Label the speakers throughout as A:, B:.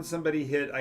A: somebody hit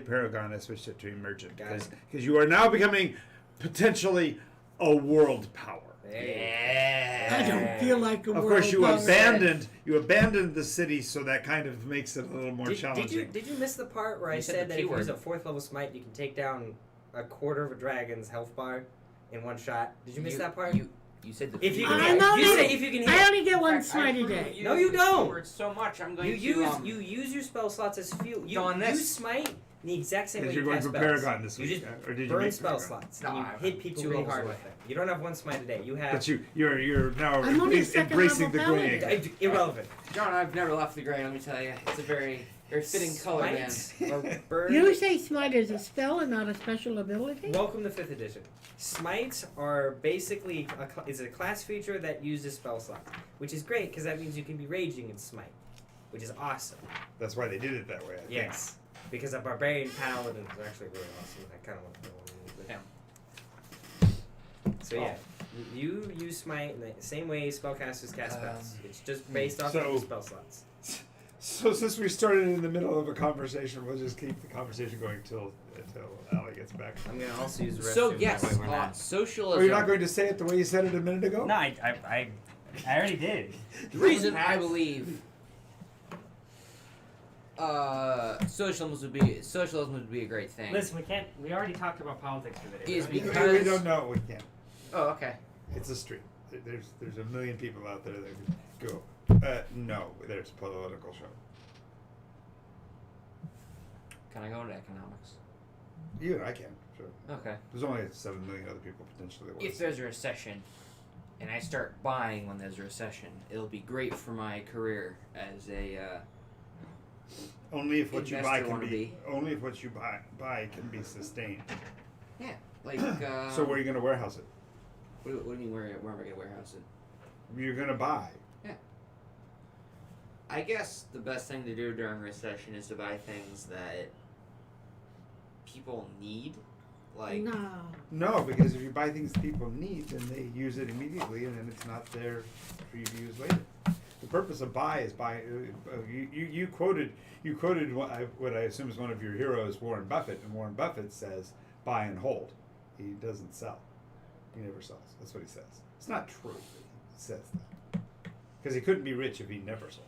A: Paragon, I switched it to Emergent because you are now becoming potentially a world power.
B: Yeah.
C: I don't feel like a world
A: Of course, you
C: power.
A: abandoned the city, so that kind of makes it a little more challenging.
B: Did you miss the part where I said that if you use a 4th level smite, you can take down a quarter of a dragon's health bar in one shot? Did you miss that part?
D: You said the
B: if you
D: keyword.
B: can, you say if you can hit.
C: I only get one smite a day.
B: No, you don't.
D: So much, I'm going
B: You use your spell slots as fuel. You smite the exact same way you
A: you're going
B: cast
A: for
B: spells.
A: Paragon this week,
B: You just
A: or did you
B: burn
A: make
B: spell
A: Paragon?
B: slots. And you hit people really hard with it. You don't have one smite a day. You have.
A: But you're now
C: I'm only a second
A: embracing the
C: level
A: gray.
C: paladin.
B: Irrelevant.
D: John, I've never left the gray. Let me tell you, it's a very fitting color band.
C: You say smite is a spell and not a special ability?
B: Welcome to 5th edition. Smites are basically is a class feature that uses spell slots, which is great because that means you can be raging in smite, which is awesome.
A: That's why they did it that way. I think.
B: Yes, because a barbarian paladin is actually really awesome. I kind of want to know one. So yeah, you use smite in the same way spellcasters cast spells. It's just based off of the spell slots.
A: So since we started in the middle of a conversation, we'll just keep the conversation going until Allie gets back.
B: I'm gonna also use the restroom.
D: So yes,
B: that way we're not.
D: socialism.
A: Oh, you're not going to say it the way you said it a minute ago?
E: No, I already did.
D: The reason I believe socialism would be a great thing.
E: Listen, we already talked about politics for the day.
D: Is
A: Because we don't know. We can't.
D: Oh, okay.
A: It's a stream. There's a million people out there that go. No, there's a political show.
D: Can I go into economics?
A: You and I can. Sure.
D: Okay.
A: There's only 7 million other people potentially. That
D: If there's a recession, and I start buying when there's a recession, it'll be great for my career as a.
A: Only if what you buy
D: investor
A: can
D: wannabe.
A: be. Only if what you buy can be sustained.
D: Yeah, like.
A: So where are you going to warehouse it?
D: What do you mean? Where am I going to warehouse it?
A: You're going to buy.
D: Yeah. I guess the best thing to do during recession is to buy things that people need. Like.
A: No, because if you buy things people need, then they use it immediately, and then it's not there for you to use later. The purpose of buy is buy. You quoted what I assume is one of your heroes, Warren Buffett, and Warren Buffett says buy and hold. He doesn't sell. He never sells. That's what he says. It's not true, but he says that because he couldn't be rich if he never sold.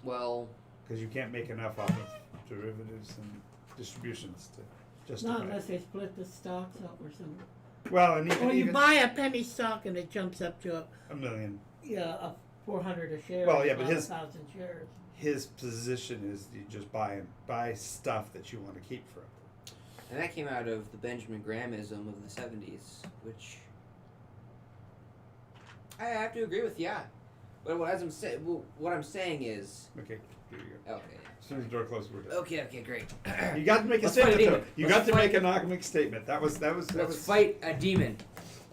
D: Well.
A: Because you can't make enough off of derivatives and distributions to justify.
C: Not unless they split the stocks up or something.
A: Well, and
C: Or you buy a penny stock and it jumps up to
A: a million.
C: a 400 a share.
A: Well, yeah, but
C: 1,000 shares.
A: His position is you just buy stuff that you want to keep forever.
D: And that came out of the Benjamin Grahamism of the 70s, which I have to agree with, yeah. But what I'm saying is...
A: Okay, here you go.
D: Okay.
A: As soon as the door closes, we're done.
D: Okay, great.
A: You got to make a statement, though. You got to make an economic statement. Let's
D: fight a demon.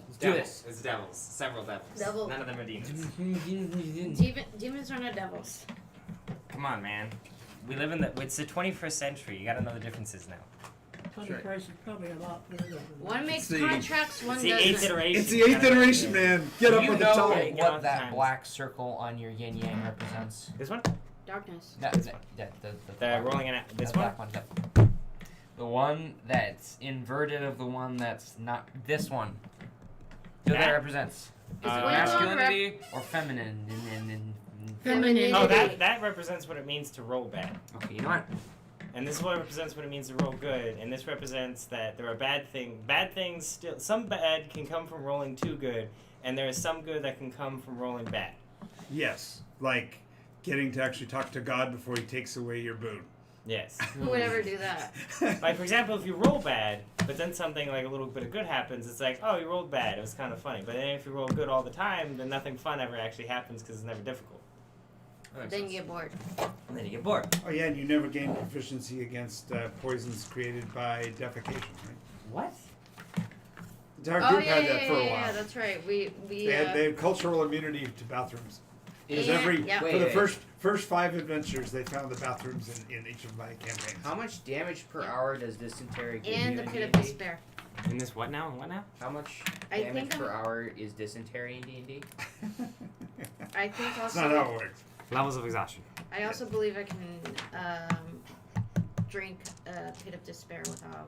D: Let's do this.
E: It's devils. Several devils.
F: Devil.
E: None of them are demons.
F: Demons are not devils.
E: Come on, man. We live in it's the 21st century. You gotta know the differences now.
C: 21st is probably a lot further.
F: One makes
A: the-
F: contracts, one
E: It's the
F: doesn't.
E: 8th iteration.
A: It's the 8th iteration, man. Get up
D: Do you
A: with the
D: know
A: tone.
D: what that black circle on your yin yang represents?
E: This one?
F: Darkness.
E: The rolling in this one?
D: black one. The one that's inverted of the one that's not this one. What that represents? Masculinity or feminine?
C: Feminine.
E: Oh, that represents what it means to roll bad.
D: Okay, you know what?
E: And this one represents what it means to roll good. And this represents that there are bad things. Bad things still. Some bad can come from rolling too good, and there is some good that can come from rolling bad.
A: Yes, like getting to actually talk to God before He takes away your boon.
E: Yes.
F: Who would ever do that?
E: Like, for example, if you roll bad, but then something like a little bit of good happens, it's like, oh, you rolled bad. It was kind of funny. But then if you roll good all the time, then nothing fun ever actually happens because it's never difficult.
F: Then you get bored.
E: And then you get bored.
A: Oh yeah, and you never gain proficiency against poisons created by defecation, right?
E: What?
A: The entire group had that for a while.
F: Yeah, that's right. We
A: They had cultural immunity to bathrooms. Because
F: yeah.
A: for the first 5 adventures, they found the bathrooms in each of my campaigns.
D: How much damage per hour does dysentery give
F: and
D: you
F: the
D: in
F: pit of
D: D&D?
F: despair.
E: In this what now? And what now?
D: How much
F: I
D: damage
F: think
D: per hour is dysentery in D&D?
F: I think
A: That's
F: also.
A: not how it works.
E: Levels of exhaustion.
F: I also believe I can drink a pit of despair without,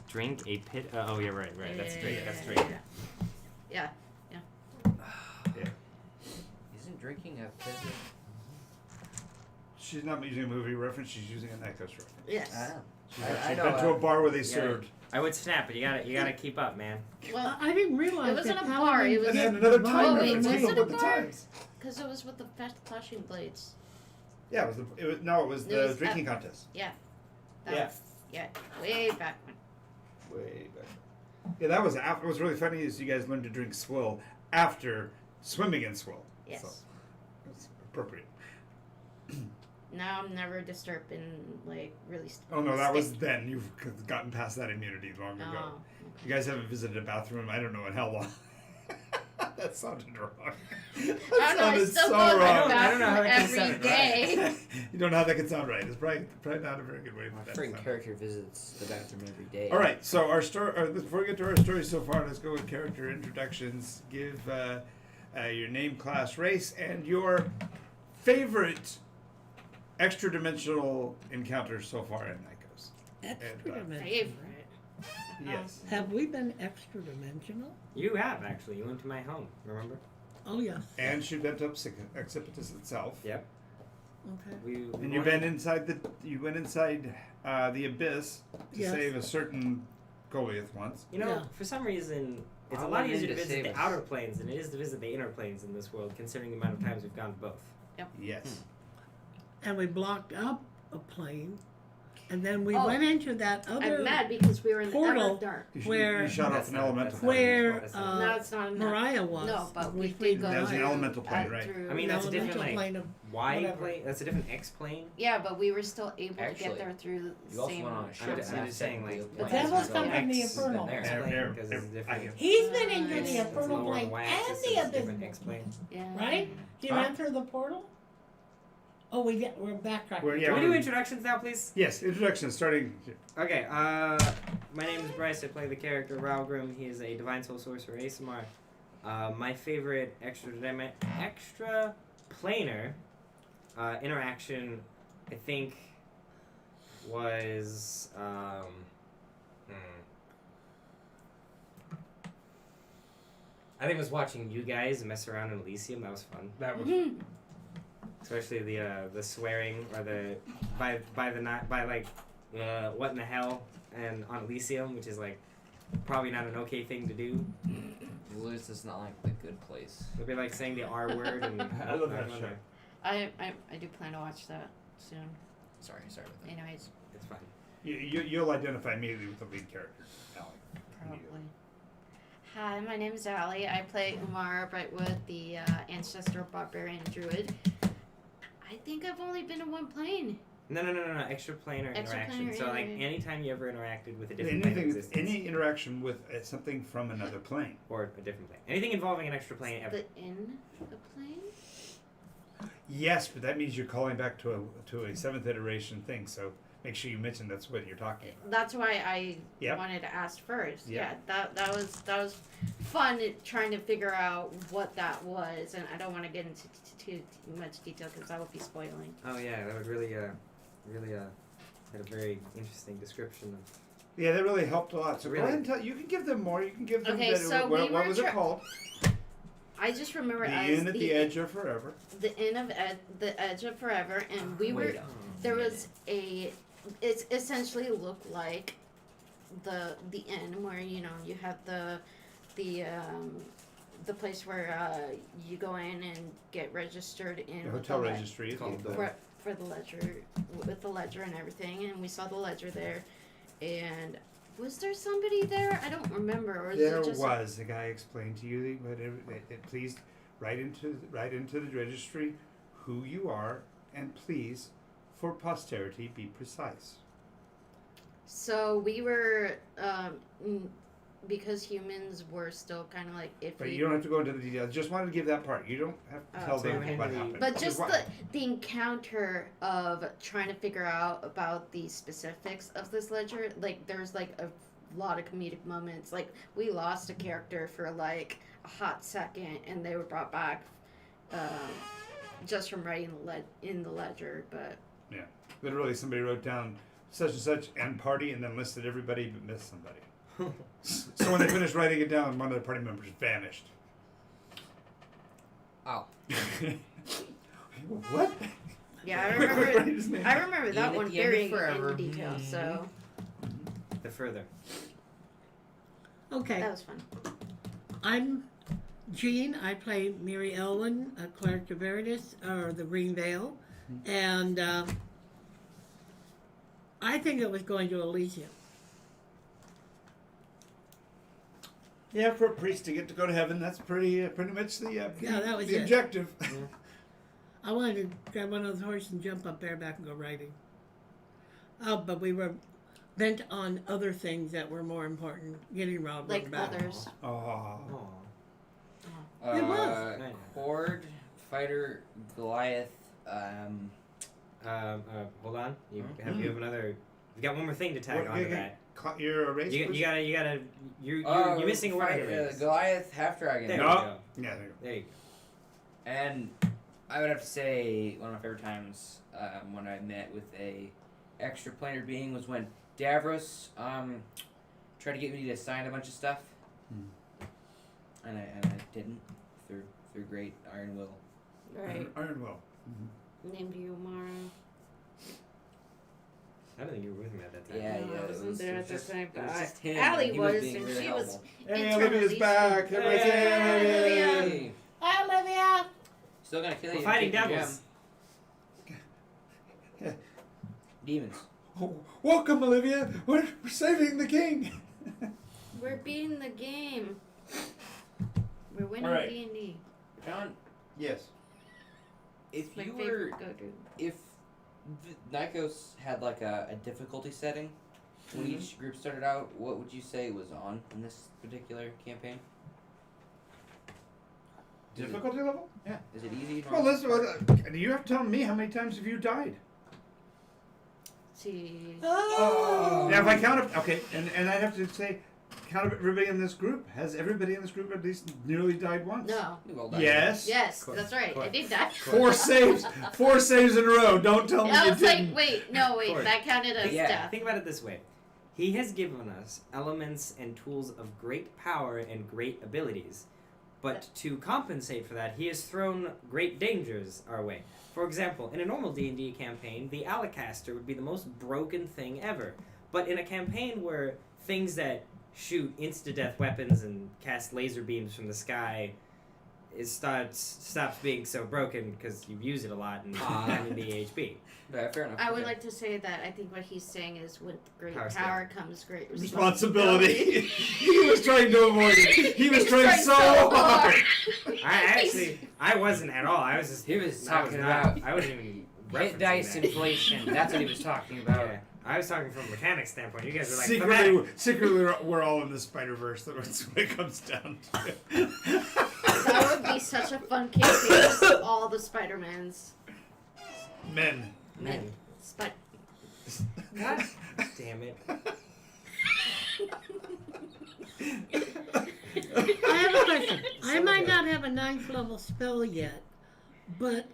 E: Drink a pit. Oh, yeah, right. That's drink. That's
F: Yeah,
E: drink.
F: yeah.
D: Isn't drinking a physical?
A: She's not using a movie reference. She's using a Nycos reference.
F: Yes.
A: She's
D: I
A: actually
D: know,
A: been to a bar where they
E: Yeah.
A: served.
E: I would snap, but you gotta keep up, man.
F: Well,
C: I didn't realize
F: It wasn't
C: that
F: a bar, it
C: paladins
F: was-
C: get
A: And another
C: the
A: time
F: Oh,
C: vibe
F: wait,
A: reference.
C: of
F: was
A: Keep
F: it
A: up
F: a
A: with the
F: bar?
A: times.
F: because it was with the flashing blades.
A: Yeah, it was
F: It
A: the
F: was
A: drinking contest.
F: Yeah.
E: Yeah.
F: Yeah. Way back when.
A: Way back. Yeah, that was after. What was really funny is you guys learned to drink swill after swimming in swill.
F: Yes.
A: So, it's appropriate.
F: Now I'm never disturbed in like really.
A: Oh no, that was then. You've gotten past that immunity long ago.
F: Oh.
A: You guys haven't visited a bathroom. I don't know in how long. That sounded wrong. That
F: I don't know. I
A: sounded
F: still
A: so
F: go to the
A: wrong.
E: I don't know how
F: bathroom
E: that can
F: every
E: sound
F: day.
A: You don't know how that can sound right. It's probably not a very good way
G: My
A: for that.
G: friend
A: to sound.
G: character visits the bathroom every day.
A: All right, so our story. Before we get to our story so far, let's go with character introductions. Give your name, class, race, and your favorite extra-dimensional encounter so far in Nycos.
C: extra dimensional.
F: Favorite.
A: Yes.
C: Have we been extra dimensional?
E: You have actually. You went to my home. Remember?
C: Oh yes.
A: And she bent up Accipitus itself.
E: Yep.
C: Okay.
E: We
A: And you went inside the abyss to
C: Yes.
A: save a certain Goliath once.
E: You know,
C: Yeah.
E: for some reason, it's
D: I
E: a lot
D: went
E: easier
D: in
E: to
D: to
E: visit
D: save
E: the
D: us.
E: outer planes than it is to visit the inner planes in this world, considering the amount of times we've gone to both.
A: Yes.
C: And we blocked up a plane, and then we
F: Oh.
C: went into that
F: I'm
C: other
F: mad because we were in
C: portal.
F: the Everdark.
C: Where-
A: You shot off
E: That's
A: an
E: not-
A: elemental
E: that's
A: plane.
C: where
E: That's
F: No, it's not enough.
C: Mariah was.
F: No, but we
C: freed
F: did go
A: That was an
F: through,
A: elemental plane, right?
F: through-
E: I mean,
C: the
E: that's a different,
C: elemental
E: like,
C: plane of
E: Y
C: whatever.
E: plane? That's a different X plane?
F: Yeah, but we were still able to
G: Actually,
F: get there through the
G: You also
F: same.
G: went on a
E: I'm
G: ship.
E: just- I'm just saying, like,
C: But that was coming from the
E: X
C: Infernal.
G: there.
E: X
A: There,
E: plane, because it's
A: there,
E: different.
C: He's been into
F: It's-
C: the
F: it's
C: infernal
E: lower
C: plane
E: Y
C: and
E: axis,
C: the
E: so it's a different
C: abysmal
E: X plane.
F: Yeah.
C: right? Do you
A: Huh?
C: enter the portal? Oh, we're backtracking.
A: Yeah,
E: Can we do
A: we're-
E: introductions now, please?
A: Yes, introduction starting.
E: Okay, my name is Bryce. I play the character Ralgrim. He is a Divine Soul Sorcerer ASMR. My favorite extra planar interaction, I think, was I think it was watching you guys mess around in Elysium. That was fun.
A: That was.
F: Mhm.
E: Especially the swearing or the by like what in the hell and on Elysium, which is like probably not an okay thing to do.
G: Lewis is not like the good place.
E: It'd be like saying the R word and
A: I love that
E: don't
A: show.
E: know.
F: I do plan to watch that soon.
G: Sorry about that.
F: Anyways,
E: It's fine.
A: You'll identify immediately with the lead character, Alec.
F: probably. Hi, my name is Allie. I play Umara Brightwood, the ancestor barbarian druid. I think I've only been in one plane.
E: No. Extra planar interaction.
F: Extraplanar
E: So like
F: interaction.
E: anytime you ever interacted with a different plane of existence
A: Any interaction with something from another plane.
E: or a different plane, anything involving an extra plane ever.
F: The in the plane?
A: Yes, but that means you're calling back to a seventh iteration thing. So make sure you mention that's what you're talking about.
F: That's why I
A: Yep.
F: wanted to ask first.
A: Yep.
F: Yeah, that was fun trying to figure out what that was, and I don't want to get into too much detail because that would be spoiling.
E: Oh yeah, that would really had a very interesting description of.
A: Yeah, that really helped a lot. So
E: Really?
A: go ahead and tell. You can give them more. You can give them.
F: Okay,
A: that,
F: so
A: what,
F: we
A: what
F: were
A: was it
F: try-
A: called?
F: I just remember
A: The
F: as
A: Inn at the Edge of Forever.
F: the inn of the edge of forever, and we were
G: Wait,
F: there was a. It essentially looked like the inn where you have the place where you go in and get registered in
A: The
F: with
A: hotel
F: the
A: registry. is
E: called
A: the-
F: for the ledger with the ledger and everything, and we saw the ledger there, and was there somebody there? I don't remember. Or was
A: There
F: it just
A: was. The guy explained to you that please write into the registry who you are, and please, for posterity, be precise.
F: So we were because humans were still kind of like iffy.
A: But you don't have to go into the details. Just wanted to give that part. You don't have to tell
F: so
A: them
F: okay.
A: what happened.
F: But just
A: wa-
F: the encounter of trying to figure out about the specifics of this ledger, like there's like a lot of comedic moments. Like we lost a character for like a hot second, and they were brought back just from writing in the ledger. But
A: literally, somebody wrote down such and such and party, and then listed everybody but missed somebody. So when they finished writing it down, one of the party members vanished.
G: Oh.
A: What?
F: Yeah, I
A: Quick,
F: remember.
A: write his name
F: I
A: down.
F: remember
G: Even
F: that
G: at
F: one
G: the end of
F: very
G: forever.
F: in detail. So
B: The further.
C: Okay,
F: that was fun.
C: I'm Jean. I play Mary Elwyn, a cleric of Veritas, or the Green Veil, and I think it was going to Elysium.
A: Yeah, for a priest to get to go to heaven, that's pretty much the
C: Yeah, that was
A: the
C: it.
A: objective.
C: I wanted to grab one of those horses and jump up bareback and go riding. Oh, but we were bent on other things that were more important. Getting robbed.
F: Like
C: back.
F: others.
A: Oh,
B: Aw.
C: It was.
G: Cord, fighter, Goliath.
B: Hold on. You have another. You got one more thing to tag onto that.
A: You're a race
B: You
A: person?
B: gotta. You're missing a word.
G: fight,
B: in the race.
G: Goliath, half dragon.
B: There
A: No.
B: we go.
A: Yeah, there you go.
B: There you go.
D: And I would have to say one of my favorite times when I met with a extra planar being was when Davros tried to get me to sign a bunch of stuff, and I didn't through great iron will.
F: Right.
A: Iron Will.
F: Named you Mara.
B: I don't think you were with me at that time.
G: Yeah,
F: No,
G: yeah.
F: I
G: it
F: wasn't
G: was,
F: there
G: it
F: at
G: was
F: that
G: just,
F: time,
G: it was
F: but
G: just him.
F: Allie
G: and he was
F: was,
G: being
F: and
G: really
F: she was
G: helpful.
A: Hey,
F: internally
A: Olivia's back. Everybody say
F: Hey,
A: Olivia.
G: Hey.
C: Hi, Olivia.
G: Still gonna kill
B: We're
G: you.
B: fighting
G: take your
B: devils.
G: gem. Demons.
A: Oh, welcome, Olivia. We're saving the king.
F: We're beating the game. We're winning
A: Alright.
F: D&D.
G: John,
A: Yes.
G: if
F: My
G: you
F: favorite
G: were,
F: go-to.
G: if Nycos had like a difficulty setting when each group started out, what would you say was on in this particular campaign?
A: Difficulty level?
G: Yeah. Is it easy?
A: Well,
G: normal?
A: listen. You have to tell me how many times have you died?
F: See.
C: Oh.
A: Now, if I count up, okay, and I'd have to say, count up everybody in this group. Has everybody in this group at least nearly died once?
F: No.
G: We've all died.
A: Yes.
F: Yes,
B: Cool.
F: that's right. I
B: Cool.
F: did that.
A: 4 saves. 4 saves in a row. Don't tell me
F: I
A: you
F: was
A: didn't.
F: like, wait, no, wait,
B: Corey.
F: that counted as
G: Yeah.
F: death.
B: Think about it this way. He has given us elements and tools of great power and great abilities. But to compensate for that, he has thrown great dangers our way. For example, in a normal D&D campaign, the Alacaster would be the most broken thing ever. But in a campaign where things that shoot insta-death weapons and cast laser beams from the sky stops being so broken because you've used it a lot and having the HP.
G: Yeah, fair enough.
F: I would
G: Okay.
F: like to say that I think what he's saying is with great
B: Power
F: power comes great
A: Responsibility. He was trying to avoid it. He was trying so hard.
B: I wasn't at all. I was just.
D: He was
B: I was
D: talking
B: not-
D: about
B: I wasn't even.
D: hit
B: referencing
D: dice
B: that.
D: inflation. That's what he was talking about.
B: Yeah, I was talking from a mechanics standpoint. You guys were like,
A: Secretly, we're all in the Spider-Verse. That's what it comes down to.
F: That would be such a fun campaign. Just all the Spider-Mans.
A: Men.
B: Men. God damn it.
C: I have a question. I might not have a 9th level spell yet, but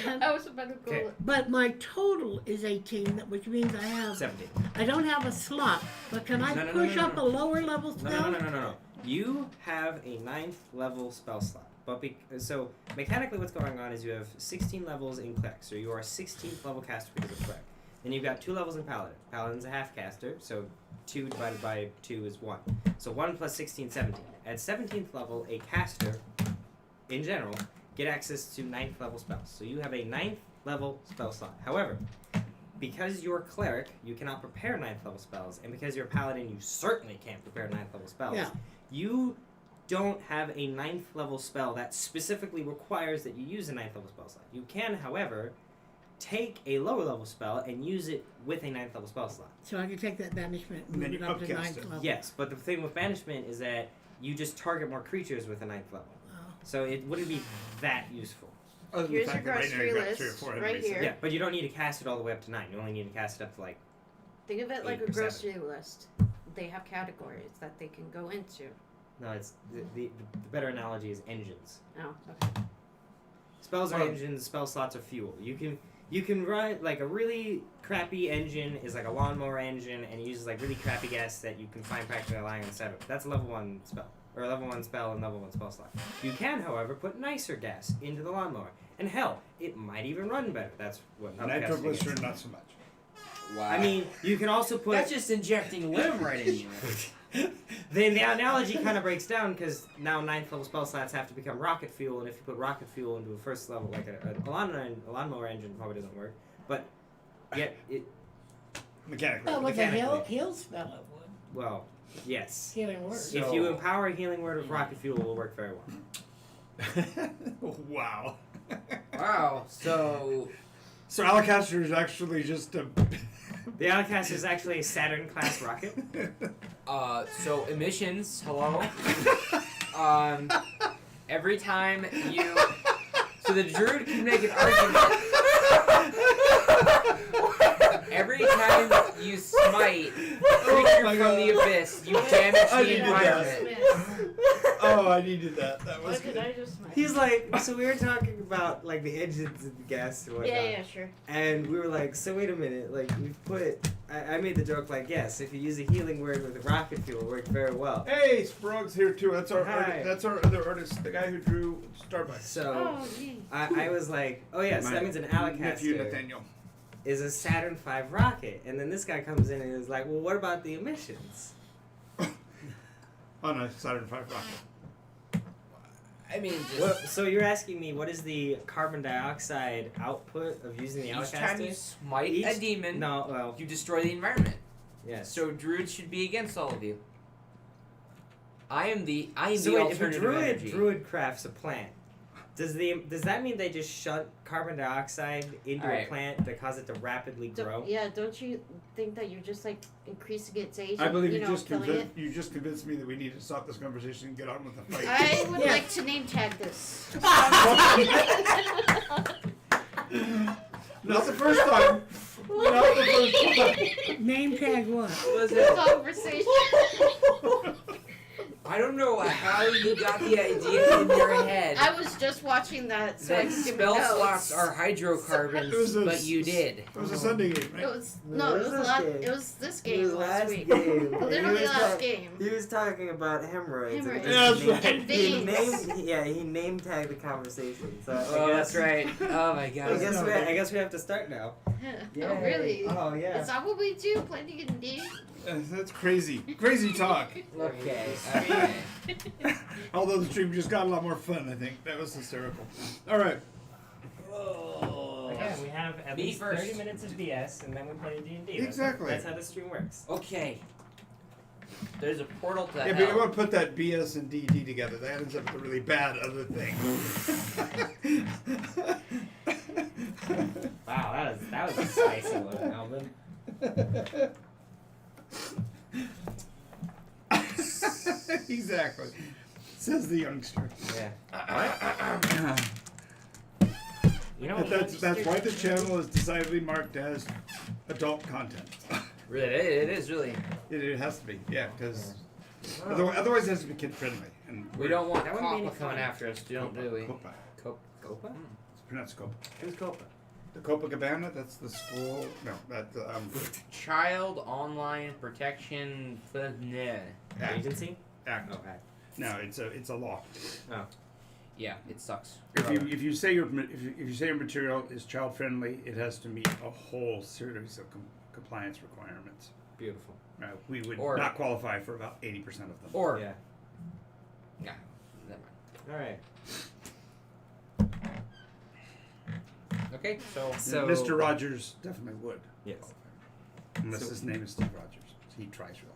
F: I was about to go.
B: Okay.
C: but my total is 18, which means I
B: 17.
C: don't have a slot. But can I
B: No, no, no,
C: push
B: no, no,
C: up
B: no.
C: a lower level
B: No,
C: spell?
B: no. You have a 9th level spell slot. But so mechanically what's going on is you have 16 levels in cleric. So you are a 16th level caster because of cleric. Then you've got 2 levels in paladin. Paladin's a half caster, so 2 divided by 2 is 1. So 1 plus 16, 17. At 17th level, a caster, in general, get access to 9th level spells. So you have a 9th level spell slot. However, because you're cleric, you cannot prepare 9th level spells, and because you're paladin, you certainly can't prepare 9th level spells.
C: Yeah.
B: You don't have a 9th level spell that specifically requires that you use a 9th level spell slot. You can, however, take a lower level spell and use it with a 9th level spell slot.
C: So I can take that banishment and
A: And then
C: move it
A: you
C: up to
A: upcast
C: 9th
A: it.
C: level.
B: Yes, but the thing with banishment is that you just target more creatures with a 9th level.
C: Oh.
B: So it wouldn't be that useful.
A: Other than
F: Here's
A: the fact
F: your
A: that right now you've got
F: grocery
A: 3 or
F: list,
A: 4
F: right
A: enemies.
F: here.
B: Yeah, but you don't need to cast it all the way up to 9. You only need to cast it up to like...
F: Think of it like
B: 8
F: a
B: or 7.
F: grocery list. They have categories that they can go into.
B: No, it's the better analogy is engines.
F: Oh, okay.
B: Spells are
A: Well-
B: engines, spell slots are fuel. You can run like a really crappy engine is like a lawnmower engine, and it uses like really crappy gas that you can find practically lying inside of it. That's a level 1 spell, or a level 1 spell and level 1 spell slot. You can, however, put nicer gas into the lawnmower, and hell, it might even run better. That's what
A: Nitroglycerin, not so much.
G: Wow.
B: I mean, you can also put.
G: that's just injecting limb right in you.
B: Then the analogy kind of breaks down because now 9th level spell slots have to become rocket fuel, and if you put rocket fuel into a first level, like a lawnmower engine probably doesn't work. But yet it,
A: Mechanically.
C: Well, with a
B: Mechanically.
C: heal spell it would.
B: well, yes.
C: Healing word.
G: So-
B: If you empower a healing word with rocket fuel, it will work very well.
A: Wow.
G: Wow. So
A: So Alacaster is actually just a.
B: The Outcast is actually a Saturn class rocket.
G: so emissions. Hello. Every time you. So the druid can make an argument. Every time you smite a creature
A: my
G: from the
A: God.
G: abyss, you damage
A: I
G: the
A: needed
G: environment.
A: Oh, I needed that. That was
F: What did
A: good.
F: I just make?
B: He's like, so we were talking about like the engines and the gas and whatnot.
F: Yeah, sure.
B: And we were like, so wait a minute, like we've put. I made the joke like, yes, if you use a healing word with a rocket fuel, it worked very well.
A: Hey, Sprog's here too. That's our
B: Hi.
A: that's our other artist, the guy who drew Starbucks.
B: So
F: Oh, yay.
B: I was like, oh yeah, so that means an
A: nephew
B: Alacaster
A: Nathaniel.
B: is a Saturn V rocket. And then this guy comes in and is like, well, what about the emissions?
A: On a Saturn V rocket.
G: I mean, just
B: What, so you're asking me, what is the carbon dioxide output of using the
G: each time you
B: Alacaster?
G: smite a demon,
B: No, well,
G: you destroy the environment.
B: yes.
G: So druids should be against all of you. I am the
B: So wait, if a
G: alternative
B: druid
G: energy.
B: druid crafts a plant, does that mean they just shunt carbon dioxide into a
G: Alright.
B: plant to cause it to rapidly grow?
F: Don't you think that you're just like increasing its age?
A: I
F: and,
A: believe
F: you
A: you
F: know,
A: just
F: killing it?
A: convinced me that we need to stop this conversation and get on with the fight.
F: I would
C: Yeah.
F: like to name tag this.
A: Not the first time. Not the first time.
C: Name tag what?
G: Was it?
F: Conversation.
G: I don't know how you got the idea in your head
F: I was just watching that, so I
G: that
F: could give
G: spell
F: notes.
G: slots are
A: It was
G: hydrocarbons,
A: a
G: but you did.
A: It was a Sunday game,
F: It
A: right?
F: was no, it was
B: this
F: last.
B: game?
F: It was this
B: It
F: game
B: was
F: last
B: last
F: week.
B: game.
F: Literally
B: He was
F: last
B: talk-
F: game.
B: He was talking about hemorrhoids. and
F: Hemorrhoids.
B: just
A: Yeah, that's
B: named-
A: right.
F: And
B: He
F: veins.
B: he name tagged the conversation. So
G: Oh, that's right. Oh my
B: I
G: god.
B: guess we have to start now.
F: Oh
B: Yay.
F: really?
B: Oh yeah.
F: Is that what we do? Play D&D?
A: That's crazy. Crazy talk.
G: Okay. Okay.
A: Although the stream just got a lot more fun, I think. That was hysterical. All right.
B: Again, we have at
G: Me
B: least
G: first.
B: 30 minutes of BS, and then we play D&D.
A: Exactly.
B: That's how the stream works.
G: Okay. There's a portal to
A: Yeah, but you
G: hell.
A: want to put that BS and D&D together. That ends up with a really bad other thing.
B: Wow, that was a spicy one, Alvin.
A: Exactly. Says the youngster.
B: Yeah. You know,
A: But that's why the channel is decidedly marked as adult content.
G: Really, it is really.
A: It has to be, yeah, because otherwise it has to be kid friendly. And
G: We don't want
B: That wouldn't be any
G: Copa coming
B: fun.
G: after us, don't do we?
A: Copa.
B: Copa?
A: It's pronounced Copa.
B: Who's Copa?
A: The Copacabana, that's the school. No, that's
G: Child Online Protection.
A: act.
B: Agency?
A: Act.
B: Oh, act.
A: No, it's a law.
G: Yeah, it sucks.
A: If you say your material is child friendly, it has to meet a whole series of compliance requirements.
B: Beautiful.
A: We would
G: Or-
A: not qualify for about 80% of them.
G: Or
B: Yeah.
G: yeah, never mind.
B: Alright.
G: Okay, so
B: So
A: Mr. Rogers definitely would.
B: Yes.
A: qualify. Unless
B: So-
A: his name is Steve Rogers. He tries real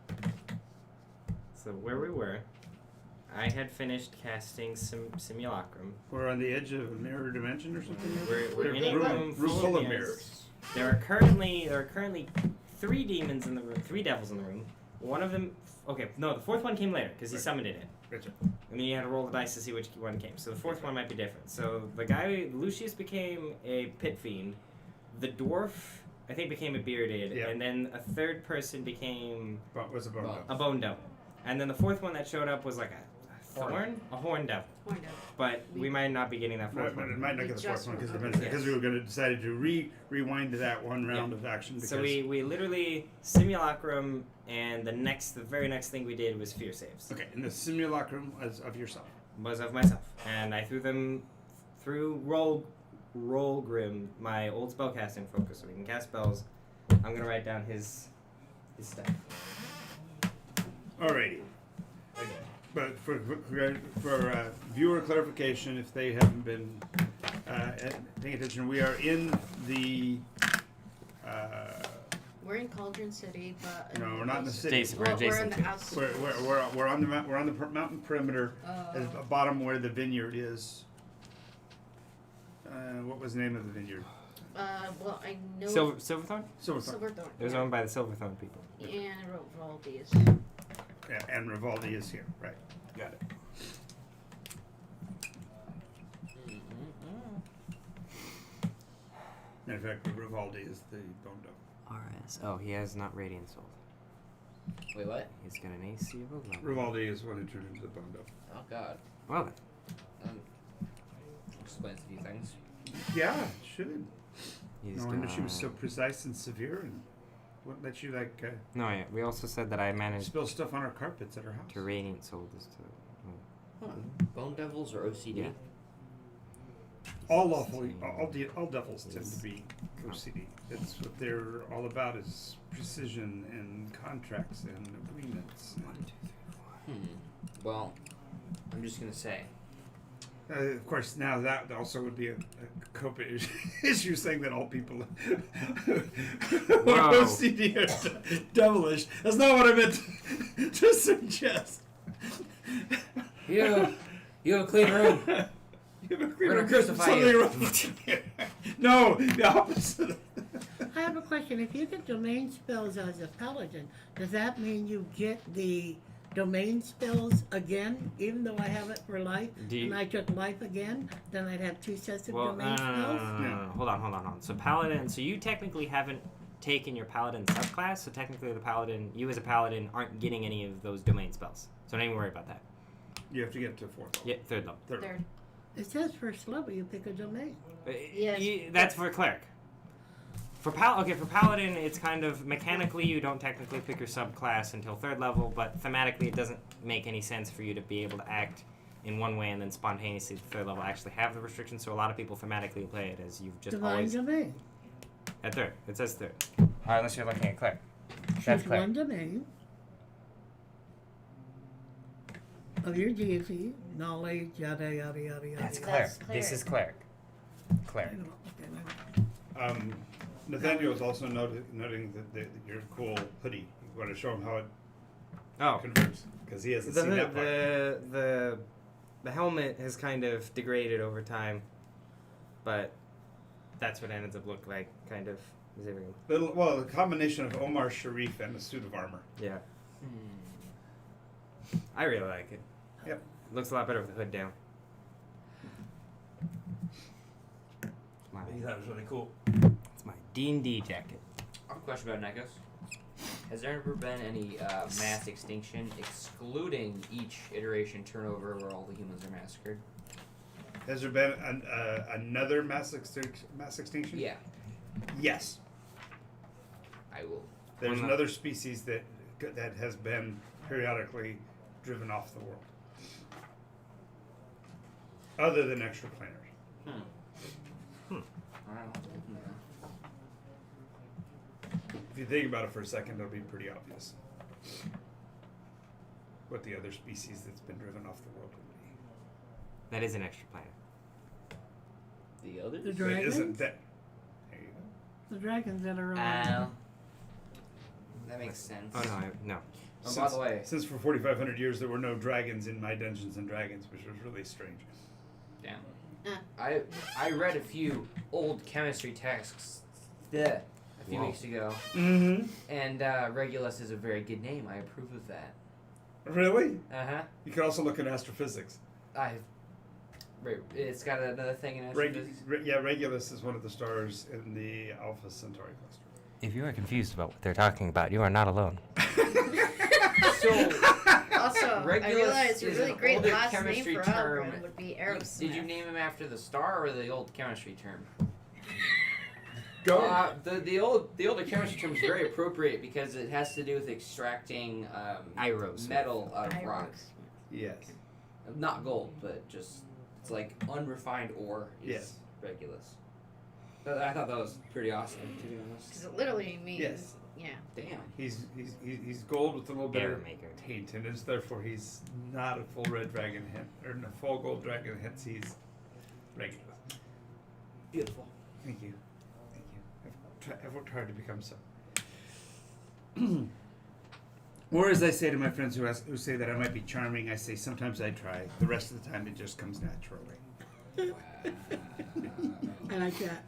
A: hard.
B: So where we were, I had finished casting Simulacrum.
A: We're on the edge of a mirror dimension or something?
B: We're in a room
A: full of mirrors.
B: There are currently 3 demons in the room, 3 devils in the room. One of them, okay, no, the 4th one came later because he summoned it in.
A: Gotcha.
B: And then you had to roll the dice to see which one came. So the 4th one might be different. So the guy, Lucius, became a pit fiend. The dwarf, I think, became a bearded.
A: Yeah.
B: And then a 3rd person became
A: But was a bone.
G: Bone.
A: dog.
B: a bone devil. And then the 4th one that showed up was like a
E: thorn? A horn devil.
F: Horn devil.
E: But we might not be getting that
A: Right,
E: fourth
A: but it
E: one.
A: might not
F: We
A: get the fourth
F: just
A: one
F: went
A: because
F: over
A: we were going to decide to rewind to that one round of action. Because
E: So we literally simulacrum, and the very next thing we did was fear saves.
A: okay, and the simulacrum was of yourself.
E: Was of myself, and I threw them through roll grim, my old spellcasting focus, so we can cast spells. I'm gonna write down his stuff.
A: Alrighty. But for viewer clarification, if they haven't been paying attention, we are in the.
F: We're in Cauldron City, but
A: No, we're not in the city.
E: Jason,
F: Well, we're in
E: adjacent
F: the
E: to.
F: outskirts.
A: We're on the mountain perimeter at the bottom where the vineyard is. What was the name of the vineyard?
F: Well, I know
E: Silverthorn?
A: Silverthorn.
F: Silverthorn.
E: It was owned by the Silverthorn people.
F: And Rovaldi is.
A: Yeah, and Rivaldi is here, right? Got it. Matter of fact, Rivaldi is the bone dog.
E: RS. Oh, he has not Radiant Soul.
G: Wait, what?
E: He's got an AC of 11.
A: Rivaldi is one who turned into the bone dog.
G: Oh God.
E: Well then.
G: Explains a few things.
A: Yeah, it should.
E: He's
A: No wonder she was
E: got-
A: so precise and severe and wouldn't let you
E: No, yeah. We also said that I managed
A: spill stuff on our carpets at her house.
E: to Radiant Soul this to.
G: Bone devils or OCD?
E: Yeah.
A: All devils tend to be OCD. That's what they're all about, is precision and contracts and agreements.
G: Well, I'm just gonna say.
A: Of course, now that also would be a cope issue, saying that all people with OCD are devilish. That's not what I meant to suggest.
G: You have a clean room. We're gonna crucify you.
A: No, the opposite.
C: I have a question. If you get domain spells as a paladin, does that mean you get the domain spells again, even though I have it for life, and I took life again? Then I'd have two sets of domain spells?
E: No. Hold on. So paladin. So you technically haven't taken your paladin subclass. So technically, you as a paladin aren't getting any of those domain spells. So don't even worry about that.
A: You have to get to fourth level.
E: Yeah, third level.
F: Third.
C: It says first level, you pick a domain.
F: Yes.
E: That's for cleric. For paladin, it's kind of mechanically you don't technically pick your subclass until third level, but thematically it doesn't make any sense for you to be able to act in one way and then spontaneously at third level actually have the restrictions. So a lot of people thematically play it as you've just
C: Divine
E: always
C: domain.
E: at third. It says third. Unless you're looking at cleric. That's
C: Choose
E: cleric.
C: one domain of your deity, knowledge, yada yada yada yada.
E: That's
C: yada.
E: cleric.
F: That's
E: This is cleric. Cleric.
C: I don't know. Okay,
A: Nathaniel is also noting that your cool hoodie. You want to show him how it
E: Oh.
A: converts, because he hasn't seen that part.
E: The helmet has kind of degraded over time, but that's what it ends up look like, kind of. Is everything?
A: Well, a combination of Omar Sharif and a suit of armor.
E: Yeah. I really like it.
A: Yep.
E: Looks a lot better with the hood down.
A: That was really cool.
E: It's my D&D jacket.
G: I have a question about Nycos. Has there ever been any mass extinction, excluding each iteration turnover where all the humans are massacred?
A: Has there been another mass extinction?
G: Yeah,
A: Yes.
G: I will.
A: There's
E: Well,
A: another species that has been periodically driven off the world. Other than extraplaners. If you think about it for a second, it'll be pretty obvious what the other species that's been driven off the world would be.
E: That is an extra planet.
G: The others?
C: The
A: But
C: dragons?
A: isn't that? There you go.
C: The dragons that are around.
G: That makes sense.
E: Oh no.
G: Oh, by the way,
A: Since for 4,500 years there were no dragons in my Dungeons and Dragons, which was really strange.
G: damn. I read a few old chemistry texts a few
E: Whoa.
G: weeks ago,
A: Mm-hmm.
G: and Regulus is a very good name. I approve of that.
A: Really?
G: Uh-huh.
A: You could also look at astrophysics.
G: It's got another thing in astrophysics.
A: Regulus is one of the stars in the Alpha Centauri cluster.
E: If you are confused about what they're talking about, you are not alone.
G: So,
F: Also, I
G: Regulus
F: realized your
G: is
F: really
G: an
F: great
G: older
F: last name
G: chemistry
F: for
G: term.
F: Algren would be Aerosmith.
G: Did you name him after the star or the old chemistry term?
A: Go.
G: The older chemistry term is very appropriate because it has to do with extracting
E: Iros.
G: metal out of
F: Iros.
G: rock.
A: Yes.
G: Not gold, but just it's like unrefined ore is
A: Yes.
G: Regulus. But I thought that was pretty awesome, to be honest.
F: Because it literally means,
A: Yes.
F: yeah.
G: Damn.
A: He's gold with a little bit
E: Air
A: of
E: maker.
A: taint, and it's therefore he's not a full red dragon hint or a full gold dragon, hence he's regular.
G: Beautiful.
A: Thank you. Thank you. I've worked hard to become so. Or as I say to my friends who say that I might be charming, I say sometimes I try. The rest of the time it just comes naturally.
C: I like that.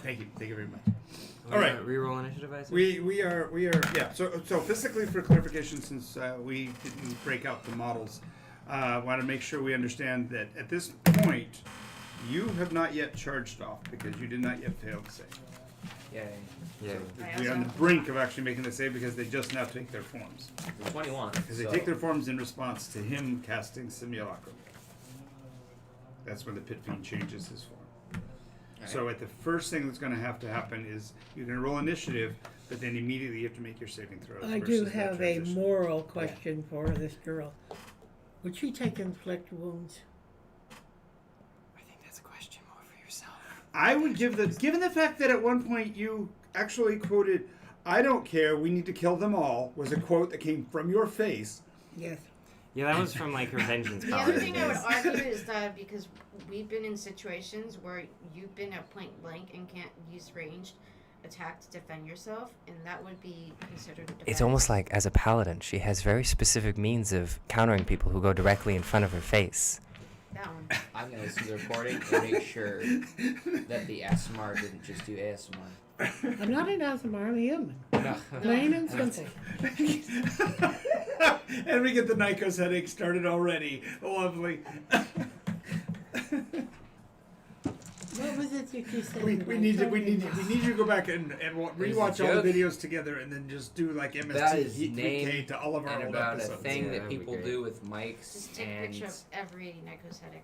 A: Thank you. Thank you very much.
E: All
A: All
E: right.
A: right.
E: Reroll initiative, I said?
A: We are yeah. So physically, for clarification, since we didn't break out the models, want to make sure we understand that at this point, you have not yet charged off because you did not yet fail the save.
G: Yay.
E: Yeah.
A: We're on the brink of actually making the save because they just now take their forms.
G: 21.
A: Because they take their forms in response to him casting Simulacrum. That's when the Pit Fiend changes his form. So at the first thing that's going to happen is you're going to roll initiative, but then immediately you have to make your saving throws.
C: I do
A: versus that
C: have a
A: transition.
C: moral question for this girl. Would she take inflict wounds?
E: I think that's a question more for yourself.
A: I would given the fact that at one point you actually quoted, "I don't care, we need to kill them all," was a quote that came from your face.
C: Yes.
E: Yeah, that was from like her vengeance
F: The
E: power.
F: other thing I would argue is that because we've been in situations where you've been at point blank and can't use ranged attack to defend yourself, and that would be considered a defense.
H: It's almost like, as a paladin, she has very specific means of countering people who go directly in front of her face.
F: that one.
G: I'm going to listen to the recording and make sure that the ASMR didn't just do ASMR.
C: I'm not an ASMR, I'm a human.
G: No.
C: Plain and simple.
A: And we get the Nycos headache started already. Lovely.
C: What was it that you said?
A: we
C: that I
A: need you
C: totally
A: to go back and rewatch all the videos together and then just do like
G: That
A: MST
G: is
A: Heat 3K
G: named
A: to all of our
G: And
A: old
G: about a
A: episodes.
G: thing
E: Yeah,
G: that
E: that'd be
G: people
E: great.
G: do with mics
F: Just take a
G: and
F: picture of every Nycos headache.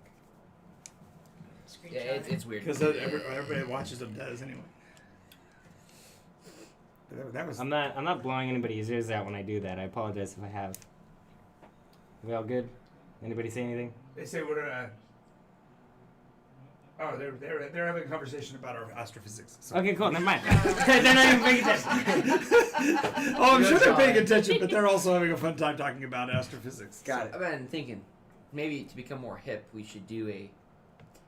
F: Screenshot.
G: yeah, it's weird.
A: Because everybody that watches them does anyway. But that was
E: I'm not blowing anybody's ears out when I do that. I apologize if I have. Are we all good? Anybody say anything?
A: They say we're they're having a conversation about our astrophysics. So.
E: Okay, cool. Never mind. They're not even paying attention.
A: Oh, I'm
G: Good
A: sure they're paying
G: job.
A: attention, but they're also having a fun time talking about astrophysics.
E: Got it.
G: I've been thinking, maybe to become more hip, we should do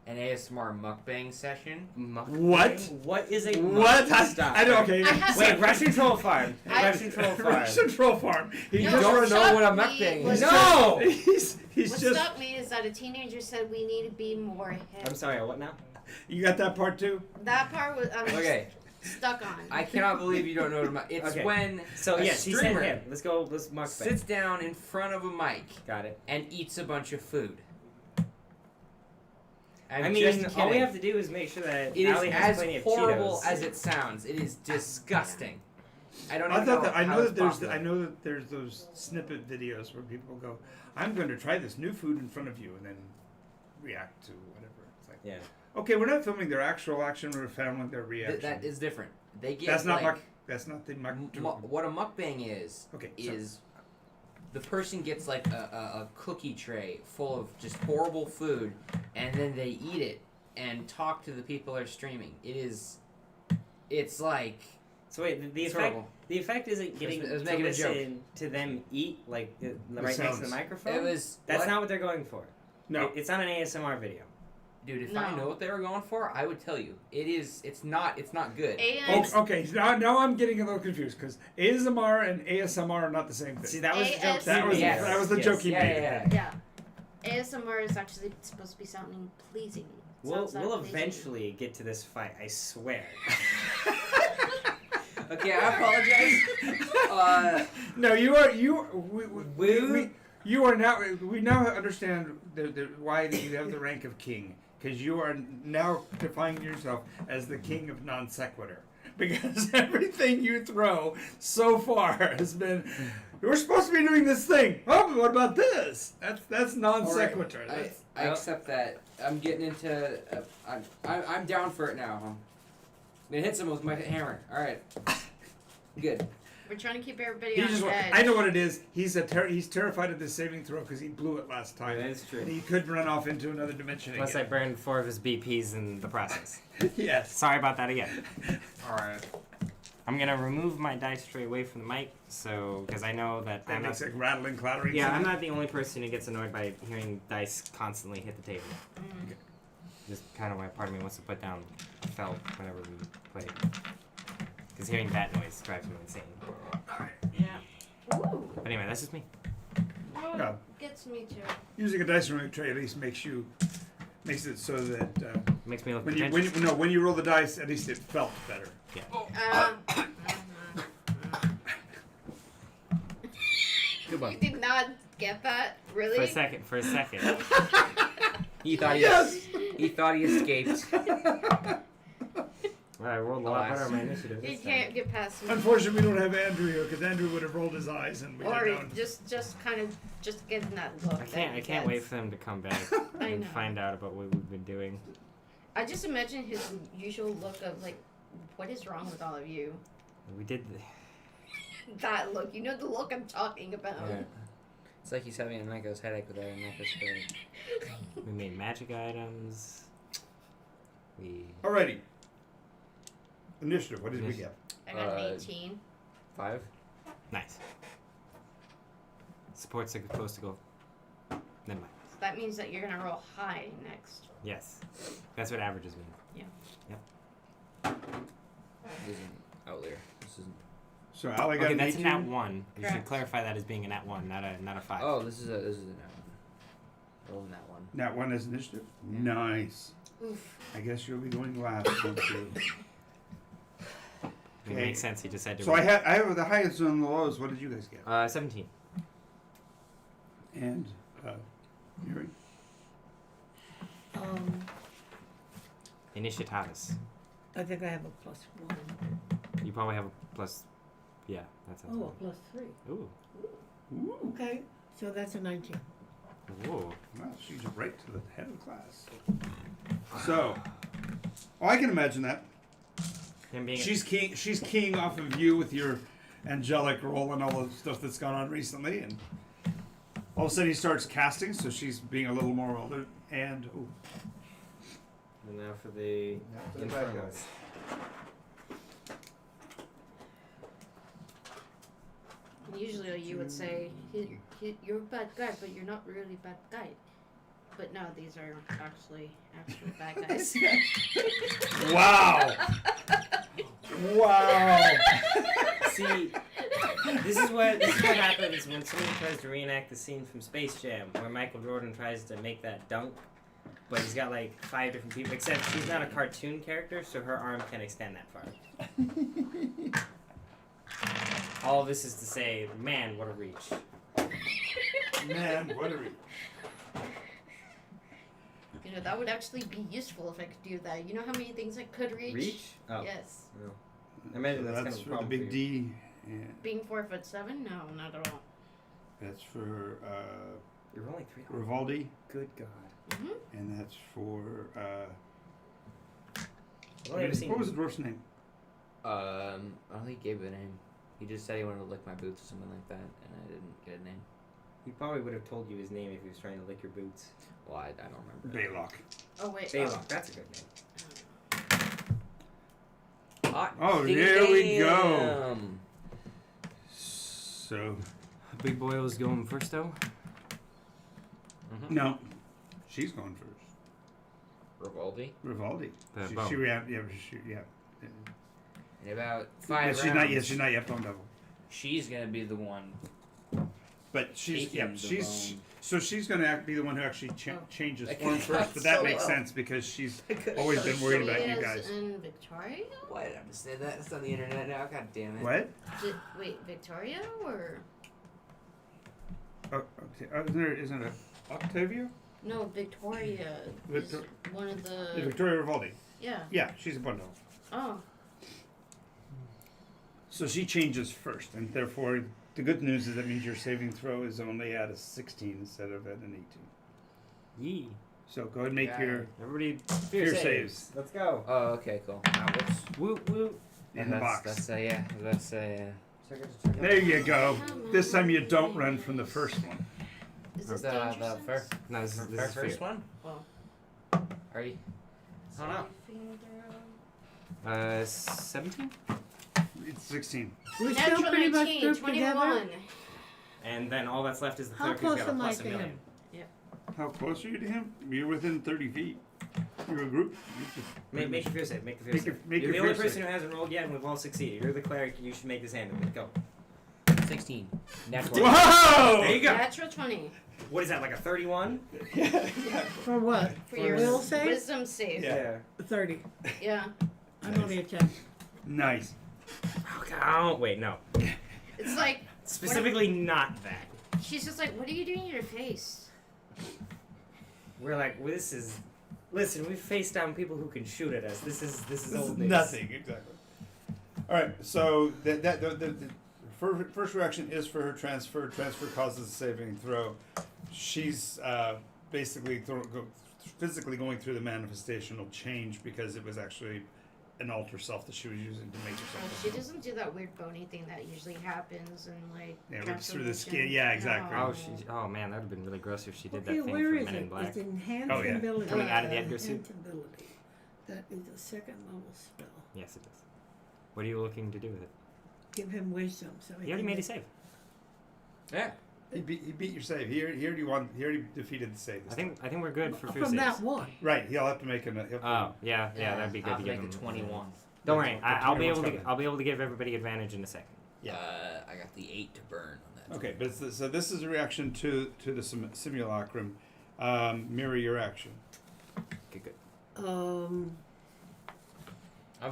G: an ASMR mukbang session.
A: What?
E: What is a
A: What?
E: Stop.
A: I don't. Okay.
F: I have
E: Wait,
F: some-
E: Russian troll farm. Russian troll farm.
A: Russian troll farm. He
F: No,
A: just
G: don't
F: what
G: know what a
F: stopped
G: mukbang
F: me
G: is.
F: was-
E: No!
A: He's
F: What
A: just.
F: stopped me is that a teenager said we need to be more hip.
E: I'm sorry. What now?
A: You got that part too?
F: That part was I'm
G: Okay,
F: stuck on.
G: I cannot believe you don't know what a It's
E: Okay.
G: when
E: So
G: a
E: yes, he said
G: streamer
E: him. Let's go. Let's mukbang.
G: sits down in front of a mic
E: Got it.
G: and eats a bunch of food.
E: I
G: I'm
E: mean,
G: just
E: all we
G: kidding.
E: have to do is make sure that
G: It is
E: Allie has
G: as
E: plenty of
G: horrible
E: Cheetos.
G: as it sounds. It is disgusting. I don't
A: I
G: even
A: thought
G: know
A: that I
G: how
A: know
G: it's
A: that there's
G: possible.
A: I know that there's those snippet videos where people go, "I'm going to try this new food in front of you," and then react to whatever. It's like,
E: Yeah.
A: okay, we're not filming their actual action; we're filming their reaction.
G: That is different. They get
A: That's not
G: like,
A: that's not the muck.
G: what a mukbang is.
A: Okay, so-
G: Is the person gets like a cookie tray full of just horrible food, and then they eat it and talk to the people they're streaming. It's like
E: So wait, the
G: it's
E: effect.
G: horrible.
E: The effect isn't getting
G: I was
E: to
G: making a joke.
E: listen to them eat like right next to
A: sounds.
E: the microphone.
G: It was
E: That's
G: what?
E: not what they're going for.
A: No,
E: It's not an ASMR video.
G: Dude, if I
F: No.
G: know what they were going for, I would tell you. It's not good.
F: And
A: okay. Now I'm getting a little confused because ASMR and ASMR are not the same thing.
E: See, that was the joke.
A: That was
G: Yes.
A: that was the joke he
G: Yeah,
A: made.
G: yeah,
F: yeah, ASMR is actually supposed to be sounding pleasing.
E: We'll
F: Sounds
E: we'll
F: pleasing.
E: eventually get to this fight. I swear.
G: Okay, I apologize.
A: No, you are you are now. We now understand why you have the rank of king because you are now defining yourself as the king of non sequitur. because everything you throw so far has been, we're supposed to be doing this thing. Oh, but what about this? That's non sequitur.
G: I accept that. I'm getting into. I'm down for it now. I'm gonna hit someone with my hammer. All right. Good.
F: We're trying to keep everybody
A: He
F: on
A: just,
F: edge.
A: I know what it is. He's terrified of this saving throw because he blew it last time.
E: That is true.
A: And he could run off into another dimension
E: Plus, I
A: again.
E: burned 4 of his BPs in the process.
A: Yes.
E: Sorry about that again.
A: Alright.
E: I'm gonna remove my dice tray away from the mic, so because I know that
A: That
E: I'm
A: makes
E: not.
A: like rattling, clattering.
E: Yeah, I'm
A: sound.
E: not the only person who gets annoyed by hearing dice constantly hit the table.
F: Mm.
E: Just kind of why part of me wants to put down felt whenever we play. Because hearing that noise drives me insane.
F: Yeah. Ooh.
E: But anyway, that's just me.
F: Well,
A: Yeah.
F: gets me too.
A: Using a dice rolling tray at least makes it so that
E: Makes me look
A: when you
E: pretentious.
A: when you roll the dice, at least it felt better.
G: Good one.
F: You did not get that, really?
E: For a second.
G: He thought he.
A: Yes!
G: He thought he escaped.
E: Well, I rolled a lot better on my initiative.
F: You
E: this time.
F: can't get past me.
A: Unfortunately, we don't have Andrew here because Andrew would have rolled his eyes and we
F: Or
A: would have known.
F: just kind of just getting that look.
E: I can't wait for them to come back
F: I
E: and
F: know.
E: find out about what we've been doing.
F: I just imagine his usual look of like, what is wrong with all of you?
E: We did.
F: That look, you know the look I'm talking about.
G: Yeah. It's like he's having a Nycos headache without a Nycos spirit.
E: We made magic items. We.
A: Alrighty. Initiative. What did we get?
F: I got an 18.
G: 5.
E: Nice. Supports are supposed to go. Never mind.
F: So that means that you're gonna roll high next.
E: Yes. That's what averages mean.
G: This isn't outlier. This isn't.
A: So Ali got
E: Okay,
A: an
E: that's
A: 18.
E: a nat 1. You should
F: Correct.
E: clarify that as being a nat 1, not a 5.
G: Oh, this is a nat one. Rolling that one.
A: Nat 1 as initiative.
G: Yeah.
A: Nice.
F: Oof.
A: I guess you'll be going last, won't you?
E: It
A: Okay.
E: makes sense. He just had to.
A: So I have the highest and the lowest. What did you guys get?
E: 17.
A: And Yuri?
E: Initiatus.
C: I think I have a +1.
E: You probably have a plus. Yeah, that sounds
C: Oh, a +3.
E: Ooh.
A: Ooh.
C: Okay, so that's a 19.
E: Ooh.
A: Well, she's right to the head of the class. So, I can imagine that.
E: Him being.
A: She's keying off of you with your angelic roll and all the stuff that's gone on recently, and all of a sudden he starts casting, so she's being a little more older. And ooh,
E: And now for the
A: for the bad
E: Infernos.
A: guys.
F: Usually you would say, you're a bad guy, but you're not really a bad guy. But no, these are actually bad guys.
A: Wow! Wow!
E: See, this is what happens when someone tries to reenact the scene from Space Jam, where Michael Jordan tries to make that dunk, but he's got like 5 different people. Except she's not a cartoon character, so her arm can't extend that far. All this is to say, man, what a reach.
A: Man, what a reach.
F: You know, that would actually be useful if I could do that. You know how many things I could reach?
E: Reach? Oh.
F: Yes.
E: I imagine
A: So
E: that's kind
A: that's
E: of a
A: for the
E: problem
A: big
E: for you.
A: D. And
F: Being 4'7"? No, not at all.
A: that's for
E: You're only 3.
A: Rivaldi,
E: Good God.
F: Hmm.
A: and that's for
E: I've only ever seen.
A: what was the dwarf's name?
G: I don't think he gave it a name. He just said he wanted to lick my boots or something like that, and I didn't get a name.
E: He probably would have told you his name if he was trying to lick your boots.
G: Well, I don't remember.
A: Baylock.
F: Oh, wait.
E: Baylock, that's a good name.
G: Hot
A: Oh,
G: diggity
A: there we go.
G: damn.
A: So
E: Big Boy was going first, though.
A: no, she's going first.
G: Rivaldi.
A: Rivaldi.
E: The
A: She,
E: bow.
A: she ran. Yeah.
G: In about
A: Yeah,
G: 5 rounds,
A: she's not. Yes, she's not yet bone double.
G: she's gonna be the one.
A: But she's
G: Taking the
A: she's
G: bone.
A: so she's going to be the one who actually changes
G: I
A: form
G: could
A: first.
G: not
A: But that
F: so
A: makes
F: well.
A: sense because she's always been worried about you guys.
F: And Victoria?
G: Why did I have to say that? It's on the internet now. God damn it.
A: What?
F: Wait, Victoria or
A: Oh, okay. Isn't it Octavio?
F: no? Victoria is
A: Victor-
F: one of
A: Yeah,
F: the.
A: Victoria Rivaldi.
F: Yeah.
A: Yeah, she's a bone double.
F: Oh.
A: So she changes first, and therefore the good news is that means your saving throw is only at a 16 instead of at an 18.
E: Yee.
A: So go ahead and make your
E: Everybody,
A: fear saves
E: Let's go.
G: Oh, okay, cool. Whoops.
E: Woot woot.
A: in the box.
G: That's yeah. That's
A: There you go. This time you don't run from the first one.
F: Is this
G: the
F: dangerous?
G: first.
E: No, this is
G: First
E: fear.
G: one?
F: Oh.
G: Are you? I don't know.
F: Saving throw.
E: 17.
A: It's 16.
C: We're still
F: Natural
C: pretty much
F: 19,
C: grouped together.
F: 21.
E: And then all that's left is the
C: How
E: clerk who's
C: close
E: got a
C: am I
E: plus
C: to
E: a million.
C: him?
A: How close are you to him? You're within 30 feet. You're a group. You just
E: Make your fear save. Make the fear
A: Make
E: save.
A: your- make
E: You're
A: your
E: the only
A: fear
E: person
A: save.
E: who hasn't rolled yet, and we've all succeeded. You're the cleric. You should make this happen. Go.
G: 16. Natural.
A: Whoa!
E: There you go.
F: Natural 20.
E: What is that, like a 31?
C: For what?
F: For
C: For
F: your
C: will save?
F: wisdom save.
A: Yeah.
C: 30.
F: Yeah.
C: I'm only a 10.
A: Nice.
E: Oh, wait, no.
F: It's like,
E: Specifically not that.
F: she's just like, what are you doing in your face?
E: We're like, well, this is... Listen, we've faced down people who can shoot at us. This is
A: This is
E: old news.
A: nothing, exactly. All right, so the first reaction is for her transfer. Transfer causes a saving throw. She's basically physically going through the manifestational change because it was actually an alter self that she was using to make herself.
F: She doesn't do that weird bony thing that usually happens in like.
A: Yeah, rips through the
F: transformation.
A: skin. Yeah, exactly.
E: Oh, oh man, that would have been really gross if she did
C: Okay,
E: that thing
C: where
E: from
C: is
E: Men in
C: it?
E: Black.
C: It's enhanced
A: Oh, yeah.
C: ability.
E: Coming out of the Edgar suit?
C: Enhanced ability. That is a second level spell.
E: Yes, it is. What are you looking to do with it?
C: Give him wisdom. So
E: He already made a save.
G: Yeah.
A: He beat your save. He already defeated the save.
E: I think we're good for fear
C: From
E: saves.
C: that one.
A: Right. He'll have to make an.
E: Oh, yeah, that'd be good
G: I'll
E: to give
G: make
E: him.
G: the 21.
E: Don't worry,
A: The
E: I'll be
A: 21's
E: able to.
A: coming.
E: I'll be able to give everybody advantage in a second.
A: Yeah.
G: I got the 8 to burn on that.
A: Okay, but so this is a reaction to the simulacrum. Mirror your action.
E: Okay, good.
G: I'm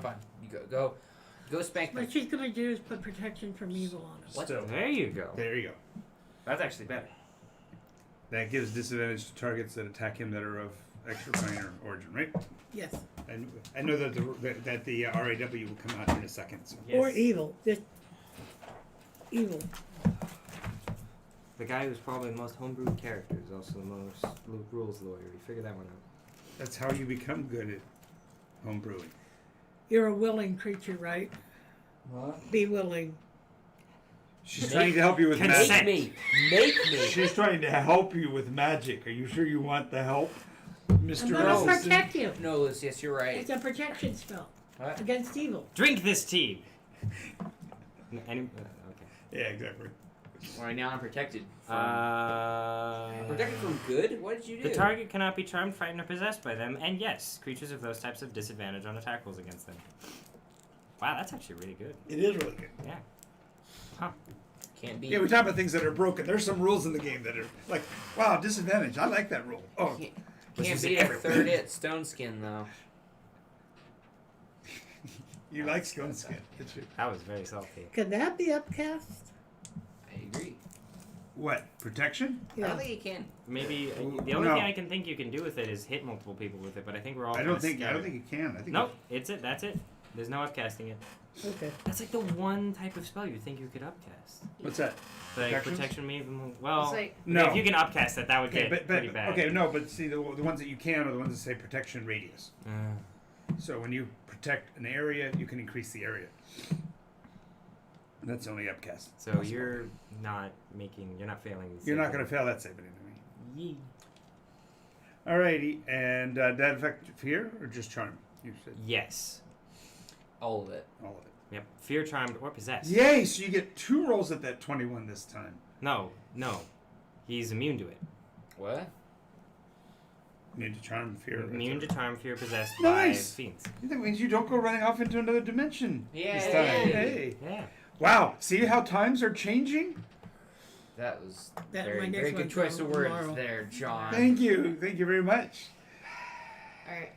G: fine. You go spank me.
C: What she's gonna do is put protection from evil on us.
G: What?
A: Still.
E: There you go.
A: There you go.
E: That's actually better.
A: That gives disadvantage to targets that attack him that are of extraplanar origin, right?
C: Yes.
A: And I know that the RAW will come out in a second. So.
E: Yes.
C: Or evil. Just evil.
E: The guy who's probably the most homebrewed character is also the most rules lawyer. You figure that one out.
A: That's how you become good at homebrewing.
C: You're a willing creature, right?
G: What?
C: Be willing.
A: She's trying to help you with
E: Consent.
A: magic.
G: Make me.
A: She's trying to help you with magic. Are you sure you want the help, Mr.
C: I'm gonna
A: Assistant?
C: protect you.
G: No, Lucius, you're right.
C: It's a protection spell
G: What?
C: against evil.
E: Drink this tea. Okay.
A: Yeah, exactly.
G: Right now I'm protected. Protected from good? What did you do?
E: The target cannot be charmed, frightened, or possessed by them, and yes, creatures of those types have disadvantage on attack rolls against them. Wow, that's actually really good.
A: It is really good.
E: Yeah. Huh.
G: Can't be.
A: Yeah, we talk about things that are broken. There's some rules in the game that are like, wow, disadvantage. I like that rule. Oh,
G: Can't beat a third it stone skin though.
A: you like stone skin. Did you?
E: That was very salty.
C: Can that be upcast?
G: I agree.
A: What? Protection?
G: I don't think you can.
E: Maybe
A: Well,
E: the only
A: no.
E: thing I can think you can do with it is hit multiple people with it, but I think we're all.
A: I don't
E: kinda
A: think
E: scattered.
A: you can. I think
E: Nope, it's it. That's it. There's no upcasting it.
C: Okay.
E: That's like the one type of spell you think you could upcast.
A: What's that?
E: Like
A: Protections?
E: protection, maybe. Well,
F: It's like,
A: No.
E: if you can upcast it, that would
A: Okay,
E: get
A: but
E: pretty bad.
A: okay, no, but see the ones that you can are the ones that say protection radius. So when you protect an area, you can increase the area. That's the only upcast.
E: So
A: possible.
E: you're not failing. these
A: You're not
E: saving-
A: going to fail that saving anyway.
E: Yee.
A: Alrighty, and that affect fear or just charm? You said
E: Yes.
G: All of it.
A: all of it.
E: Yep. Fear, charmed, or possessed.
A: Yay! So you get 2 rolls at that 21 this time.
E: No. He's immune to it.
G: What?
A: Immune to charm, fear.
E: Immune to charm, fear, possessed
A: Nice.
E: by fiends.
A: That means you don't go running off into another dimension this time.
G: Yay.
A: Hey.
E: Yeah.
A: Wow! See how times are changing?
G: That was
C: That my
G: very,
C: next
G: very good
C: one's
G: choice of words
C: tomorrow.
G: there, John.
A: Thank you very much.
F: alright,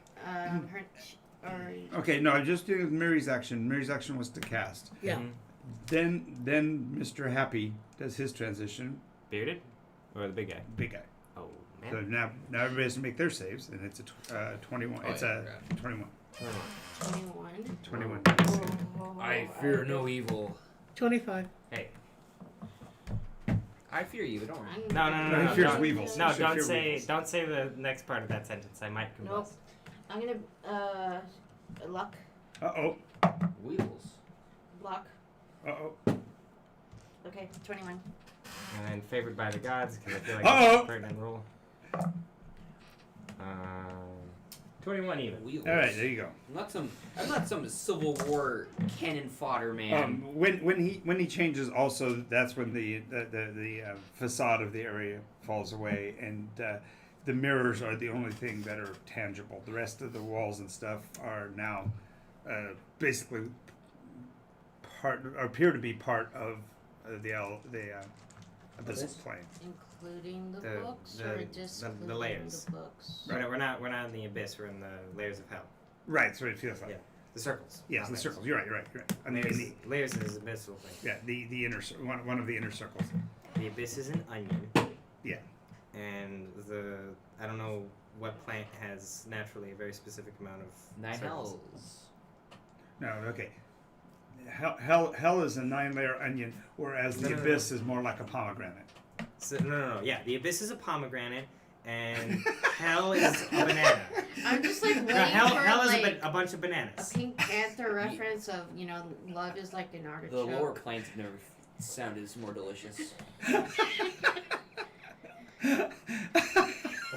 F: or
A: Okay, no, I'm just doing Mary's action. Mary's action was to cast.
C: Yeah.
E: Mhm.
A: Then Mr. Happy does his transition.
E: Bearded? Or the big guy?
A: Big guy.
E: Oh,
A: So
E: man.
A: now everybody has to make their saves, and it's a 21.
G: Oh,
A: It's
G: yeah,
A: a
G: right.
A: 21.
F: 21.
A: 21.
G: I fear no evil.
C: 25.
G: I fear you, don't worry.
B: No.
A: He fears
B: don't-
A: weevils.
B: No,
A: He should
B: don't
A: fear
B: say
A: weevils.
B: don't say the next part of that sentence. I might combust.
F: Nope. I'm gonna luck,
A: Uh-oh.
G: Weevils.
F: luck.
A: Uh-oh.
F: Okay, 21.
B: And then favored by the gods because I feel like
A: Uh-oh.
B: it's a pertinent rule. 21 even.
G: Weevils.
A: All right, there you go.
G: I'm not some Civil War cannon fodder man.
A: When he changes, also that's when the facade of the area falls away, and the mirrors are the only thing that are tangible. The rest of the walls and stuff are now basically appear to be part of the abyssal plane.
F: Including the books,
B: the-
F: or just
B: the layers.
F: the books?
B: Right. We're not in the abyss. We're in the layers of hell.
A: Right, that's what it feels like.
B: Yeah. The circles.
A: Yes,
B: not
A: the
B: layers.
A: circles. You're right. I mean,
B: Layers is abyssal thing.
A: yeah, the inner one of the inner circles.
B: The abyss is an onion.
A: Yeah.
B: And I don't know what plant has naturally a very specific amount of
G: 9
B: circles.
G: hells.
A: No, okay. Hell is a 9-layer onion, whereas the
B: No.
A: abyss is more like a pomegranate.
B: So, no. Yeah, the abyss is a pomegranate, and hell is a banana.
F: I'm just like waiting
B: Hell
F: for
B: is
F: like
B: a bunch of
F: a
B: bananas.
F: Pink Panther reference of love is like an
G: The
F: artichoke.
G: lower planes have never sounded more delicious.
B: Well,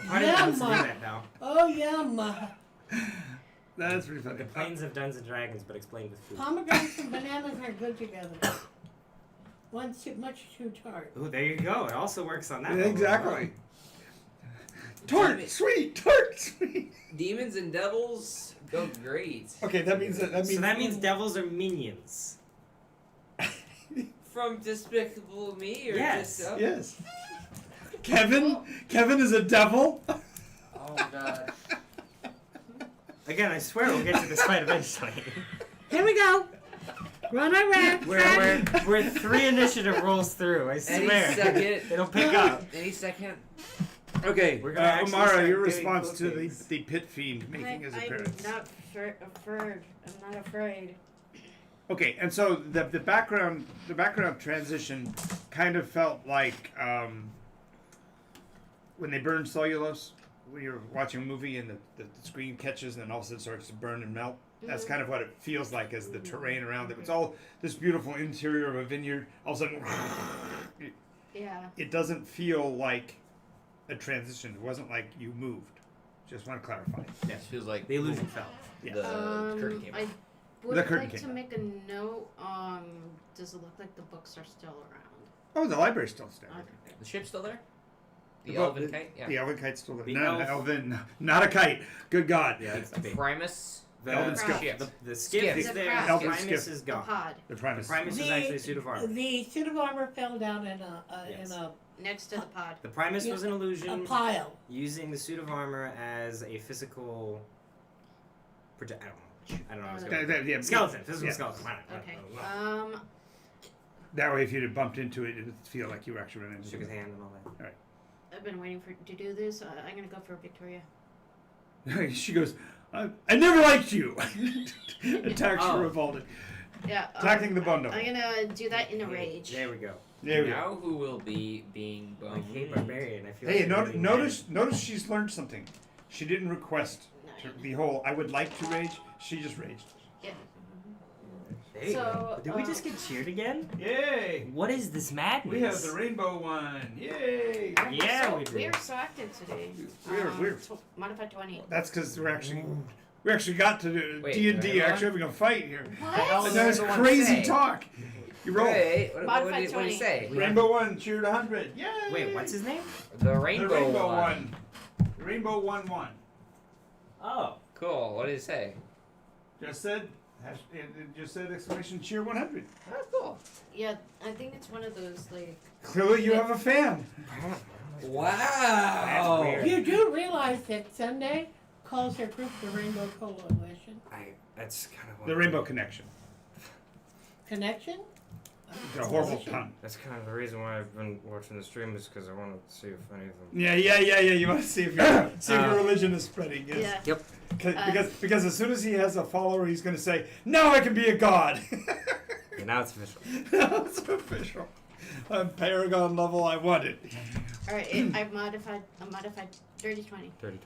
B: part of it wants to do that now.
C: Oh, yum.
A: That's pretty funny.
B: The plains of Dungeons and Dragons, but explained with food.
C: Pomegranates and bananas are good together. One's much too tart.
B: Ooh, there you go. It also works on that level.
A: Exactly. Tart sweet.
G: Demons and devils go great.
A: Okay, that means
B: So that means devils are minions.
G: From Despicable Me or
B: Yes.
G: just
A: yes. Kevin is a devil.
G: Oh god.
B: Again, I swear we'll get to this fight eventually.
C: Here we go. Run our rack.
B: We're 3 initiative rolls through. I
G: Any
B: swear.
G: second.
B: It'll pick up.
G: Any second.
A: Okay,
B: We're gonna actually
A: Amara,
B: start
A: your
B: doing
A: response
B: cool
A: to
B: things.
A: the pit fiend making his appearance.
F: I'm not afraid. I'm not afraid.
A: Okay, and so the background transition kind of felt like when they burn cellulose, when you're watching a movie and the screen catches and then all of a sudden starts to burn and melt. That's kind of what it feels like as the terrain around it. It's all this beautiful interior of a vineyard. All of a sudden,
F: Yeah.
A: it doesn't feel like a transition. It wasn't like you moved. Just want to clarify.
G: It feels like
B: The illusion fell.
A: Yeah.
G: the curtain came.
F: I would
A: The curtain
F: like
A: came
F: to
A: down.
F: make a note. Does it look like the books are still around?
A: Oh, the library's still standing.
F: Okay.
G: The ship's still there? The
A: book-
G: elven kite? Yeah.
A: The elven kite's still there.
B: The
A: No,
B: elf-
A: elven, not a kite. Good God.
B: Yeah, it's big.
G: Primus.
B: The,
A: Elven
F: skiff.
B: the skiff
G: Skiff.
B: is
F: The
B: there.
F: craft.
B: The
A: Elven
B: Primus
A: skiff.
B: is
F: The
B: gone.
F: pod
A: The
B: The
A: Primus.
B: Primus is actually a suit of armor.
C: The suit of armor fell down in
B: Yes.
C: a
F: next to the pod.
B: The Primus was an
C: a
B: illusion,
C: pile.
B: using the suit of armor as a physical project. I don't know. How it's going.
A: Yeah,
B: Skeleton, physical
A: yeah.
B: skeleton. I
F: Okay.
B: don't know.
A: That way, if you'd have bumped into it, it would feel like you were actually running into
B: Shook his
A: it.
B: hand and all that.
F: I've been waiting to do this. I'm gonna go for Victoria.
A: She goes, I never liked you. Attacks
B: Oh.
A: her revolted.
F: Yeah.
A: Attacking the bundle.
F: I'm gonna do that in a rage.
B: There we go.
A: There we go.
G: Now who will be being
B: I
G: boned?
B: hate barbarian. I feel
A: Hey,
B: like really
A: notice she's learned something. She didn't request the whole, I would like to rage. She just raged.
F: Yeah.
B: There you
F: So,
B: go. Did we just get cheered again?
A: Yay!
B: What is this madness?
A: We have the rainbow one. Yay!
B: Yeah,
F: so,
B: we do.
F: We are so active today.
A: We're
F: Modified 20.
A: That's because we actually got to do
G: Wait,
A: D&D.
G: do I have
A: Actually having a fight here.
F: What?
A: And that was
G: Everyone
A: crazy
G: say.
A: talk. You roll.
G: Wait, what
F: Modified
G: did he
F: 20.
G: say?
A: Rainbow one cheered 100. Yay!
B: Wait, what's his name?
G: The rainbow,
A: The rainbow
G: one.
A: one. The rainbow 1-1.
B: Oh.
G: Cool. What did it say?
A: Just said. It just said exclamation cheer 100.
G: Oh, cool.
F: Yeah, I think it's one of those like.
A: Clearly, you have a fan.
G: Wow.
B: That's weird.
C: You do realize that Sunday calls her group the Rainbow Coalition.
B: That's kind of what
A: The Rainbow Connection.
C: Connection?
A: It's a horrible pun.
E: That's kind of the reason why I've been watching the stream is because I want to see if any of them.
A: Yeah. You want to see if your religion is spreading. Yes.
F: Yeah.
E: Yep.
A: Because as soon as he has a follower, he's going to say, "Now I can be a god."
E: And now it's official.
A: Now it's official. I'm Paragon level. I want it.
F: All right, I modified dirty 20.
E: 30-20.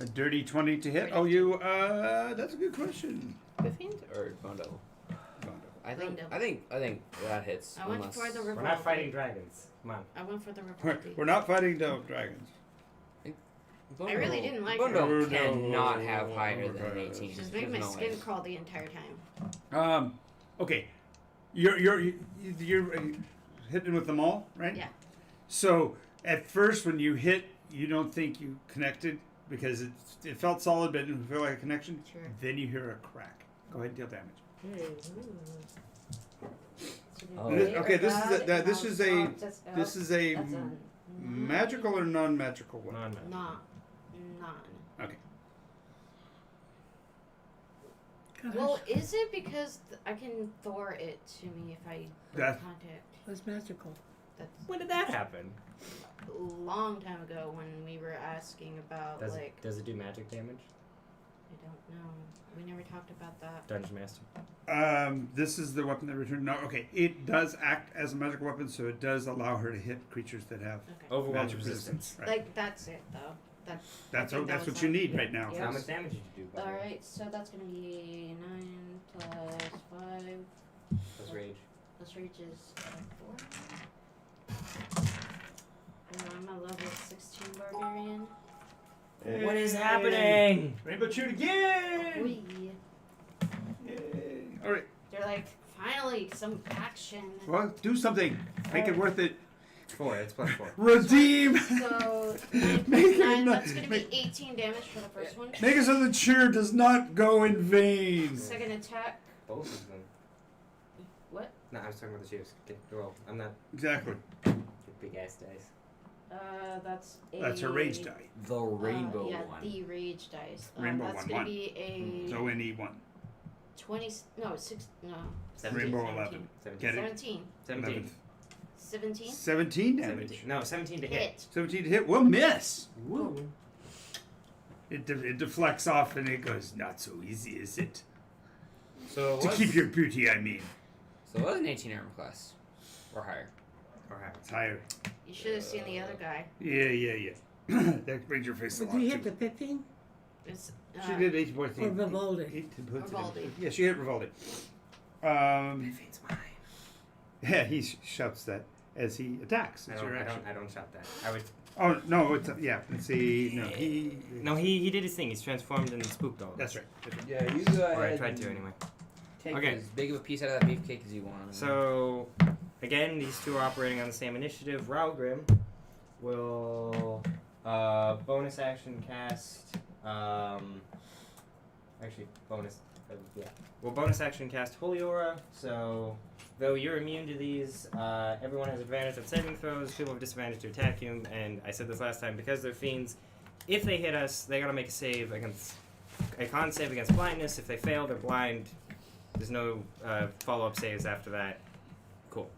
A: A dirty 20 to hit. Oh, you. That's a good question.
D: Fiend or Bondo? I think that hits.
F: I went
D: unless-
F: for the
E: We're
F: revolt.
E: not fighting dragons. Come on.
F: I went for the
A: We're,
F: revolt.
A: we're not fighting dragons.
D: Bondo,
F: I really didn't like
D: Bondo
A: her.
D: cannot have
A: No,
D: higher
A: no,
D: than an 18.
F: Just make my
D: There's no
F: skin
D: way.
F: crawl the entire time.
A: Okay. You're hitting with them all, right?
F: Yeah.
A: So at first, when you hit, you don't think you connected because it felt solid, but it didn't feel like a connection.
F: Sure.
A: Then you hear a crack. Go ahead and deal damage.
D: Oh.
A: Okay, this is a magical or non-magical one.
E: Non-magic.
F: None.
A: Okay.
C: Gosh,
F: Well, is it because I can Thor it to me if I break
A: That-
F: contact?
C: that's magical.
F: That's
E: When did that happen?
F: a long time ago when we were asking about
E: Does
F: like
E: does it do magic damage?
F: I don't know. We never talked about that.
E: Dungeon Master.
A: This is the weapon that returned. No, okay. It does act as a magical weapon, so it does allow her to hit creatures that have
F: Okay.
E: Overwhelm
A: magic
E: resistance.
A: Right.
F: Like that's it though.
A: That's
F: I think that
A: what
F: was
A: you
F: all.
A: need right now.
F: Yeah.
E: How much damage did you do? by the way?
F: Alright, so that's gonna be 9 plus 5
E: Plus rage.
F: plus rage is 4. And I'm a level 16 barbarian.
E: What is happening?
A: Rainbow shoot again!
F: Wee.
A: Yay. All right.
F: They're like, finally, some action.
A: Well, do something. Make it worth it.
E: 4. It's plus 4.
A: Redeem.
F: So 9
A: Make
F: plus
A: it
F: 9,
A: not-
F: that's gonna be
A: make-
F: 18 damage for the first one.
A: Make it so the cheer does not go in vain.
F: Second attack,
E: Both of them.
F: what?
E: No, I was talking about the Chiefs. Okay, roll. I'm not
A: Exactly.
E: big ass dice.
F: That's a.
A: That's a rage die.
D: The rainbow
F: yeah,
D: one.
F: the rage dice.
A: Rainbow
F: that's
A: one,
F: gonna
A: one.
F: be a
A: So any one.
F: 20. No, 6. No.
E: 17.
A: Rainbow
F: 17.
A: 11.
E: 17.
A: Get it?
F: 17.
E: 17.
F: 17.
A: 17 damage.
E: 17. No, 17 to hit.
F: Hit.
A: 17 to hit. We'll miss.
E: Woo.
A: It deflects off and it goes, not so easy, is it?
D: So
A: To keep your beauty, I mean.
D: So it was an 18 armor class. Or higher.
E: Alright.
A: It's higher.
F: You should have seen the other guy.
A: Yeah. That brings your face a
C: Did
A: lot,
C: you hit
A: too.
C: the 15?
F: It's,
A: She did 8 points.
C: Or Vivaldi.
F: Vivaldi.
A: Yeah, she hit Vivaldi.
E: It's mine.
A: Yeah, he shouts that as he attacks.
E: I
A: It's your action.
E: don't shout that. I would.
A: Oh no! It's yeah. Let's see. No,
E: He did his thing. He's transformed and spooked all of us.
A: That's right.
D: Yeah, you go
E: Or I tried to anyway.
D: Take
E: Okay.
D: as big of a piece out of that beefcake as you want.
E: So, again, these two are operating on the same initiative. Raugrim will bonus action cast. Actually, bonus. Yeah. Will bonus action cast Holy Aura. So, though you're immune to these, everyone has advantage on saving throws. People have disadvantage to attack you. And I said this last time, because they're fiends, if they hit us, they gotta make a save against a con save against blindness. If they fail, they're blind. There's no follow-up saves after that. Cool.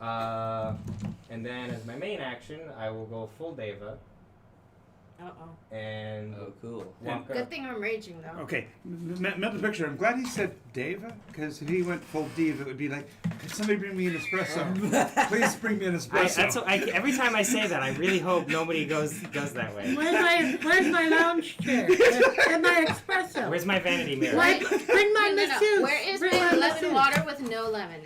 E: And then as my main action, I will go full Deva and
D: Oh, cool.
E: walk
F: Good
E: up.
F: thing I'm raging though.
A: Okay, mental picture. I'm glad he said Deva, because if he went full diva, it would be like, could somebody bring me an espresso? Please bring me an espresso.
E: Every time I say that, I really hope nobody goes that way.
C: Where's my lounge chair? And my espresso?
E: Where's my vanity mirror?
C: Why- Bring my
F: No.
C: masseuse.
F: Where is
C: Bring
F: my lemon
C: masseuse.
F: water with no lemon?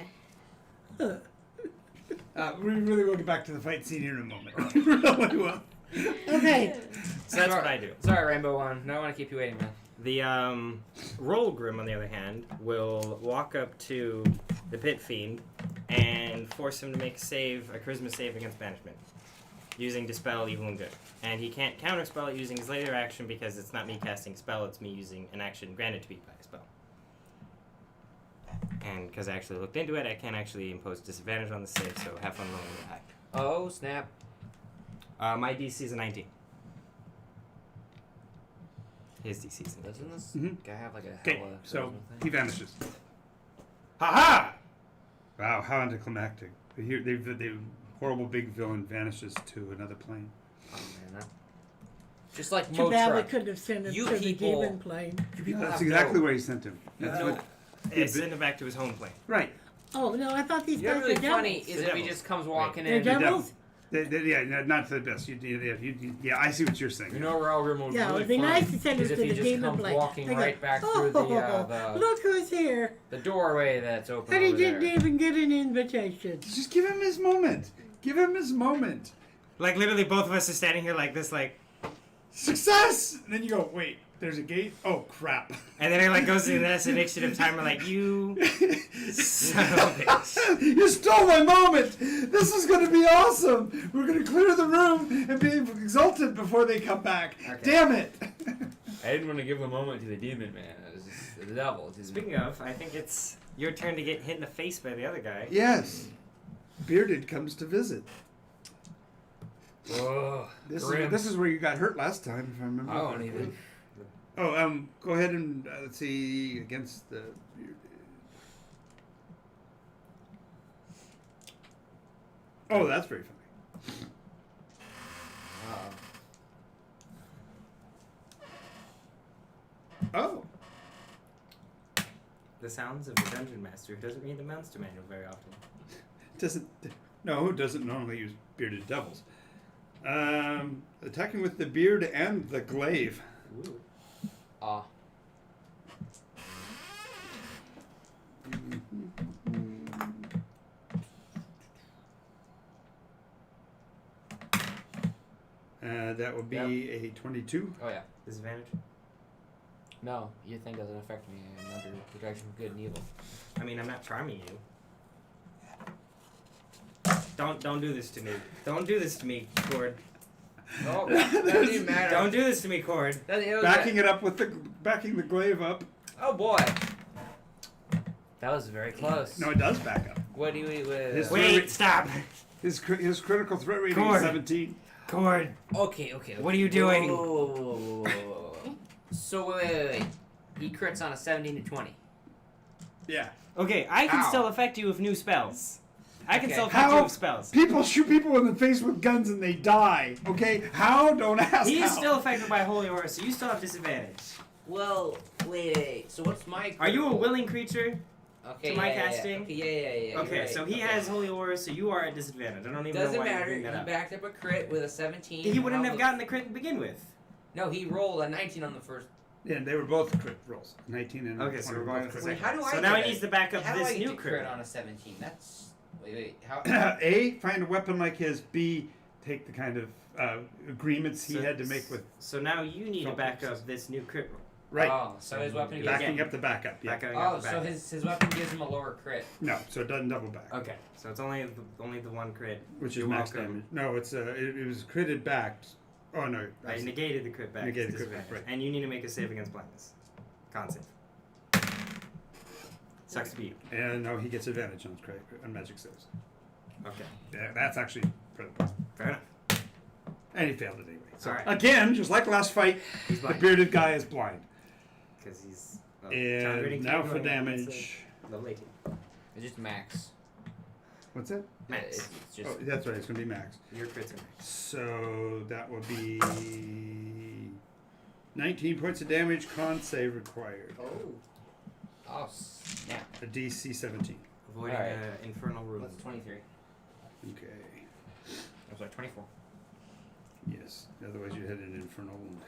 A: We really will get back to the fight scene here in a moment. We really will.
C: Okay.
E: So that's what I do.
D: Sorry, Rainbow One. No, I want to keep you waiting, man.
E: The Rollgrim, on the other hand, will walk up to the Pit Fiend and force him to make a charisma save against banishment, using Dispel Evil and Good. And he can't counterspell it using his later action because it's not me casting a spell, it's me using an action granted to me by a spell. And because I actually looked into it, I can't actually impose disadvantage on the save, so have fun rolling the high.
D: Oh, snap.
E: My DC is a 19. His DC is a 19.
D: Doesn't this
A: Mhm.
D: guy have like a
A: Okay,
D: hella
A: so
D: charisma thing?
A: he vanishes. Ha ha! Wow, how anticlimactic. Here, the horrible big villain vanishes to another plane.
G: Oh man, just like
C: Too
G: Mo
C: bad we
G: Truck.
C: couldn't have sent him
G: You
C: to the
G: people-
C: demon plane.
A: That's
G: have
A: exactly
G: no-
A: where he sent him. That's
G: No.
A: what,
E: Yeah, send him back to his home plane.
A: right.
C: Oh no, I thought these
G: You know
C: guys
G: what's
C: were
G: really funny
C: devils.
G: is
E: The
G: if he
E: devils.
G: just comes walking
C: They're
G: in.
C: devils?
A: Yeah, not to the best. Yeah, I see what you're saying.
G: You know where I'll remove
C: Yeah, it
G: really
C: would be
G: funny
C: nice to send him
G: is
C: to
G: if
C: the
G: he just
C: demon
G: comes
C: plane.
G: walking
C: They go,
G: right back
C: oh,
G: through the
C: look who's here.
G: the doorway that's open
C: And he
G: over
C: didn't
G: there.
C: even get an invitation.
A: Just give him his moment. Give him his moment.
E: Like literally, both of us are standing here like this, like,
A: Success! And then you go, wait, there's a gate? Oh, crap.
E: and then it like goes to the next initiative timer, like you son of a bitch.
A: You stole my moment! This is going to be awesome! We're going to clear the room and be exultant before they come back.
B: Okay.
A: Damn it!
G: I didn't want to give a moment to the demon man. It was just the devil. It's just-
E: Speaking of, I think it's your turn to get hit in the face by the other guy.
A: Yes. Bearded comes to visit.
G: Whoa,
A: This
G: grim.
A: is where you got hurt last time, if I remember.
G: I don't even.
A: Oh, go ahead and let's see against the bearded. Oh, that's very funny. Oh,
E: The sounds of a dungeon master who doesn't read the monster manual very often.
A: who doesn't normally use bearded devils? Attacking with the beard and the glaive.
E: Ooh.
G: Ah.
A: That would be a 22.
G: Oh yeah.
E: Disadvantage.
G: No, your thing doesn't affect me. I'm under protection of good and evil.
E: I mean, I'm not charming you. Don't do this to me. Don't do this to me, Cord.
G: Oh, that doesn't even matter.
E: Don't do this to me, Cord.
A: Backing it up with backing the glaive up.
G: Oh boy. That was very close.
A: No, it does back up.
G: What do we?
A: His-
E: Wait, stop.
A: His critical threat rating
E: Cord.
A: is 17.
E: Cord.
G: Okay.
E: What are you doing?
G: Whoa. So wait. He crits on a 17 to 20.
A: Yeah.
E: Okay, I can
G: Ow.
E: still affect you with new spells. I can
G: Okay.
E: still affect you
A: How?
E: with spells.
A: People shoot people in the face with guns and they die. Okay? How? Don't ask
E: He
A: how.
E: is still affected by holy aura, so you still have disadvantage.
G: Well, wait. So what's my?
E: Are you a
G: critical?
E: willing creature?
G: Okay.
E: to my
G: yeah.
E: casting?
G: Okay. Yeah.
E: Okay,
G: you're right.
E: so he
G: Okay.
E: has holy aura, so you are at disadvantage. I don't even know
G: Doesn't
E: why you
G: matter.
E: bring
G: He
E: that up.
G: backed up a crit with a 17.
E: He wouldn't
G: and
E: have
G: I
E: gotten the crit to begin with.
G: No, he rolled a 19 on the first.
A: Yeah, they were both crit rolls. 19 and
E: Okay, so
A: 20
E: we're
A: were
E: going
A: both
E: with
A: crit
E: the
G: Wait, how do I?
E: So now
G: get
E: he needs to back up
G: How do
E: this
G: I get
E: new
G: to
E: crit.
G: on a 17? That's wait. How?
A: A, find a weapon like his. B, take the kind of agreements he
E: So-
A: had to make with.
E: So now you need to
A: Felt
E: back
A: purposes.
E: up this new crit roll.
A: Right.
G: Oh, so his weapon.
E: Back-
G: Gives
A: Backing up the backup. Yeah.
E: Backing
G: Oh,
E: up the
G: so
E: back.
G: his weapon gives him a lower crit.
A: No, so it doesn't double back.
E: Okay, so it's only the one crit.
A: Which is
E: You're
A: max
E: welcome.
A: damage. No, it's it was critted back. Oh no.
E: I negated the crit back.
A: Negated
E: it's
A: the crit back,
E: disadvantage.
A: right.
E: And you need to make a save against blindness. Con save. Sucks to be you.
A: And no, he gets advantage on magic saves.
E: Okay,
A: Yeah, that's actually for the point.
E: fair enough.
A: And he failed it anyway. So
E: Alright.
A: again, just like last fight,
E: He's
A: the
E: blind.
A: bearded guy is blind.
E: Because he's.
A: And now for damage.
E: Level 18.
G: It's just max.
A: What's that?
E: Max.
G: It's just.
A: Oh, that's right. It's gonna be max.
E: Your crits are max.
A: So that will be 19 points of damage. Con save required.
G: Oh, snap.
A: A DC 17.
E: Avoiding
G: Alright.
E: infernal ruin.
G: That's 23.
A: Okay.
G: I was like 24.
A: Yes. Otherwise, you had an infernal wound.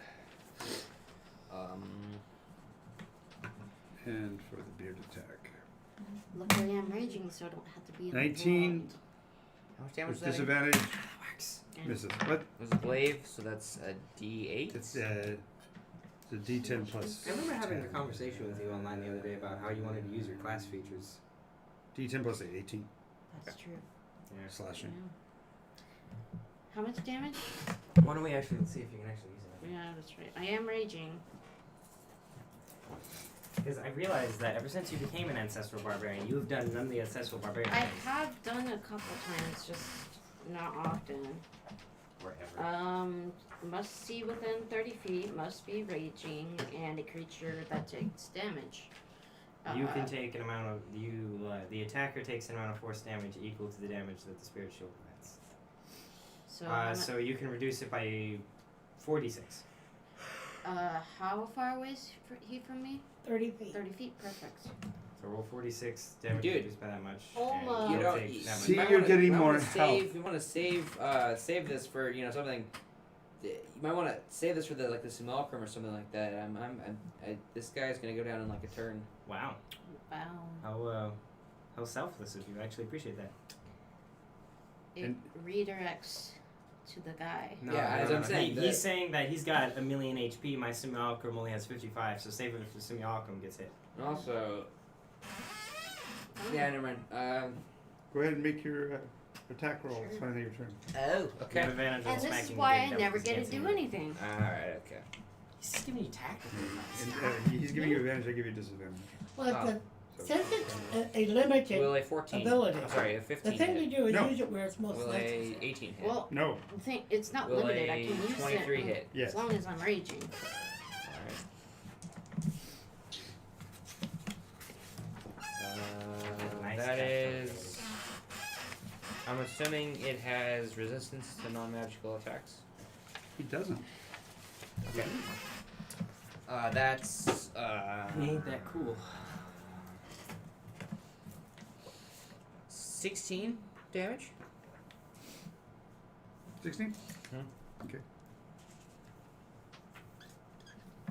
A: And for the beard attack,
F: Luckily, I'm raging, so I don't have to be in
A: 19
G: How much damage
A: with
G: is that?
A: disadvantage.
E: Works.
F: And
A: Misses. What?
G: There's a glaive, so that's a D8.
A: It's a D10 plus.
E: I remember having a
A: 10.
E: conversation with you online the other day about how you wanted to use your class features.
A: D10 plus 8, 18
F: That's true.
E: Yeah.
A: slashing.
F: Yeah. How much damage?
E: Why don't we actually see if you can actually use it?
F: Yeah, that's right. I am raging.
E: Because I realized that ever since you became an ancestral barbarian, you have done none of the ancestral barbarian
F: I
E: things.
F: have done a couple times, just not often.
E: Wherever.
F: Must see within 30 feet, must be raging, and a creature that takes damage.
E: You can take an amount of the attacker takes an amount of force damage equal to the damage that the spirit shield prevents.
F: So
E: So you can reduce it by 4d6.
F: how far away is he from me?
C: 30 feet.
F: 30 feet. Perfect.
E: So roll 46 damage
G: Dude.
E: reduced by that much.
F: Almost.
E: And
G: You
E: you'll
G: know,
E: take that much.
A: See,
G: might
A: you're
G: wanna-
A: getting
G: might
A: more
G: wanna
A: health.
G: save. You want to save this for something. You might want to save this for the simulacrum or something like that. This guy's gonna go down in like a turn.
E: Wow.
F: Wow.
E: How selfless of you. I actually appreciate that.
F: It
A: And-
F: redirects to the guy.
E: No,
G: Yeah, as I'm saying,
E: he's saying that he's got 1,000,000 HP. My simulacrum only has 55, so save it if the simulacrum gets hit.
G: And also, yeah, never mind.
A: Go ahead and make your attack roll. It's finally your turn.
G: Oh,
E: You have
G: okay.
E: advantage on
F: And this
E: smacking
F: is
E: the
F: why
E: big
F: I
E: devil
F: never
E: that's
F: get to
E: dancing
F: do
E: around.
F: anything.
G: All right. Okay.
E: He's just giving you tactical advice.
A: And, he's giving you advantage. I give you disadvantage.
C: Well,
G: Oh.
C: since it's a limited
G: Will a 14?
C: ability,
G: I'm sorry, a
C: the
G: 15.
C: thing to
G: hit.
C: do is
A: No.
C: use it where it's most
G: Will
C: necessary.
G: a 18 hit?
F: Well,
A: No.
F: the thing, it's not
G: Will
F: limited. I
G: a
F: can use
G: 23
F: it
G: hit?
A: Yes.
F: as long as I'm raging.
E: Nice
G: That
E: catch.
G: is. I'm assuming it has resistance to non-magical attacks.
A: He doesn't.
G: Okay. That's.
E: He ain't that cool.
G: 16 damage.
A: 16?
G: Hmm.
A: Okay.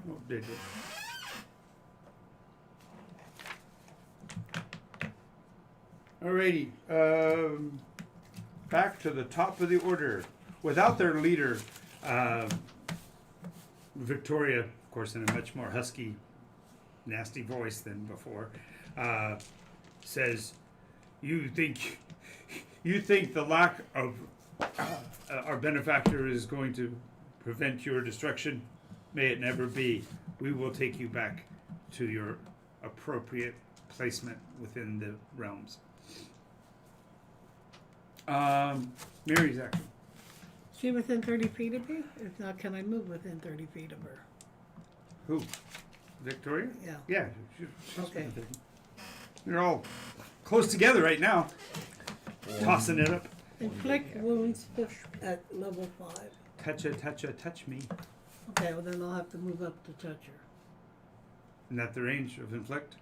A: Oh, did you? Alrighty. Back to the top of the order. Without their leader, Victoria, of course, in a much more husky, nasty voice than before, says, "You think the lack of our benefactor is going to prevent your destruction? May it never be. We will take you back to your appropriate placement within the realms." Mary's action.
C: She within 30 feet of me? If not, can I move within 30 feet of her?
A: Who? Victoria?
C: Yeah.
A: Yeah. She's
C: Okay.
A: within. You're all close together right now. Tossing it up.
C: Inflict wounds at level 5.
A: Touch me.
C: Okay, well then I'll have to move up to touch her.
A: Isn't that the range of inflict?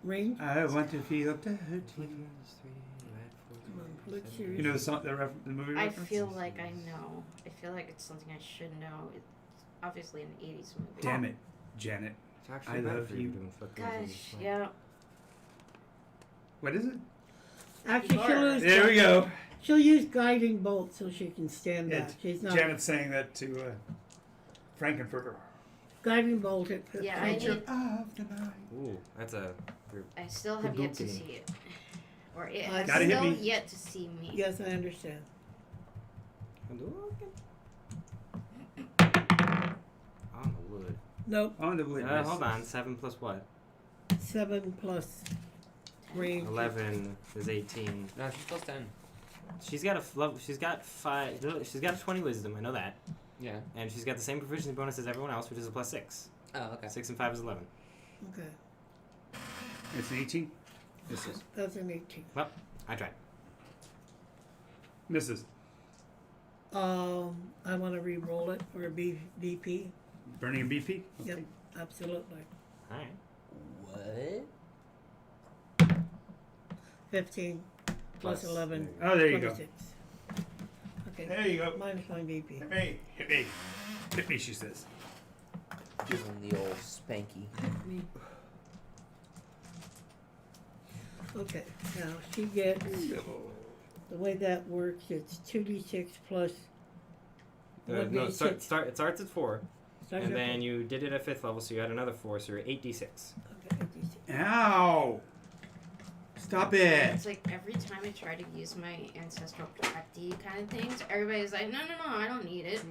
C: Range?
A: I want to feel dirty.
C: Inflict
A: You know the song, the movie
F: I
A: reference?
F: feel like I know. I feel like it's something I should know. It's obviously an 80s movie.
A: Damn it, Janet.
E: It's actually
A: I
E: better
A: love
E: for you
A: you.
E: to inflict wounds as
F: Gosh,
E: well.
F: yeah.
A: What is it?
C: Actually, she'll use,
A: There we go.
C: she'll use guiding bolt so she can stand
A: Yeah,
C: back. She's not
A: Janet's saying that to Frankenfurter.
C: guiding bolt it.
F: Yeah, I
C: creature.
F: need.
A: Of the night.
E: Ooh, that's a.
F: I still have yet to
E: Hadouken.
F: see it. Or it
C: Gotta
F: has
A: hit
F: still
A: me.
F: yet to see me.
C: Yes, I understand.
E: On the wood.
C: Nope.
A: On the witness.
E: Hold on. 7 plus what?
C: 7 plus range.
E: 11 is 18.
G: No, she's plus 10.
E: She's got She's got 5. She's got a 20 wisdom. I know that.
G: Yeah.
E: And she's got the same proficiency bonus as everyone else, which is a plus 6.
G: Oh, okay.
E: 6 and 5 is 11.
C: Okay.
A: It's an 18. Misses.
C: That's an 18.
E: I tried.
A: Misses.
C: I want to re-roll it for a BP.
A: Burning a BP? Okay.
C: Yep, absolutely.
E: All right.
G: What?
C: 15 plus 11.
A: Oh, there you go.
C: 26. Okay.
A: There you go.
C: Minus my BP.
A: Hit me. Hit me. Hit me, she says.
G: Give him the old spanky.
C: Okay. Now she gets. The way that works, it's 2d6 plus.
E: No, it starts at 4,
C: Starts
E: and
C: at
E: then you did it at 5th level, so you add another 4, so you're 8d6.
C: Okay, 8d6.
A: Ow! Stop it!
F: It's like every time I try to use my ancestral practice kind of things, everybody's like, no, I don't need it.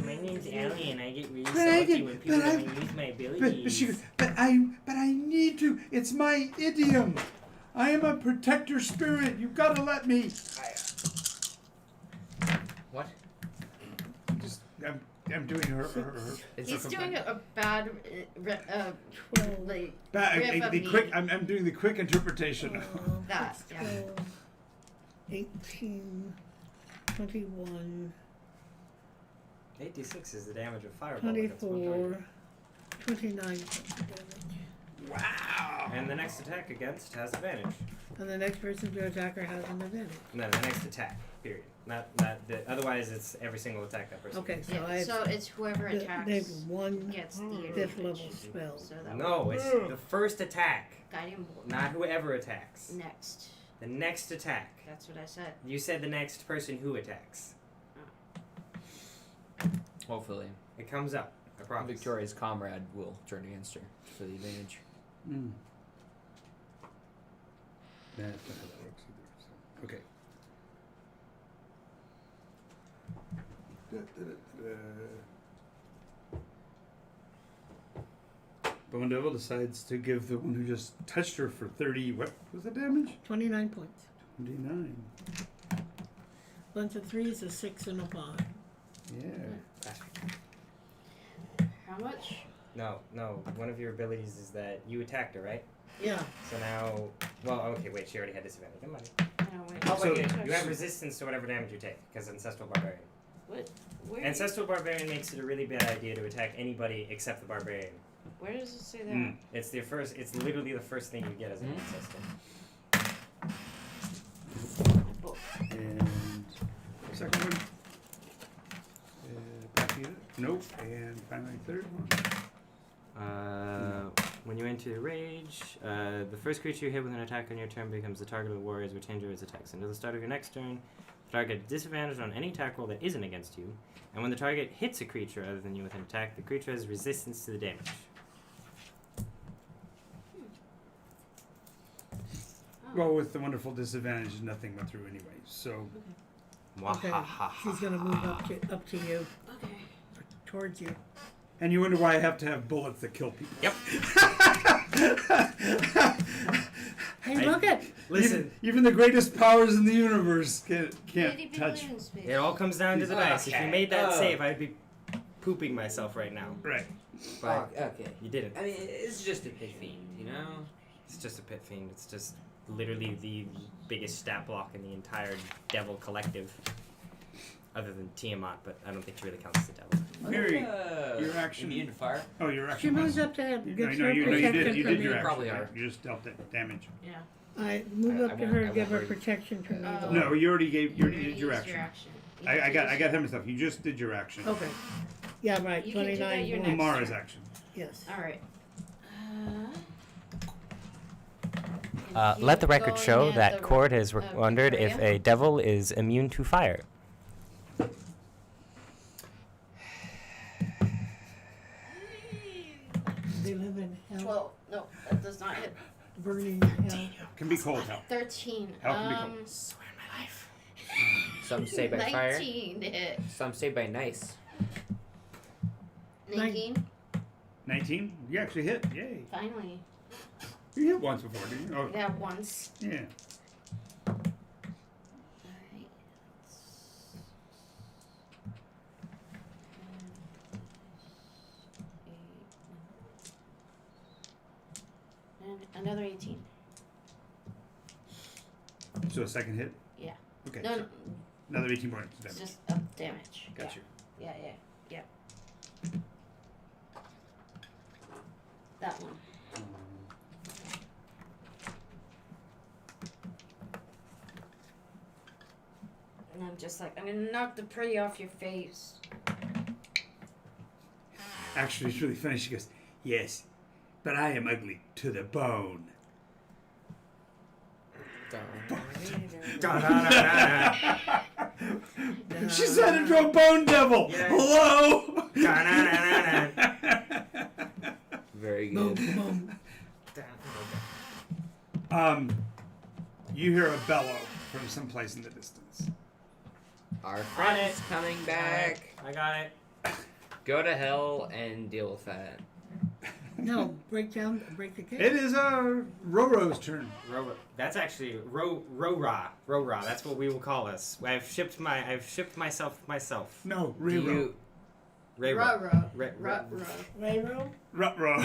E: My name's Ellie, and I get really
A: But
E: salty when people
A: but I-
E: don't use my abilities.
A: But I need to. It's my idiom. I am a protector spirit. You've got to let me.
G: What?
A: Just I'm doing her.
D: It's
F: He's
D: a-
F: doing a bad,
C: 12.
F: like
A: Back,
F: of
A: the
F: me.
A: quick. I'm doing the quick interpretation.
F: That, yeah.
C: 12, 18, 21,
B: 8d6 is the damage of fireball. against one target.
C: 24, 29 points of damage.
A: Wow.
B: And the next attack against has advantage.
C: And the next person to attacker has an advantage.
B: No, the next attack. Period. Not the. Otherwise, it's every single attack that person.
C: Okay,
B: gets.
C: so
F: Yeah,
C: I
F: so it's whoever attacks
C: they've one
F: gets the
C: fifth
F: advantage.
C: level spell.
F: So that
B: No, it's the first attack,
F: guiding bolt.
B: not whoever attacks.
F: Next.
B: The next attack.
F: That's what I said.
B: You said the next person who attacks.
G: Hopefully,
B: It comes up. I promise.
G: Victoria's comrade will turn against her for the advantage.
A: Mm. That's not how that works either. So. Okay. Bone Devil decides to give the one who just touched her for 30. What was the damage?
C: 29 points.
A: 29.
C: Bunch of threes, a 6, and a 5.
A: Yeah.
F: How much?
B: No. One of your abilities is that you attacked her, right?
C: Yeah.
B: So now, well, okay, wait. She already had disadvantage. Never mind.
F: No, wait.
B: Oh,
A: So-
B: wait, you have resistance to whatever damage you take because Ancestral Barbarian.
F: What? Where?
B: Ancestral Barbarian makes it a really bad idea to attack anybody except the Barbarian.
F: Where does it say that?
A: Mm.
B: It's the first. It's literally the first thing you get as an ancestor.
F: My book.
A: And second one. Back here. Nope. And finally third one.
E: When you enter rage, the first creature you hit with an attack on your turn becomes the target of the warrior's retained or its attacks. Until the start of your next turn, the target has disadvantage on any attack roll that isn't against you. And when the target hits a creature other than you with an attack, the creature has resistance to the damage.
F: Oh.
A: Well, with the wonderful disadvantage, nothing went through anyway. So
C: Okay. She's gonna move up to you,
F: Okay.
C: towards you.
A: And you wonder why I have to have bullets that kill people.
E: Yep.
C: Hey, look at!
B: Listen,
A: Even the greatest powers in the universe
F: Itty
A: can't
F: bitty
A: touch.
F: balloon space.
B: it all comes down to the dice. If you
G: Okay.
B: made that save, I'd be pooping myself right now.
A: Right.
B: But
G: Okay.
B: you didn't.
G: I mean, it's just a pit fiend, you know?
B: It's just a pit fiend. It's just literally the biggest stat block in the entire devil collective. Other than Tiamat, but I don't think she really counts as a devil.
A: Mary, your action.
G: Immune to fire?
A: Oh, your action.
C: She moves
A: was-
C: up to have,
A: No,
C: gets
A: no,
C: her
A: you
C: protection
A: did. You
C: from
A: did your
C: me.
A: action.
G: Probably
A: right?
G: are.
A: You just dealt it damage.
F: Yeah.
C: I move
G: I
C: up to
G: won't-
C: her
G: I
C: and give
G: won't
C: her
G: worry.
C: protection from me.
F: Oh.
A: No, you already did your
F: Used
A: action.
F: You
A: I got
F: used
A: him and stuff. You just did your action.
C: Okay. Yeah, right,
F: You can do that
C: 29
F: your
C: points.
F: next
A: Amara's
F: turn.
A: action.
C: Yes.
F: All right.
H: Let the record
F: Going
H: show
F: at
H: that
F: the
H: Cord has wondered if
F: Victoria.
H: a devil is immune to fire.
C: They live in hell,
F: 12. No, that does not hit.
C: burning hell.
A: Can be cold hell.
F: 13.
A: Hell can be cold.
B: Swear my life.
G: Some say by fire,
F: 19 to hit.
G: some say by nice.
F: 19.
A: 19. You actually hit. Yay.
F: Finally.
A: You hit once before, didn't you? Oh,
F: Yeah, once.
A: yeah.
F: Alright. And another 18.
A: So a second hit.
F: Yeah.
A: Okay.
F: No,
A: so
F: no,
A: another 18 points of
F: it's
A: damage.
F: just up damage.
A: Got you.
F: Yeah. That one. And I'm just like, I'm gonna knock the pretty off your face.
A: Actually, it's really funny. She goes, "Yes, but I am ugly to the bone." She said it to a bone devil.
B: Yeah.
A: Hello.
G: Very
C: Boom,
G: good.
C: boom.
A: You hear a bellow from someplace in the distance.
G: Our friend's coming back.
B: I got it.
G: Go to hell and deal with that.
C: No, break the cake.
A: It is Roro's turn.
B: That's actually Ro-Ra. Ro-Ra. That's what we will call us. I've shipped myself.
A: No,
G: Do
A: Rero.
G: you
B: Ray
F: Ruh-roh.
B: Ray-
F: Ruh-roh.
C: Railroad?
A: Ruh-roh.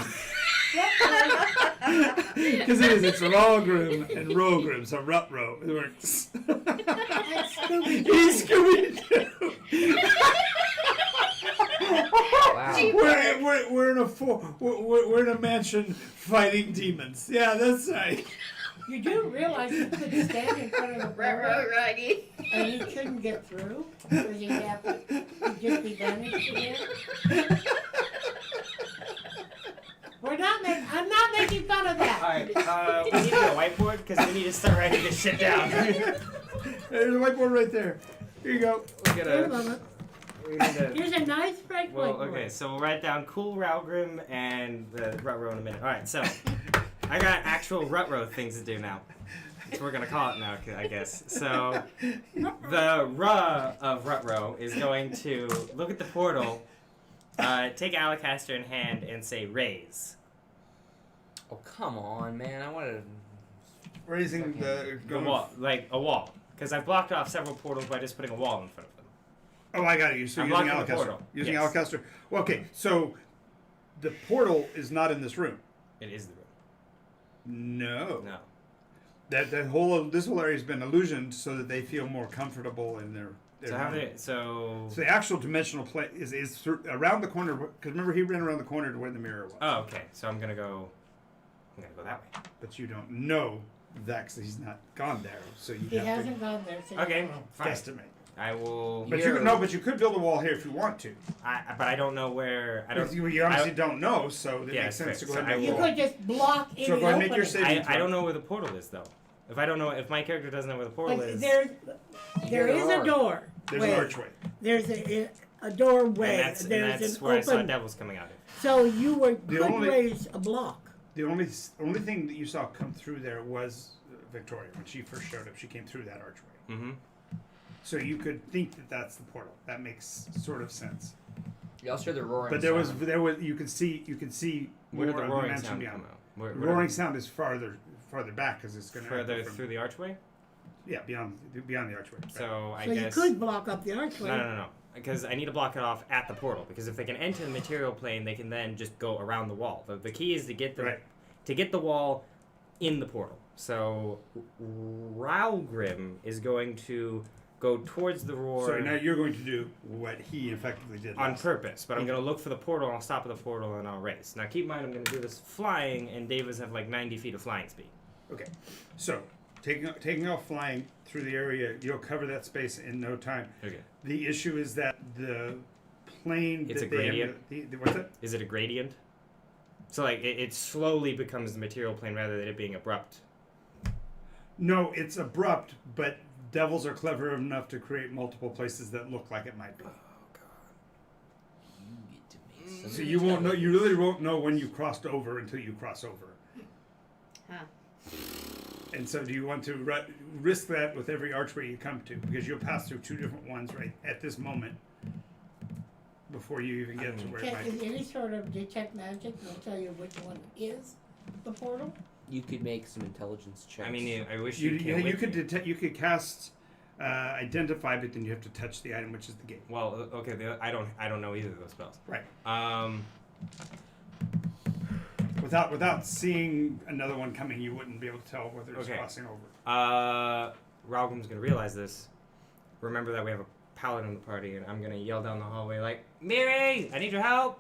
A: Because it's Rogrim and Rogrim, so Ruh-roh. It works.
C: That's Scooby-Doo.
A: He's Scooby-Doo.
G: Wow.
A: We're in we're in a mansion fighting demons. Yeah, that's right.
C: You do realize you could stand in front of the
F: Ruh-roh,
C: door
F: Raggy.
C: and he couldn't get through because he'd have to he'd just be vanished again. I'm not making fun of that.
B: Alright, we need a whiteboard because we need to start writing this shit down.
A: There's a whiteboard right there. Here you go.
B: We're
C: Wait a
B: gonna.
C: moment.
B: We need to.
C: Here's a nice break
B: Well,
C: whiteboard.
B: okay, so we'll write down cool Ralgrim and the Ruh-roh in a minute. Alright, so I got actual Ruh-roh things to do now. That's what we're gonna call it now, I guess. So the Ruh of Ruh-roh is going to look at the portal, take Alacaster in hand, and say raise.
G: Oh, come on, man. I wanted to.
A: Raising the
B: The wall, like a wall. Because I've blocked off several portals by just putting a wall in front of them.
A: Oh, I got it. So
B: I'm
A: using
B: blocking the
A: Alacaster.
B: portal.
A: Using
B: Yes.
A: Alacaster. Well, okay, so the portal is not in this room.
B: It is the room.
A: No.
B: No.
A: This whole area has been illusioned so that they feel more comfortable in their
B: So how
A: room.
B: they? So.
A: So the actual dimensional play is around the corner. Because remember, he ran around the corner to where the mirror was.
B: Oh, okay. So I'm gonna go that way.
A: But you don't know that because he's not gone there. So you
C: He
A: have
C: hasn't gone there. So
B: Okay,
C: you don't know.
A: to
B: fine.
A: guesstimate.
B: I will.
A: But you could build a wall here if you want to.
B: But I don't know where. I don't.
A: You obviously don't know, so it
B: Yeah,
A: makes sense to
B: fair.
A: go
B: So
A: ahead and
B: I
C: You
A: make a
B: will-
A: wall.
C: could just block any
A: So go ahead and make your
C: opening.
A: saving
B: I don't know where the portal is though. If I don't know, if my character doesn't know where the portal
C: But
B: is.
C: there
G: You're
C: is a
G: the
C: door.
A: There's
C: Wait.
A: an archway.
C: There's a doorway.
B: And that's
C: There's
B: that's
C: an
B: where I saw
C: open.
B: devils coming out of.
C: So you could
A: only-
C: raise a block.
A: The only thing that you saw come through there was Victoria when she first showed up. She came through that archway,
B: Mm-hmm.
A: so you could think that that's the portal. That makes sort of sense.
G: You also heard the roaring.
A: But there
G: sound.
A: was you could see
B: Where did
A: more
B: the
A: of
B: roaring
A: dimension
B: sound
A: beyond.
B: come out? Where,
A: The
B: where
A: roaring
B: did-
A: sound is farther back because it's going to
B: further through the archway.
A: Yeah, beyond the archway. Right.
B: So I
C: So
B: guess.
C: you could block up the archway.
B: No. Because I need to block it off at the portal. Because if they can enter the material plane, they can then just go around the wall. The key is to get the
A: Right.
B: wall in the portal. So Ralgrim is going to go towards the roar
A: So now you're going to do what he effectively did
B: on
A: last.
B: purpose, but I'm going to look for the portal. I'll stop at the portal and I'll race. Now keep in mind I'm going to do this flying, and Davis have like 90 feet of flying speed.
A: Okay, so taking off flying through the area, you'll cover that space in no time.
B: Okay.
A: The issue is that the plane.
B: It's
A: that
B: a
A: they have-
B: gradient?
A: What's that?
B: Is it a gradient? So like it slowly becomes the material plane rather than it being abrupt.
A: No, it's abrupt, but devils are clever enough to create multiple places that look like it might be.
G: You get to make some
A: So you won't know. You really won't know when you crossed over until you cross over.
F: Huh.
A: And so, do you want to risk that with every archway you come to? Because you'll pass through two different ones right at this moment before you even get to where it might
C: Is
A: be.
C: any sort of detect magic will tell you which one is the portal?
G: You could make some intelligence checks.
B: I mean, I wish
A: You,
B: you came with
A: could
B: me.
A: detect. You could cast identify, but then you have to touch the item, which is the gate.
B: Well, okay, I don't know either of those spells.
A: Right. Without seeing another one coming, you wouldn't be able to tell whether it's
B: Okay.
A: crossing over.
B: Ralgrim's gonna realize this. Remember that we have a paladin in the party, and I'm gonna yell down the hallway like, "Miri, I need your help."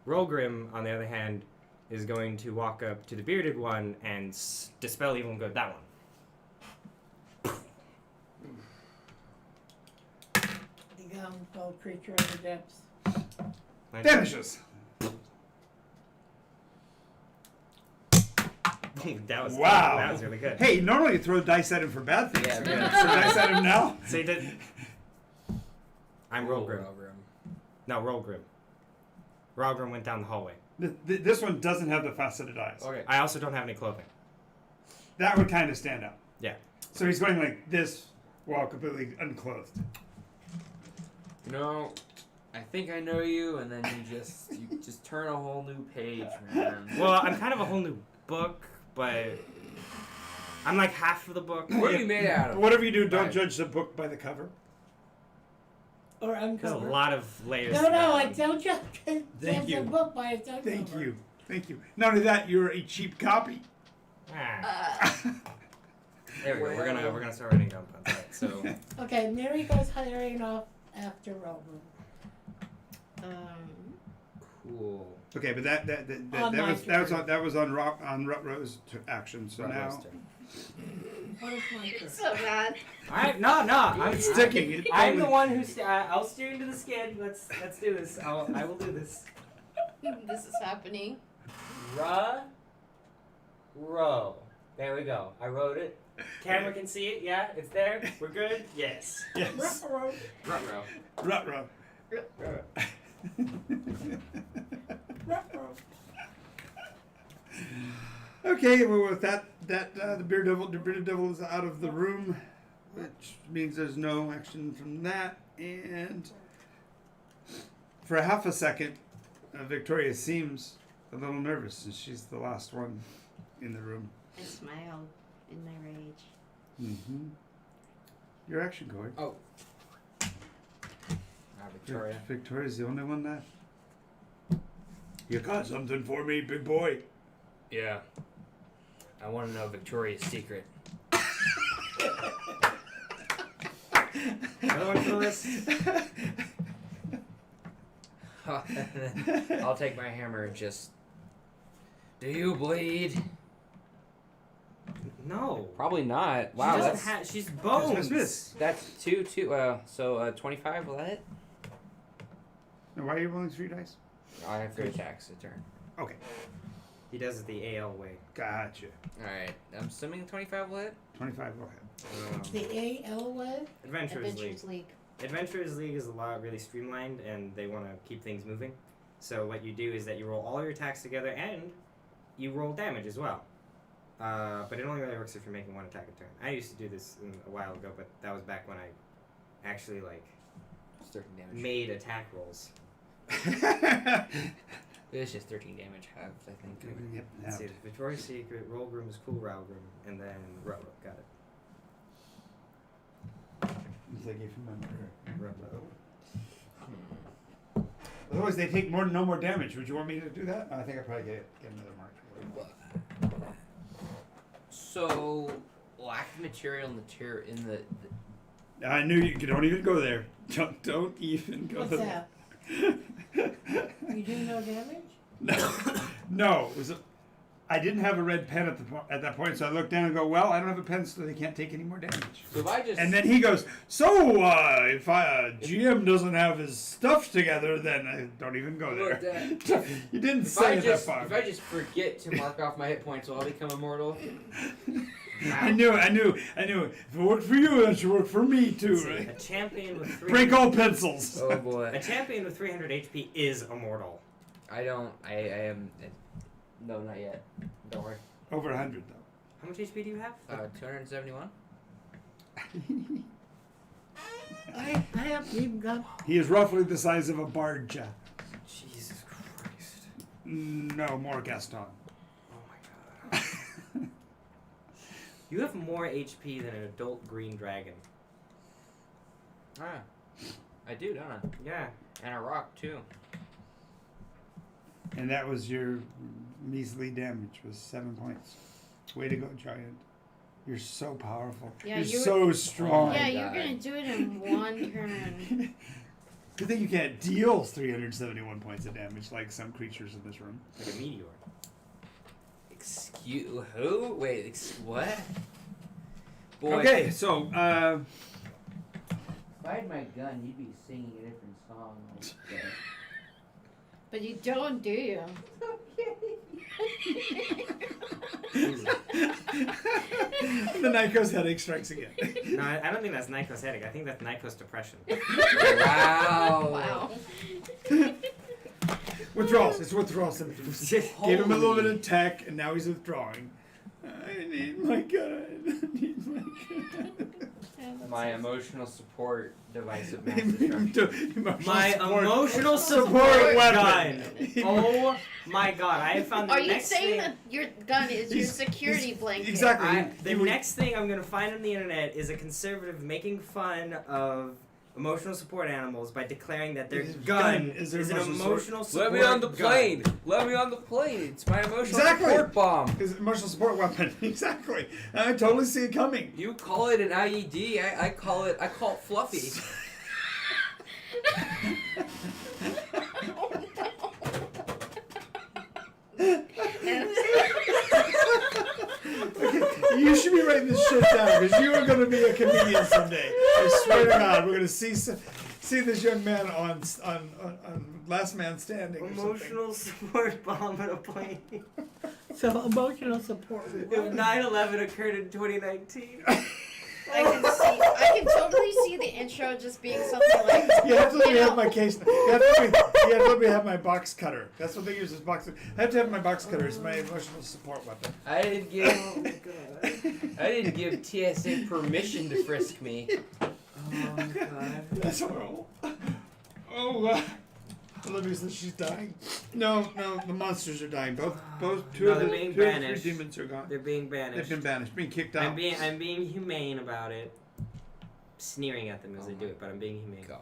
B: Rogrim, on the other hand, is going to walk up to the bearded one and dispel evil and good. That one.
C: The foul creature of the depths.
A: Vanishes.
B: That was
A: Wow.
B: That was really good.
A: Hey, normally you throw dice at him for bad things.
G: Yeah,
A: You
G: man.
A: throw dice at him now.
B: So you did. I'm Rogrim.
G: Rogrim.
B: No, Rogrim. Rogrim went down the hallway.
A: This one doesn't have the faceted eyes.
G: Okay.
B: I also don't have any clothing.
A: That would kind of stand out.
B: Yeah.
A: So he's going like this while completely unclothed.
G: No, I think I know you, and then you just turn a whole new page, man.
B: Well, I'm kind of a whole new book, but I'm like half of the book.
G: What are you made out of?
A: Whatever you do, don't
G: Right.
A: judge the book by the cover.
C: or
E: There's a
C: uncover.
E: lot of layers.
C: No,
E: to
C: no,
E: that
C: I
E: one.
C: don't just
A: Thank
C: judge
A: you.
C: a book by its uncover.
A: Thank you. Thank you. Not only that, you're a cheap copy.
E: Ah.
B: There we go. We're gonna start writing down puns. Alright, so
C: Okay, Mary goes hiring off after Roman.
B: cool.
A: Okay, but that
C: On my turn.
A: was on Rutrow's action. So now
B: Roster.
C: What is my turn?
F: So bad.
E: Alright, no, I'm
A: sticking. It
E: I'm the
A: totally-
E: one who's. I'll steer into the skid. Let's do this. I will do this.
F: This is happening.
E: Row. There we go. I wrote it. Camera can see it. Yeah, it's there. We're good. Yes.
A: Yes.
D: Ruh-roh.
A: Rutrow. Okay, well with that the bearded devil is out of the room, which means there's no action from that. And for a half a second, Victoria seems a little nervous, since she's the last one in the room.
F: I smile in my rage.
A: Mm-hmm. Your action, Corey.
D: Oh. Victoria.
A: Victoria's the only one left. You got something for me, big boy?
G: Yeah. I want to know Victoria's secret.
E: Another one for this.
G: I'll take my hammer and just. Do you bleed?
E: No.
G: Probably not.
E: She
G: Wow,
E: doesn't
G: that's
E: have. She's bones.
A: Miss.
G: that's two. So 25. Will that hit?
A: Now, why are you rolling 3 dice?
G: I have 3 attacks a turn.
A: Okay,
E: He does it the AL way.
A: gotcha.
G: All right. I'm assuming 25 will hit.
A: 25, go ahead.
C: The AL way?
E: Adventurers League.
F: Adventures League.
E: Adventurers League is a lot really streamlined, and they want to keep things moving. So what you do is that you roll all your attacks together, and you roll damage as well. But it only really works if you're making 1 attack a turn. I used to do this a while ago, but that was back when I actually
G: It's 13 damage.
E: made attack rolls.
G: It's just 13 damage halved, I think.
A: Yep,
E: Let's see, Victoria's Secret, Roll Groom is Cool Rowgrim, and then Row. Got it.
A: It's like if you remember.
E: Row.
A: Otherwise, they take no more damage. Would you want me to do that? I think I probably get another mark.
G: So, lack of material in the
A: I knew you don't even go there. Don't even go
C: What's
A: there.
C: that? You do no damage?
A: No, it was I didn't have a red pen at that point, so I looked down and go, well, I don't have a pen, so they can't take any more damage.
G: So if I just
A: And then he goes, so if GM doesn't have his stuff together, then I don't even go there. You didn't say it that far.
G: if I just forget to mark off my hit points, will I become immortal?
A: I knew. If it worked for you, it should work for me too,
E: Let's see,
A: right?
E: a champion with
A: Break all pencils.
G: Oh boy.
E: A champion with 300 HP is immortal.
G: I am. No, not yet. Don't worry.
A: Over 100 though.
E: How much HP do you have?
G: 271.
C: I haven't even got.
A: He is roughly the size of a barge.
E: Jesus Christ.
A: No, more Gaston.
E: Oh my god. You have more HP than an adult green dragon.
G: Ah, I do, don't I?
E: Yeah.
G: And a rock too.
A: And that was your measly damage, was 7 points. Way to go, Giant. You're so powerful.
F: Yeah,
A: you're
F: you
A: so strong.
F: Yeah,
G: my
F: you're
G: God.
F: gonna do it in 1 turn.
A: Good thing you can't deal 371 points of damage like some creatures in this room.
E: Like a meteor.
G: Excuse who? Wait, what? Boy,
A: Okay, so
G: if I had my gun, you'd be singing a different song. Like,
F: But you don't, do you?
A: the Nycos headache strikes again.
E: No, I don't think that's Nycos headache. I think that's Nycos depression.
G: wow.
F: Wow.
A: Withdrawals. It's withdrawal symptoms. Gave him a little bit of tech, and now he's withdrawing. I need my gun. I need my gun.
G: My emotional support device of mass
E: My
A: Support-
E: emotional
A: support
E: support
A: weapon.
E: gun. Oh my god! I have found the
F: Are you
E: next
F: saying
E: thing.
F: that your gun is your
A: He's-
F: security
A: he's-
F: blanket?
A: exactly.
E: The next thing I'm gonna find on the internet is a conservative making fun of
B: emotional support animals by declaring that their
A: His
B: gun
A: is
B: is
A: their
B: an emotional support
G: Let me on the
B: gun.
G: plane. Let me on the plane. It's my emotional
A: Exactly.
G: support bomb.
A: His emotional support weapon. Exactly. I totally see it coming.
G: You call it an IED. I call it fluffy.
A: Okay, you should be writing this shit down because you are going to be a comedian someday. I swear to God, we're going to see this young man on Last Man Standing. Or
B: Emotional support bomb in a plane.
C: So emotional support.
B: If 9/11 occurred in 2019.
F: I can totally see the intro just being something like,
A: You have to let me
F: you
A: have
F: know,
A: my case. You have to let me have my box cutter. That's what they use as box. I have to have my box cutter as my emotional support weapon.
G: I didn't give TSA permission to frisk me. Oh God.
A: That's horrible. Oh, Olivia says she's dying. No, the monsters are dying. Both two
B: No,
A: of the
B: they're being
A: two of the
B: banished.
A: 3 demons are gone.
B: They're being banished.
A: They've been banished, being kicked out.
B: I'm being humane about it. Sneering at them as they do it, but I'm being humane.
G: God.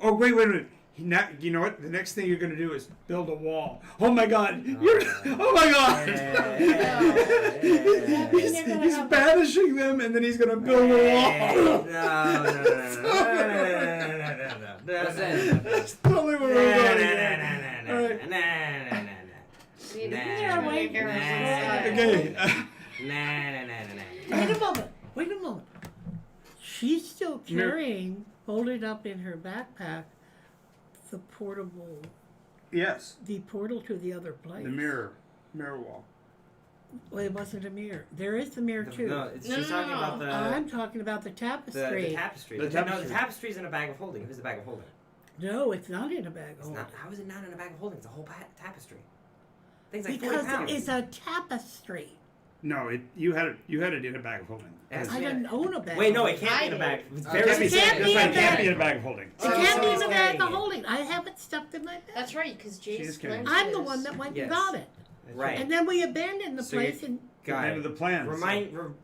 A: Oh, wait a minute. You know what? The next thing you're going to do is build a wall. Oh my God! Oh my God! He's banishing them, and then he's going to build a wall.
G: Listen.
A: That's totally what we're doing. Alright.
F: see, the
C: Yeah, wait.
A: Okay.
C: Wait a moment. She's still carrying, folded up in her backpack, the portable,
A: Yes.
C: the portal to the other place.
A: The mirror wall.
C: Well, it wasn't a mirror. There is the mirror too.
B: No, she's
F: No,
B: talking
F: no,
B: about
F: no.
B: the
C: I'm talking about the tapestry.
B: the tapestry.
A: The
B: No,
A: tapestry.
B: the tapestry's in a bag of holding. Who's the bag of holding?
C: No, it's not in a bag of
B: It's
C: holding.
B: not. How is it not in a bag of holding? It's a whole tapestry. Things like
C: Because
B: 40 pounds.
C: it's a tapestry.
A: No, you had it in a bag of holding.
B: Yes.
C: I didn't own a bag.
B: Wait, no,
C: of
B: it can't be in a bag. It's very
A: It
C: can't be
A: That's right,
C: in
A: it can't
C: a
A: be in a bag of holding.
C: It can't be in a
B: Someone's
C: bag of
B: carrying it.
C: holding. I have it stuffed in my bag.
F: That's right, because
A: She is
F: Jay's
A: carrying
F: Splinters.
C: I'm the one that went
B: Yes.
C: and got it.
B: Right.
C: And then we abandoned the
B: So
C: place and
A: The
B: Got
A: end
B: it.
A: of the plan.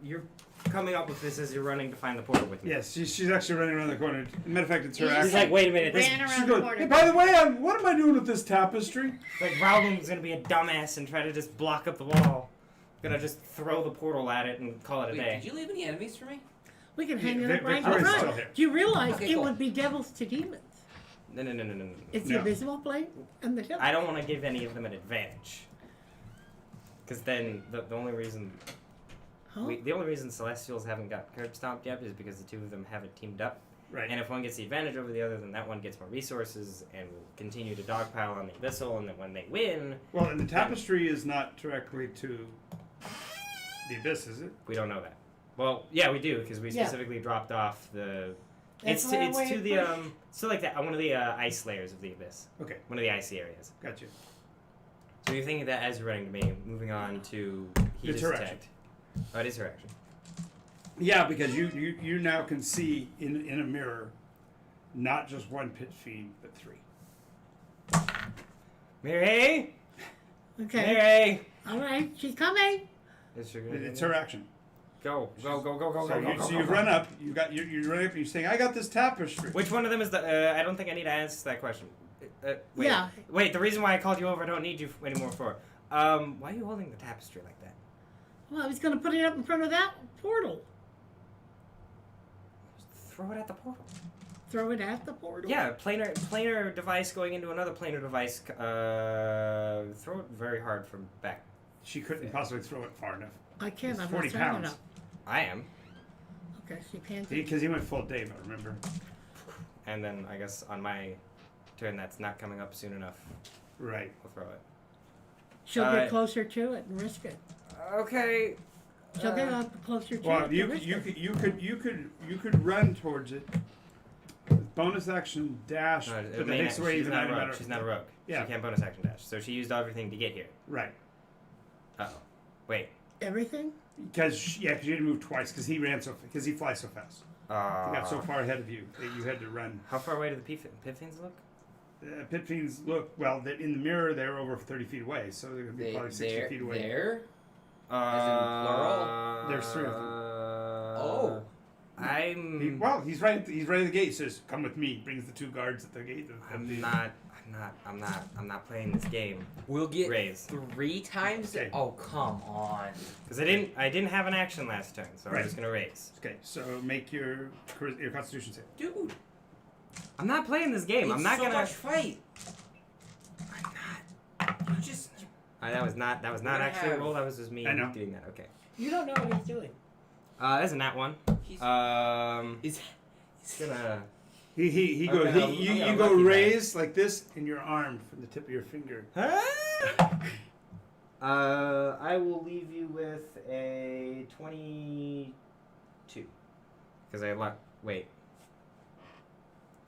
B: You're coming up with this as you're running to find the portal with me.
A: Yes, she's actually running around the corner. As a matter of fact, it's her
F: You
A: action.
B: He's like, wait a minute. This,
F: Ran
A: She's
F: around the
A: going,
F: corner.
A: hey, by the way, what am I doing with this tapestry?
B: like Rowling's gonna be a dumbass and try to just block up the wall. Gonna just throw the portal at it and call it a
G: Wait,
B: day.
G: did you leave any enemies for me?
C: we can hang it
A: Vic-
C: up right in
A: Victoria's
C: front.
A: still here.
C: Do you realize
G: Okay,
C: it
G: cool.
C: would be devils to demons?
B: No.
C: It's
A: No.
C: the invisible plane and the devil.
B: I don't want to give any of them an advantage. Because then the only reason
C: Huh?
B: the only reason Celestials haven't got curb stomped yet is because the two of them haven't teamed up.
A: Right.
B: And if one gets the advantage over the other, then that one gets more resources and will continue to dogpile on the Abyssal. And then when they win,
A: Well, and the tapestry is not directly to the abyss, is it?
B: we don't know that. Well, yeah, we do because we
C: Yeah.
B: specifically dropped off the.
C: That's
B: It's
C: why I
B: to
C: waited
B: the
C: for-
B: so like that one of the ice layers of the abyss.
A: Okay,
B: One of the icy areas.
A: gotcha.
B: So you're thinking that as you're running to me, moving on to he
A: It's
B: just
A: her action.
B: attacked. Oh, it is her action.
A: Yeah, because you now can see in a mirror, not just one pit fiend, but 3.
B: Mary,
C: Okay.
B: Mary.
C: All right. She's coming.
B: It's her,
A: It's her action.
B: Go.
A: So you run up. You run up. And you're saying, "I got this tapestry."
B: Which one of them is the? I don't think I need to answer that question. Wait,
C: Yeah.
B: Wait. The reason why I called you over, I don't need you anymore for. Why are you holding the tapestry like that?
C: Well, I was going to put it up in front of that portal.
B: Just throw it at the portal.
C: Throw it at the portal.
B: Yeah, planar device going into another planar device. Throw it very hard from back.
A: She couldn't possibly throw it far enough
C: I can't.
A: It's
C: I'm
A: 40
C: not throwing
A: pounds.
C: it up.
B: I am,
C: Okay. She can't.
A: because he went full Dave. I remember.
B: and then I guess on my turn that's not coming up soon enough.
A: Right.
B: We'll throw it.
C: She'll get closer to it and risk it.
B: Okay.
C: She'll get up closer to
A: Well,
C: it.
A: you
C: and risk it.
A: could run towards it. With bonus action dash,
B: No,
A: but that takes away
B: she's
A: even
B: not a rogue.
A: matter.
B: She's not a rogue.
A: Yeah.
B: She can't bonus action dash. So she used everything to get here.
A: Right.
B: Uh-oh. Wait.
C: Everything.
A: Because you had to move twice because he flies so fast. He got so far ahead of you that you had to run.
B: How far away do the pit fiends look?
A: Pit fiends look well. In the mirror, they're over 30 feet away, so they're gonna be probably 60 feet away.
G: There? As in plural?
A: There's 3 of them.
G: Oh.
A: He's right at the gate. He says, "Come with me." Brings the 2 guards at the gate.
E: I'm not playing this game.
G: We'll get
E: Raise.
G: 3 times.
A: Okay.
G: Oh, come on.
E: Because I didn't have an action last turn, so I'm
A: Right.
E: just gonna raise.
A: Okay, so make your Constitution save.
G: Dude,
E: I'm not playing this game. I'm not
G: so
E: gonna.
G: much fight.
E: I'm not.
G: You just.
E: That was not
G: We're
E: actually
G: gonna
E: a
G: have-
E: roll. That was just me
A: I know.
E: doing that. Okay.
C: You don't know what he's doing.
E: Isn't that one?
G: He's,
E: He's gonna.
A: He
E: I'm
A: goes.
E: gonna-
A: You
E: I'm gonna
A: go
E: lucky
A: raise like this in your arm from the tip of your finger.
E: I will leave you with a 22. Because I luck. Wait.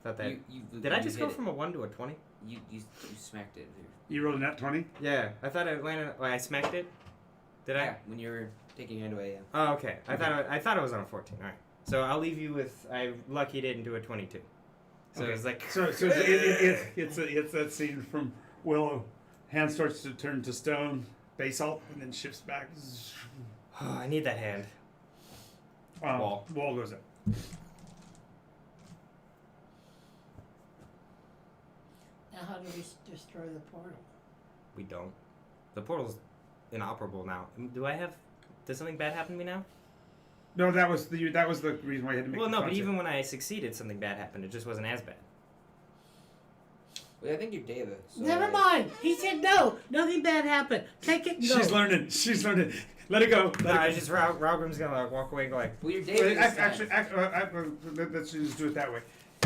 E: Thought that. Did I just go from a 1 to a 20?
G: You smacked it.
A: You rolled a nat 20.
E: Yeah, I thought I landed. Well, I smacked it. Did I?
G: Yeah, when you were taking your hand away. Yeah.
E: Oh, okay. I thought it was on a 14. All right. So I'll leave you with. I luckied it into a 22. So
A: Okay.
E: it's like.
A: So it's that scene from Willow. Hand starts to turn to stone, basalt, and then shifts back.
E: Oh, I need that hand.
A: Wall goes up.
C: Now, how do we destroy the portal?
E: We don't. The portal's inoperable now. Do I have? Does something bad happen to me now?
A: No, that was the reason why you had to make.
E: Well,
A: the
E: no, but
A: concept.
E: even when I succeeded, something bad happened. It just wasn't as bad.
G: Well, I think you're David. So
C: Never mind. He said no. Nothing bad happened. Take it and go.
A: She's learning. Let it go.
E: No, I just Ralgrim's gonna like walk away and go like.
G: Well, you're David. this time.
A: Actually, let's just do it that way.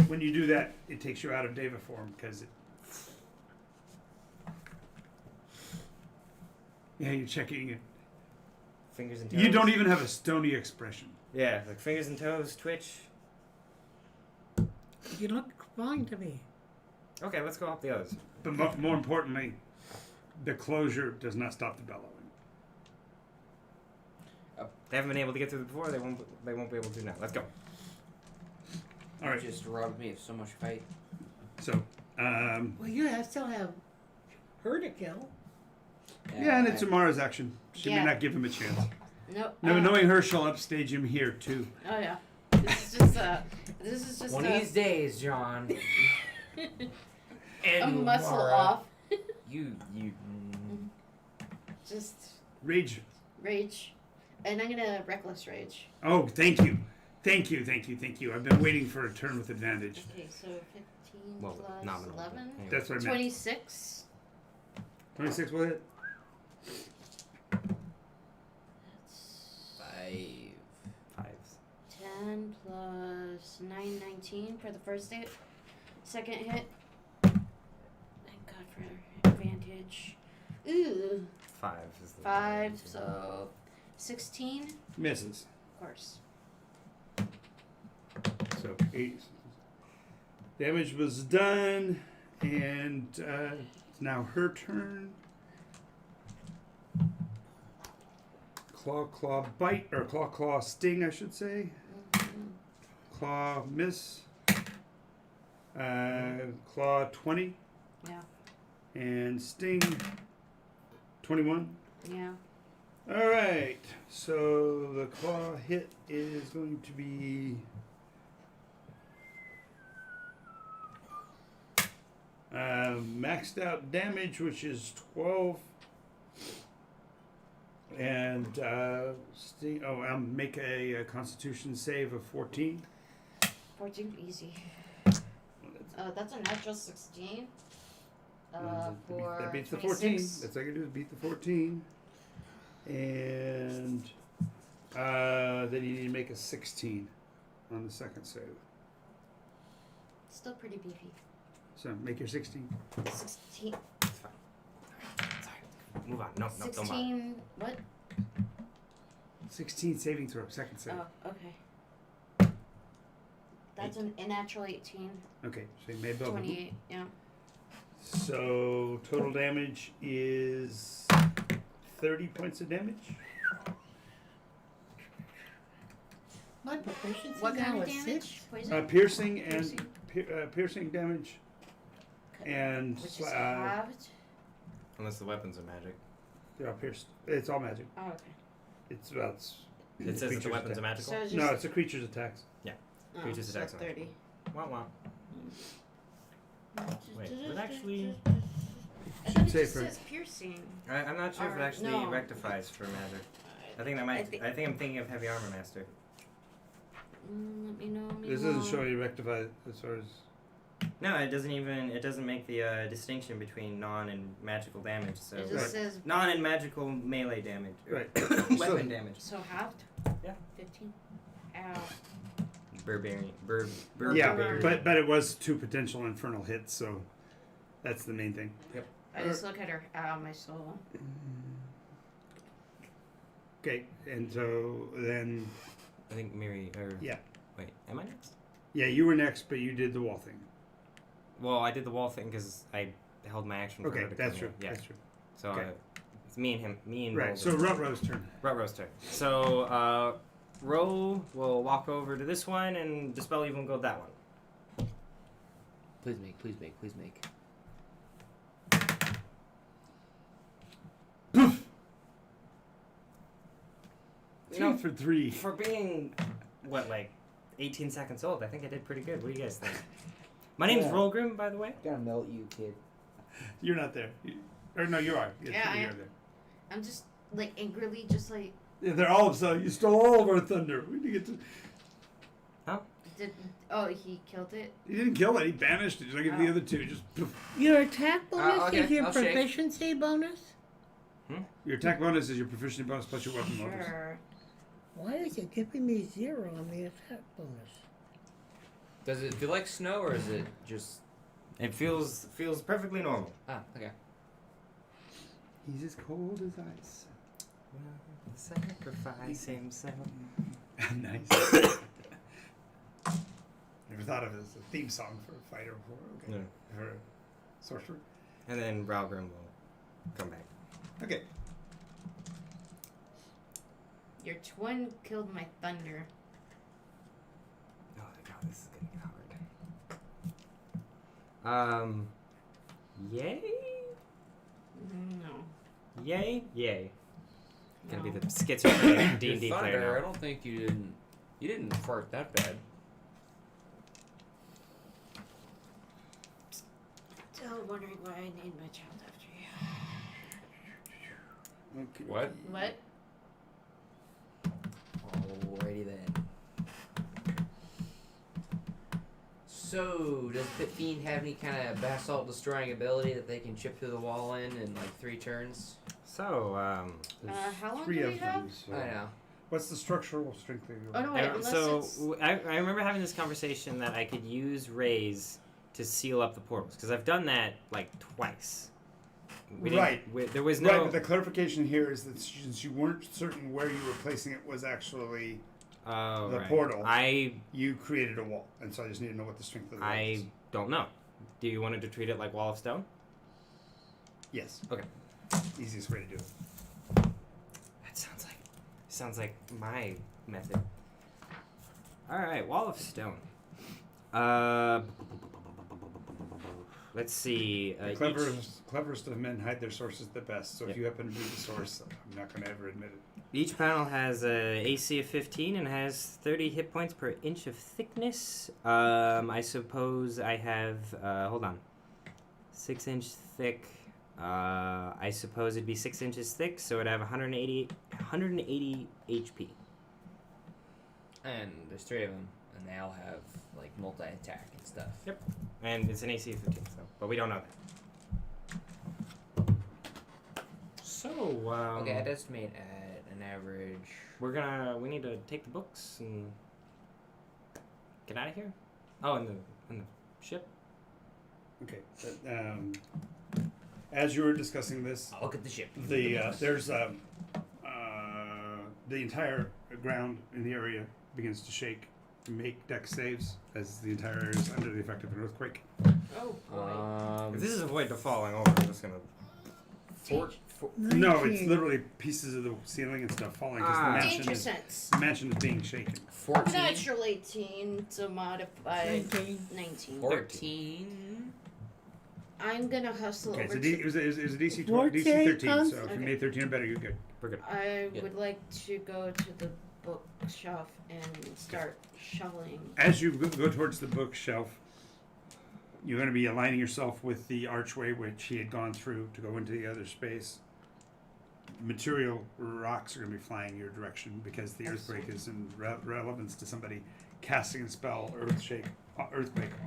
A: When you do that, it takes you out of Deva form because it. Yeah, you're checking it.
E: Fingers and toes.
A: You don't even have a stony expression.
E: Yeah, like fingers and toes, twitch.
C: You look fine to me.
E: Okay, let's go up the others.
A: But more importantly, the closure does not stop the bellowing.
E: They haven't been able to get through it before. They won't be able to now. Let's go.
A: All right.
G: You just robbed me of so much fight.
A: So,
C: Well, you still have her to kill.
A: yeah, and it's Amara's action. She may
F: Yeah.
A: not give him a chance.
F: Nope.
A: No, knowing her, she'll upstage him here too.
F: Oh yeah. This is just
G: One of these days, John.
F: a
G: And
F: muscle
G: Mara,
F: off.
G: You.
F: Just
A: Rage.
F: rage, and I'm gonna reckless rage.
A: Oh, thank you. I've been waiting for a turn with advantage.
F: Okay, so 15
E: Well,
F: plus
E: nominal.
F: 11,
E: Anyway.
A: That's what I meant.
F: 26.
A: 26 will hit.
F: That's
E: 5s.
F: 10 plus 9, 19 for the first hit. Second hit. Thank God for advantage. Ooh,
E: 5 is the
F: 5, so 16.
A: Misses.
F: Of course.
A: So 8. Damage was done, and it's now her turn. Claw, bite, or claw, sting, I should say. Claw, miss. Claw, 20.
F: Yeah.
A: And sting, 21.
F: Yeah.
A: All right, so the claw hit is going to be maxed out damage, which is 12, and make a Constitution save of 14.
F: 14, easy. That's a natural 16. For
A: That beats the
F: 26.
A: 14. That's all I can do is beat the 14. And then you need to make a 16 on the second save.
F: Still pretty beefy.
E: So make your 16.
F: 16.
E: It's fine. Sorry. Move on. No, don't bother.
F: 16. What?
A: 16 saving throw, second save.
F: Oh, okay. That's a natural 18.
A: Okay, so you made both.
F: 28, yeah.
A: So total damage is 30 points of damage.
C: My proficiency
F: What
C: now
F: kind of
C: is
F: damage?
C: 6.
F: Poison?
A: Piercing and
F: Piercing?
A: piercing damage and
F: Which is halved?
E: Unless the weapons are magic.
A: they're all pierced. It's all magic.
F: Oh, okay.
A: It's about
E: It says that the
A: Creature's
E: weapons are
A: attack.
E: magical.
F: So it's
A: No,
F: just,
A: it's a creature's attacks.
E: creature's
F: so
E: attacks are
F: 30.
E: Wah wah. Wait, would it actually?
F: I thought it
A: say
F: just
A: for-
F: says piercing.
E: I'm not sure if it
F: Or-
E: actually
F: no.
E: rectifies for magic. I think that might. I think I'm thinking of heavy armor master.
F: Let me know.
A: This doesn't show you rectify as far as.
E: No, it doesn't even. It doesn't make the distinction between non and magical damage. So
F: It just says
E: non and magical melee damage. Or
A: Right.
E: weapon
A: So-
E: damage.
F: so halved.
E: Yeah.
F: 15. Ow.
E: Barbarian.
A: Yeah,
F: Barbarian.
A: but it was 2 potential infernal hits, so that's the main thing.
F: I just look at her. Ow, my soul.
A: Okay, and so then
E: I think Miri. Or
A: yeah,
E: wait, am I next?
A: yeah, you were next, but you did the wall thing.
E: Well, I did the wall thing because I held my action. For
A: Okay,
E: her to
A: that's
E: come
A: true.
E: in. Yeah.
A: That's true.
E: So
A: Okay.
E: it's me and him. Me and
A: Right.
E: Ro
A: So
E: will-
A: Rutro's turn.
E: Rut turn. So Ro will walk over to this one and dispel evil and go to that one.
G: Please make, please make, please make.
E: You know,
A: 2 for 3.
E: for being what, like 18 seconds old, I think I did pretty good. What do you guys think? My name's
G: Yeah.
E: Rolgrim, by the way.
G: Gotta melt you, kid.
A: You're not there. Or no, you are. Yes,
F: Yeah, I
A: you
F: am.
A: are there.
F: I'm just like angrily, just like
A: Yeah, they're all of a sudden. You stole all of our thunder. We didn't get to.
F: did. Oh, he killed it.
A: He didn't kill it. He banished it. Just like the
F: Oh.
A: other 2. Just
C: Your attack bonus
G: okay,
C: is your
G: I'll shake.
C: proficiency bonus?
A: your attack bonus is your proficiency bonus plus your weapon bonus.
F: Sure.
C: Why is it giving me 0 on the attack bonus?
G: Does it feel like snow or is it just?
E: It feels perfectly normal.
G: Ah, okay.
A: He's as cold as ice.
E: Sacrifice himself.
A: Nice. Never thought of it as a theme song for a fighter before. Okay.
E: Yeah.
A: For a sorcerer.
E: And then Rolgrim will come back.
A: Okay.
F: Your twin killed my thunder.
E: Oh my god, this is gonna get hard. Yay?
F: No.
E: Yay? Yay. Gonna be
F: No.
E: the schizophrenic D&D
G: Your
E: player
G: thunder, I
E: now.
G: don't think you didn't. You didn't fart that bad.
F: Still wondering why I named my child after you.
A: Okay.
G: What?
F: What?
G: Alrighty then. So, does Pit Fiend have any kind of basalt destroying ability that they can chip through the wall in like 3 turns?
E: So,
F: How long
A: 3
F: do
A: of
F: we have?
A: them. So.
G: I know.
A: What's the structural strength of your
F: Oh, no, wait,
E: I,
F: unless
E: so
F: it's...
E: I remember having this conversation that I could use raise to seal up the portals because I've done that like twice.
A: Right.
E: There was no.
A: Right, but the clarification here is that since you weren't certain where you were placing it was actually
E: Oh,
A: the
E: right.
A: portal.
E: I
A: you created a wall, and so I just need to know what the strength of the wall is.
E: don't know. Do you want to treat it like Wall of Stone?
A: Yes.
E: Okay.
A: Easiest way to do it.
E: That sounds like my method. All right, Wall of Stone. Let's see.
A: The cleverest of men hide their sources the best. So if you happen to be the source, I'm not going to ever admit it.
E: Each panel has a AC of 15 and has 30 hit points per inch of thickness. I suppose I have. Hold on. 6-inch thick. I suppose it'd be 6 inches thick, so it'd have 180 HP.
G: And there's 3 of them, and they all have like multi-attack and stuff.
E: Yep. And it's an AC of 15, so but we don't know that. So
G: Okay, I'd estimate at an average.
E: we need to take the books and get out of here. Oh, in the ship.
A: Okay. As you were discussing this,
G: I'll look at the ship.
A: there's the entire ground in the area begins to shake. Make deck saves as the entire area is under the effect of an earthquake.
F: Oh, boy.
E: If this is avoid the falling over, I'm just gonna.
A: No, it's
C: 19.
A: literally pieces of the ceiling and stuff falling because
F: Danger sense.
A: the mansion is being shaken.
G: 14.
F: Natural 18, so modified
C: 19.
F: 19.
G: 14.
F: I'm gonna hustle
A: Okay,
F: over
A: so
F: to.
A: it was a DC
C: Forte
A: DC 13. So
C: cons-
A: if you
F: Okay.
A: made 13 or better, you're good.
E: We're good.
F: I
G: Yeah.
F: would like to go to the bookshelf and start shoveling.
A: As you go towards the bookshelf, you're going to be aligning yourself with the archway which he had gone through to go into the other space. Material rocks are going to be flying your direction because the earthquake is in relevance to somebody casting a spell, earthquake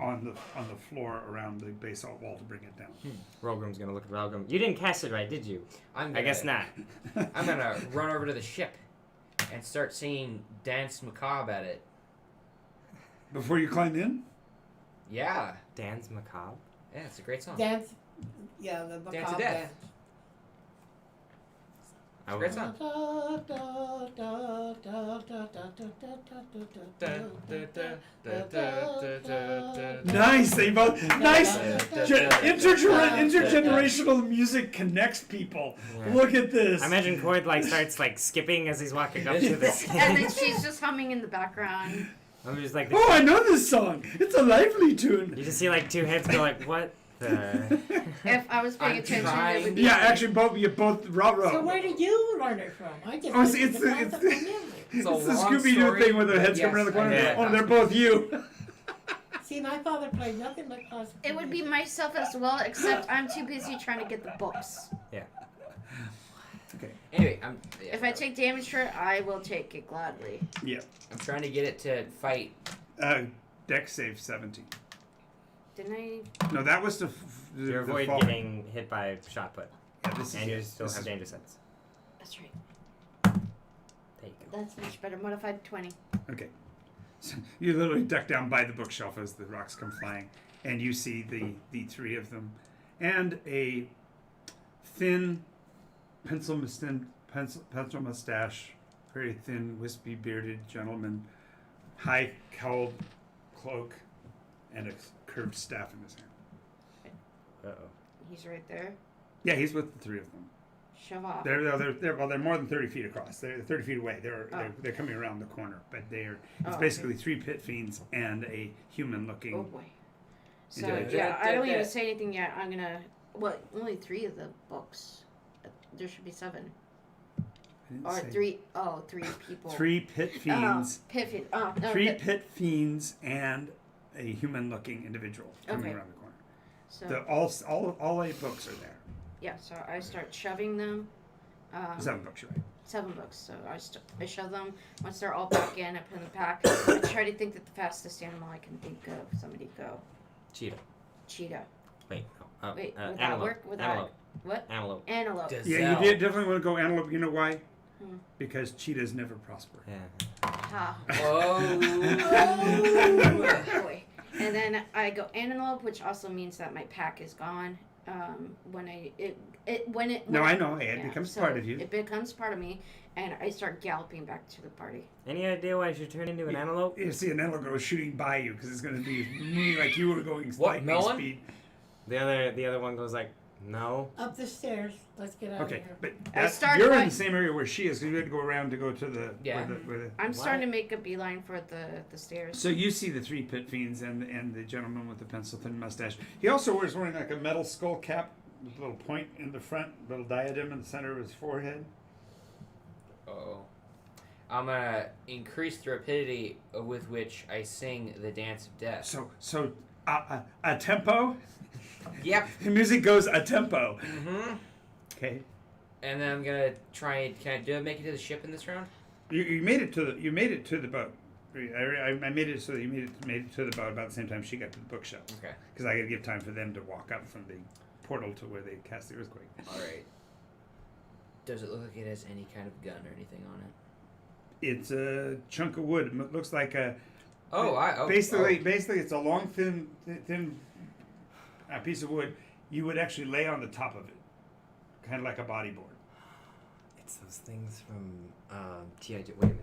A: on the floor around the basalt wall to bring it down.
E: Rolgrim's gonna look at Rolgrim. You didn't cast it right, did you? I guess not.
G: I'm gonna run over to the ship and start singing Dance Macabre at it.
A: Before you climb in?
G: Yeah.
E: Dan's Macabre.
G: Yeah, it's a great song.
C: Dance. Yeah, the
G: Dance to
C: macabre
G: death.
C: dance.
E: I
G: Great
E: was,
G: song.
A: Nice, they both nice. Intergenerational music connects people.
E: Yeah.
A: Look at this.
E: I imagine Cord like starts like skipping as he's walking up to this.
F: And then she's just humming in the background.
E: I'm just like,
A: Oh, I know this song. It's a lively tune.
E: you just see like two heads go like, what the?
F: If I was paying
G: I'm
F: attention,
G: trying.
F: it would be.
A: Yeah, actually, both raw.
C: So where did you learn it from? I just
A: Oh,
C: listened
A: it's
C: to
A: the-
C: classical
A: it's-
C: music.
G: It's a
A: It's the
G: long
A: Scooby Doo
G: story,
A: thing where their heads
G: but
A: come around the
G: yes,
A: corner.
G: I
E: Yeah.
G: know
A: Oh,
G: that.
A: they're both you.
C: See, my father played nothing but classical
F: It would be
C: music.
F: myself as well, except I'm too busy trying to get the books.
A: Okay.
G: Anyway,
F: If I take damage for it, I will take it gladly.
A: Yeah.
G: I'm trying to get it to fight.
A: Dex save 17.
F: Didn't I?
A: No, that was to
E: You avoid
A: fall.
E: getting hit by shot put,
A: Yeah, this is
E: and you
A: it.
E: still
A: This
E: have
A: is-
E: danger sense.
F: That's right.
E: There you go.
F: That's much better. Modified 20.
A: Okay. So you literally duck down by the bookshelf as the rocks come flying, and you see the three of them, and a thin pencil mustache, very thin, wispy bearded gentleman, high cowled cloak, and a curved staff in his hand.
E: Uh-oh.
F: He's right there.
A: Yeah, he's with the three of them.
F: Shove off.
A: They're more than 30 feet across. They're 30 feet away.
F: Oh.
A: They're coming around the corner, but it's
F: Oh,
A: basically three pit fiends and a human looking.
F: Oh boy. So
A: Yeah.
F: yeah, I don't even say anything yet. I'm gonna. What? Only 3 of the books. There should be 7
A: I didn't
F: or
A: say-
F: 3. Oh, 3 people.
A: 3 pit fiends.
F: Pit fiend. Oh no.
A: Three pit fiends and a human-looking individual coming
F: Okay.
A: around the corner.
F: So
A: All 8 books are there.
F: yeah, so I start shoving them.
A: 7 books, you're right.
F: 7 books. So I shove them. Once they're all back in, I put them in the pack. I try to think that the fastest animal I can think of. Somebody go.
E: Cheetah.
F: Cheetah.
E: Wait. No.
F: Wait, would that
E: antelope.
F: work? Would that-
E: Antelope.
F: What?
E: Antelope.
F: Antelope.
A: Yeah, you definitely want to go antelope. You know why?
F: Hmm.
A: Because cheetahs never prosper.
E: Yeah.
F: Ha.
G: Oh.
F: Boy. And then I go antelope, which also means that my pack is gone. When
A: No, I know. It
F: yeah,
A: becomes
F: so
A: part of you.
F: It becomes part of me, and I start galloping back to the party.
E: Any idea why I should turn into an antelope?
A: You see an antelope go shooting by you because it's going to be moving like you were going
G: What,
A: lightning
G: melon?
A: speed.
E: The other one goes like, no.
C: Up the stairs. Let's get out
A: Okay,
C: of here.
A: but
F: I start
A: you're in
F: by-
A: the same area where she is because you had to go around to go to the.
G: Yeah.
A: where the
F: I'm
E: What?
F: starting to make a beeline for the stairs.
A: So you see the 3 pit fiends and the gentleman with the pencil thin mustache. He also was wearing like a metal skull cap with a little point in the front, little diadem in the center of his forehead.
G: Oh. I'm gonna increase the rapidity with which I sing the Dance of Death.
A: So a tempo.
G: Yep.
A: The music goes a tempo.
G: Mm-hmm.
A: Okay.
G: And then I'm gonna try. Can I make it to the ship in this round?
A: You made it to the boat. I made it so that you made it to the boat about the same time she got to the bookshelf.
G: Okay.
A: Because I got to give time for them to walk up from the portal to where they cast the earthquake.
G: All right. Does it look like it has any kind of gun or anything on it?
A: It's a chunk of wood. It looks like a.
G: Oh,
A: Basically, it's a long, thin piece of wood. You would actually lay on the top of it, kind of like a bodyboard.
E: It's those things from T.I. Wait a minute.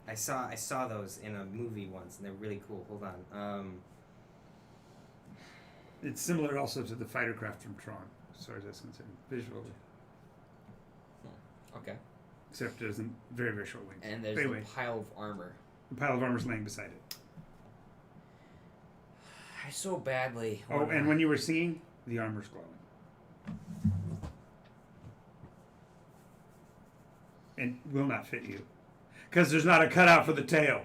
E: I saw those in a movie once, and they're really cool. Hold on.
A: It's similar also to the fighter craft from Tron, as far as that's concerned, visually.
G: Okay.
A: Except there's a very, very short wings.
G: And there's
A: Anyway.
G: a pile of armor.
A: A pile of armor's laying beside it.
G: I so badly.
A: Oh,
G: wanna-
A: and when you were singing, the armor's glowing. And will not fit you. Because there's not a cutout for the tail.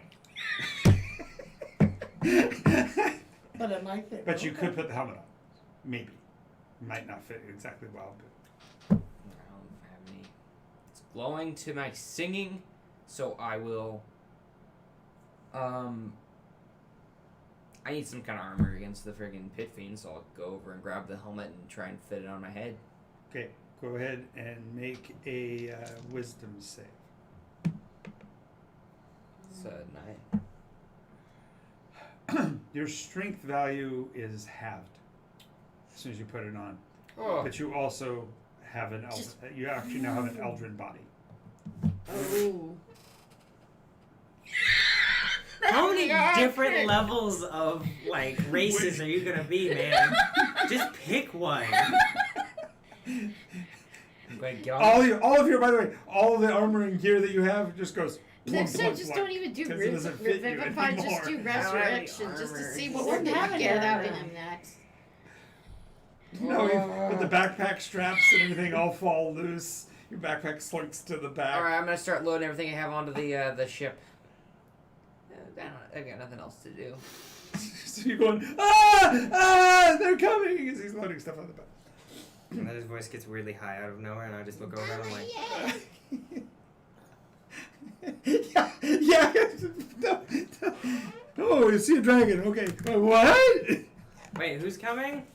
C: But it might fit.
A: But you could put the helmet on. Maybe. Might not fit exactly well, but
G: I don't have any. It's glowing to my singing, so I will. I need some kind of armor against the friggin' pit fiends, so I'll go over and grab the helmet and try and fit it on my head.
A: okay. Go ahead and make a wisdom save.
G: It's a 9.
A: Your strength value is halved as soon as you put it on.
G: Oh.
A: But you also have an you actually now have an Eldrin body.
F: Oh.
B: How many different levels of like races are you gonna be, man? Just pick one.
G: I'm going to get on.
A: All of your, by the way, all of the armor and gear that you have just goes.
F: Next
A: plunk,
F: time, just
A: plunk,
F: don't even do
A: 'cause it doesn't fit you
F: Revivify, just
A: anymore.
F: do
G: I don't have any
F: Resurrection, just to
G: armor.
F: see what
C: Well,
F: we're gonna
C: have
F: get
C: it.
F: out of him next.
A: No, with the backpack straps and everything all fall loose. Your backpack slinks to the back.
G: Alright, I'm going to start loading everything I have onto the ship. I've got nothing else to do.
A: So you're going, ah, they're coming, as he's loading stuff on the back.
B: And then his voice gets weirdly high out of nowhere, and I just look over and I'm like,
A: yeah. No. Oh, you see a dragon. Okay. What?
B: wait, who's coming?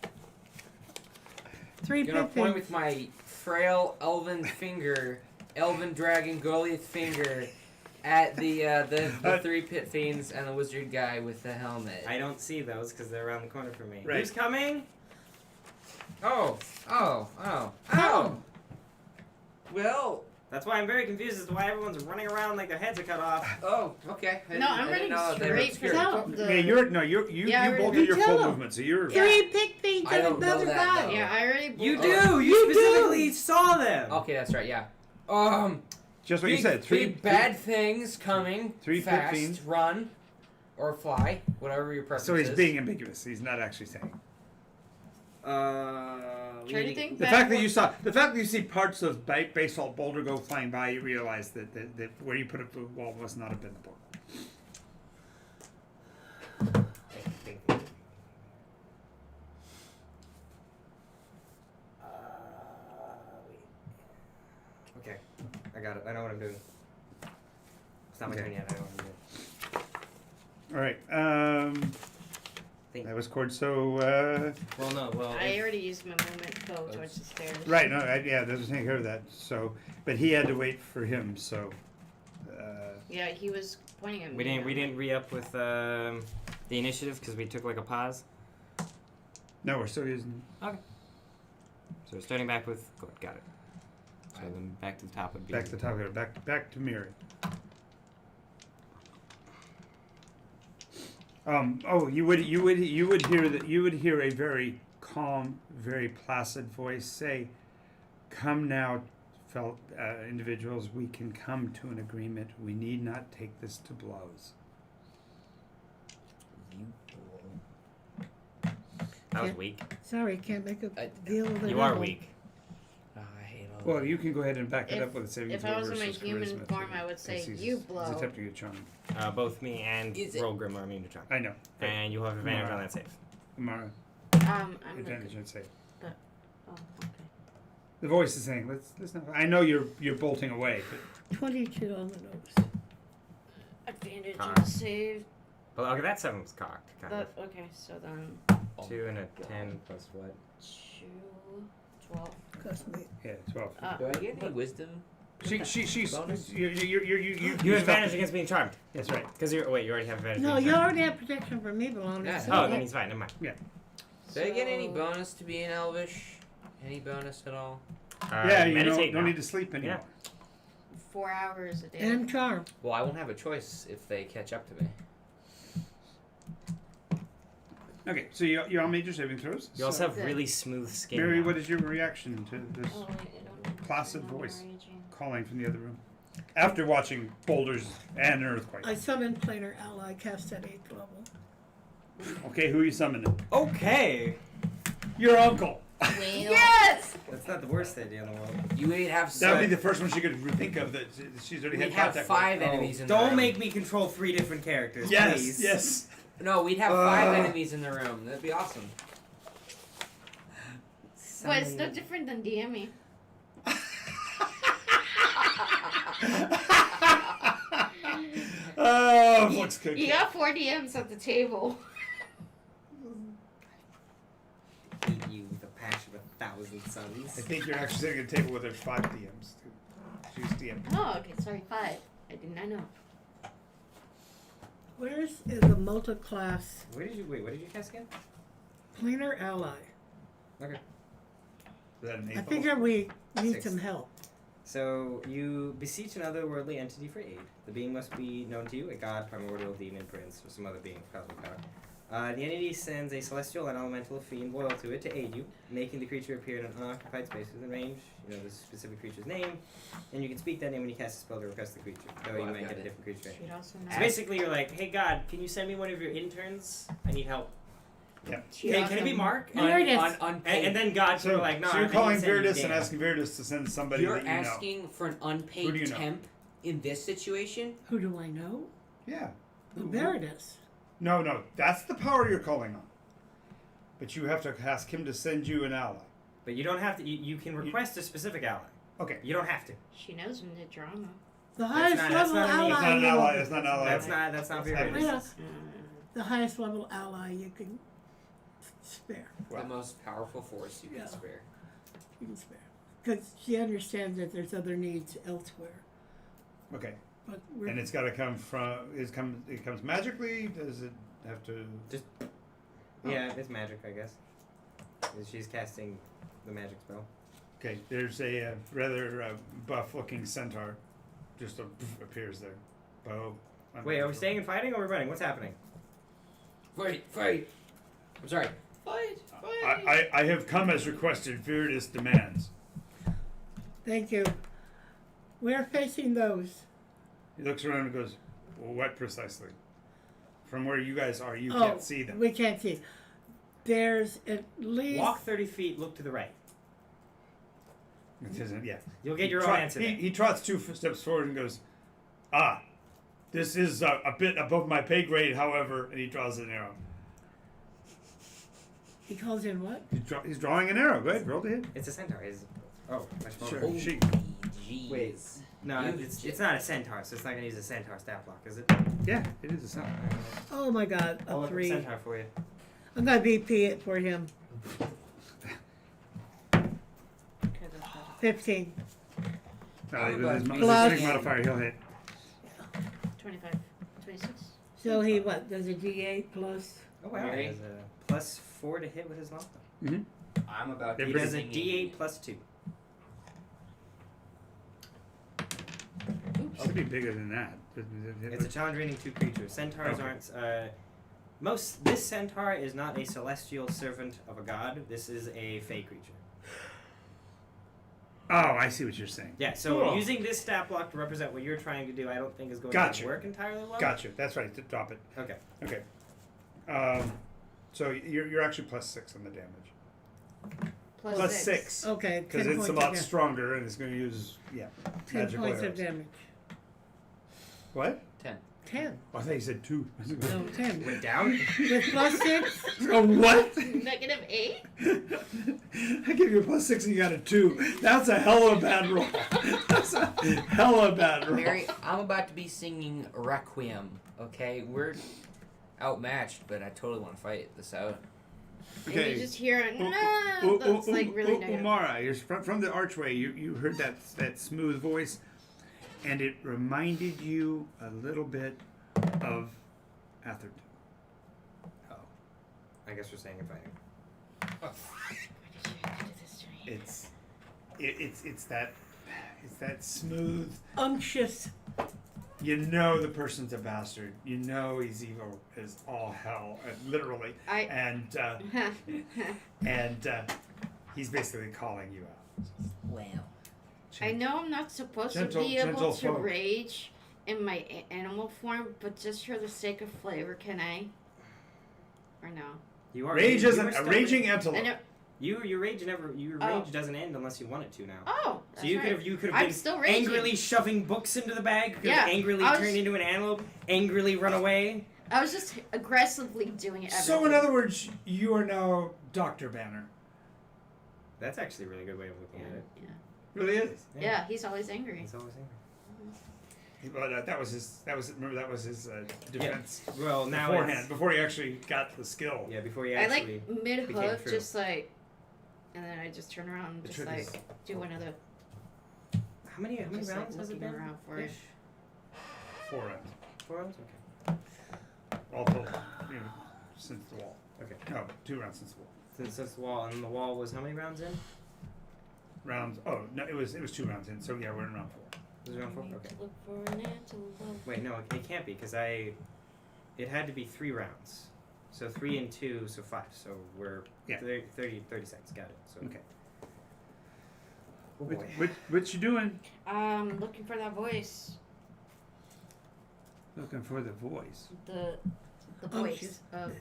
C: 3
G: I'm going to
C: pit
G: point
C: fiends.
G: with my frail elven finger, elven dragon Goliath finger, at the 3 pit fiends and the wizard guy with the helmet.
B: I don't see those because they're around the corner from me.
A: Right.
B: Who's coming?
G: Oh. Well,
B: That's why I'm very confused as to why everyone's running around like their heads are cut off.
G: okay.
F: No, I'm running straight for the.
A: Yeah, you
F: Yeah, I
A: both
F: already
A: did your
C: tell
A: full
C: them.
A: movement, so you're.
C: 3 pit fiends
G: I
C: and
G: don't know
C: another
G: that,
C: guy.
G: though.
F: Yeah, I already.
B: You
F: oh,
B: do! You specifically saw them!
G: Okay, that's right. Yeah.
A: Just what you said.
G: Big bad things coming.
A: 3 pit
G: fast,
A: fiends.
G: run, or fly, whatever your preference
A: So he's
G: is.
A: being ambiguous. He's not actually saying.
F: Try to think
A: The
F: back
A: fact that
F: what-
A: you see parts of basalt boulder go flying by, you realize that where you put up the wall must not have been the boulder.
B: Okay, I got it. I know what I'm doing. It's not my
A: Okay.
B: turn yet. I know what I'm doing.
A: All right.
B: Think.
A: That was Cord. So
B: Well, no. Well,
F: I already used my movement to go towards the stairs.
A: right. No. Yeah. That was taking care of that. So, but he had to wait for him. So.
F: Yeah, he was pointing at me.
E: We didn't re-up with the initiative because we took like a pause.
A: No, we're still using.
E: So we're starting back with good. Got it. So then back to the top would be
A: Back to the top here. Back to Miri. You would hear a very calm, very placid voice say, "Come now, fellow individuals. We can come to an agreement. We need not take this to blows."
E: that was
C: Yeah.
E: weak.
C: Sorry, can't make a
G: I-
C: deal with it.
E: You are weak.
G: I hate all
A: Well, you can go ahead and back it
F: If-
A: up with a saving
F: if
A: throw
F: I was in my
A: versus
F: human
A: charisma,
F: form,
A: too,
F: I would
A: 'cause
F: say,
A: he's-
F: "You
A: He's
F: blow."
A: attempting to charm.
E: Both me and
G: Is it-
E: Rolgrim are immune to charm.
A: I know.
E: And you have advantage
A: Mara.
E: on that save.
A: Mara,
F: I'm
A: advantage
F: good.
A: on save.
F: Oh, okay.
A: The voice is saying, "Let's not." I know you're bolting away, but
C: 22 on the nose.
F: Advantage
E: Alright.
F: on the save.
E: Well, okay, that 7 was cocked. Kind
F: Okay, so then
E: of. 2 and a 10 plus what?
F: 2, 12.
C: Cost me.
A: yeah, 12.
G: Do I get any wisdom?
A: She's
G: Bonus?
A: you
E: You have advantage against being charmed.
A: That's right.
E: Because you already have advantage.
C: No,
E: being
C: you
E: charmed.
C: already have protection from me belonging.
G: Yeah.
C: So
E: Oh,
C: yeah.
E: then he's fine. Never mind.
G: Do I get any
F: So-
G: bonus to being elvish? Any bonus at all?
A: Yeah, you
E: meditate
A: don't
E: now.
A: need to sleep anymore.
F: 4 hours a day.
C: And charm.
G: Well, I won't have a choice if they catch up to me.
A: Okay, so you all made your saving throws.
E: You also
F: Okay.
E: have really smooth skin.
A: Mary,
E: now.
A: what is your reaction to this
F: Oh, wait, I don't know.
A: placid
F: I'm
A: voice
F: raging.
A: calling from the other room? After watching boulders and an earthquake.
C: I summoned planar ally cast at 8th level.
A: Okay, who are you summoning?
E: Okay.
A: Your uncle.
F: Yes!
B: That's not the worst idea in the world.
G: You would have
A: That would be
G: some,
A: the first one she could think of that she's already
G: we'd
A: had
G: have
A: contact
G: 5
A: with.
G: enemies in the
B: Don't
G: room.
B: make me control 3 different characters,
A: Yes,
B: please.
A: yes.
G: No, we'd have 5 enemies in the room. That'd be awesome.
F: Well, it's no different than DMing.
A: Oh, looks good.
F: You got 4 DMs at the table.
B: I hate you with a passion of 1,000
A: I
B: suns.
A: think you're actually sitting at a table where there's 5 DMs. She's DM.
F: Oh, okay, sorry, 5. I did not know.
C: Where's the multi-class
B: What did you cast again?
C: planar ally?
B: Okay.
A: Is that an
C: I
A: 8th
C: figure we need
B: 6.
C: some help.
B: So you beseech an otherworldly entity for aid. The being must be known to you, a god, primordial, demon, prince, or some other being of cosmic power. The entity sends a celestial and elemental fiend loyal to it to aid you, making the creature appear in an unoccupied space within range. You know the specific creature's name, and you can speak that name when you cast a spell to request the creature. Though you
G: I've
B: might
G: got
B: get a
G: it.
B: different creature.
F: She'd also
B: So
F: know.
B: basically, you're like, "Hey God, can you send me one of your interns? I need help."
F: She'd
B: Can
F: also
B: it be
F: know.
B: Mark?
C: Here it is.
G: Unpaid.
B: And then God,
A: So,
B: you're like, "No."
A: so you're calling Viridis and asking Viridis to send somebody
G: You're
A: that you know.
G: asking for an
A: Who do
G: unpaid
A: you know?
G: temp in this situation?
C: Who do I know?
A: Yeah.
C: There it is.
A: No, that's the power you're calling on. But you have to ask him to send you an ally.
B: But you don't have to. You can request a specific ally.
A: Okay.
B: You don't have to.
F: She knows in the drama.
C: The highest
B: that's
C: level
B: not an
A: That's
C: ally.
A: not an
C: you
A: ally.
C: will-
A: That's not an ally.
B: That's not
A: That's
B: Viridis.
C: Yeah. The highest level ally you can spare.
A: Wow.
G: The most powerful force you can
C: Yeah.
G: spare.
C: You can spare. Because she understands that there's other needs elsewhere.
A: Okay.
C: But we're,
A: And it's got to come from. It comes magically. Does it have to?
B: Yeah, it's magic, I guess. She's casting the magic spell.
A: Okay. There's a rather buff-looking centaur, just appears there. Bow.
B: Wait, are we staying and fighting or are we running? What's happening?
G: Fight! I'm sorry. Fight!
A: I have come as requested. Viridis demands.
C: thank you. We're facing those.
A: He looks around and goes, well, "What precisely? From where you guys are, you
C: Oh,
A: can't see them."
C: We can't see. There's at least.
B: Walk 30 feet, look to the right.
A: It isn't. Yeah.
B: You'll get your own answer. then.
A: He trots 2 steps forward and goes, "Ah, this is a bit above my pay grade. However," and he draws an arrow.
C: He calls in what?
A: He's drawing an arrow. Go ahead, roll to hit.
B: It's a centaur. Oh, much more.
A: Sure.
G: Holy
A: She-
G: jeez.
B: Wait. No,
G: You-
B: it's not a centaur, so it's not going to use a centaur stat block, is it?
A: Yeah, it is a sound.
C: Oh my God,
B: I'll
C: a
B: look up
C: 3.
B: centaur for you.
C: I'm gonna VP it for him. 15.
A: With
G: about
A: his
G: to be
C: Plus-
A: strength modifier, he'll hit.
F: 25. 26.
C: So he what? Does a D8 plus?
B: Oh, wow.
G: Mary?
B: He has a plus 4 to hit with his longbow.
G: I'm about to
A: He
B: He
G: be
B: does a
G: singing.
B: d8 plus 2.
A: Should be bigger than that.
B: It's a challenge rating 2 creature. Centaurs aren't. This centaur is not a celestial servant of a god. This is a fey creature.
A: Oh, I see what you're saying.
B: Yeah, so
A: Cool.
B: using this stat block to represent what you're trying to do, I don't think is going
A: Gotcha.
B: to work entirely well.
A: Gotcha. That's right. Drop it.
B: Okay.
A: Okay. So you're actually plus 6 on the damage.
F: Plus
A: 6.
C: Okay, 10
A: Because it's
C: points
A: a
C: of
A: lot
C: damage.
A: stronger and it's going to use
C: 10
A: magical
C: points of
A: arrows.
C: damage.
A: What?
C: 10.
A: Oh, I thought you said 2.
C: No, 10.
B: Went down?
C: With plus 6?
A: Oh, what?
F: Negative 8?
A: I give you a plus 6 and you got a 2. That's a hell of a bad roll. That's a hell of a bad roll.
G: Mary, I'm about to be singing Requiem, okay? We're outmatched, but I totally want to fight this out.
F: And you just hear it, that's like really negative.
A: Umara, you're from the archway. You heard that smooth voice, and it reminded you a little bit of Atherton.
B: Oh. I guess we're saying and fighting.
F: Why did you have to do this to me?
A: It's that smooth.
C: Unctuous.
A: You know the person's a bastard. You know he's evil as all hell, literally. And he's basically calling you out.
G: Wow.
F: I know I'm not supposed to be able to rage in my animal form, but just for the sake of flavor, can I? or no?
B: You are
A: Rage
B: you
A: isn't
B: are
A: a
B: still
A: raging
F: I
A: antelope.
F: know.
B: Your rage doesn't end unless you want it to now.
F: Oh,
B: So
F: that's
B: you
F: right.
B: could have
F: I'm
B: been
F: still raging.
B: angrily shoving books into the bag. Could
F: Yeah,
B: have angrily
F: I was-
B: turned into an antelope. Angrily run away.
F: I was just aggressively doing everything.
A: So in other words, you are now Dr. Banner.
B: That's actually a really good way of looking at it.
F: Yeah.
A: Really is.
F: Yeah, he's always angry.
B: He's always angry.
A: But that was his. Remember that was his defense
B: Well, now
A: beforehand.
B: it's,
A: Before he actually got the skill.
B: yeah, before you
F: I
B: actually.
F: like mid
B: became
F: hoof,
B: true.
F: just like, and then I just turn around and
A: The
F: just
A: trick
F: like
A: is-
F: do another.
B: How many
F: Just like
B: rounds has it
F: looking
B: been?
F: around for it.
B: Ish?
A: 4 rounds.
B: 4 rounds. Okay.
A: All told, since the wall.
B: Okay.
A: No, 2 rounds since the wall.
B: Since the wall, and the wall was how many rounds in?
A: Rounds. Oh no, it was 2 rounds in. So yeah, we're in round 4.
B: Was it round 4?
F: I need
B: Okay.
F: to look for an antelope.
B: Wait, no, it can't be because it had to be 3 rounds. So 3 and 2, so 5. So we're
A: Yeah.
B: 30 seconds. Got it. So
A: Okay.
B: Oh boy.
A: What you doing?
F: Looking for that voice.
A: Looking for the voice.
F: The
C: Oh,
F: voice
C: shit.
F: of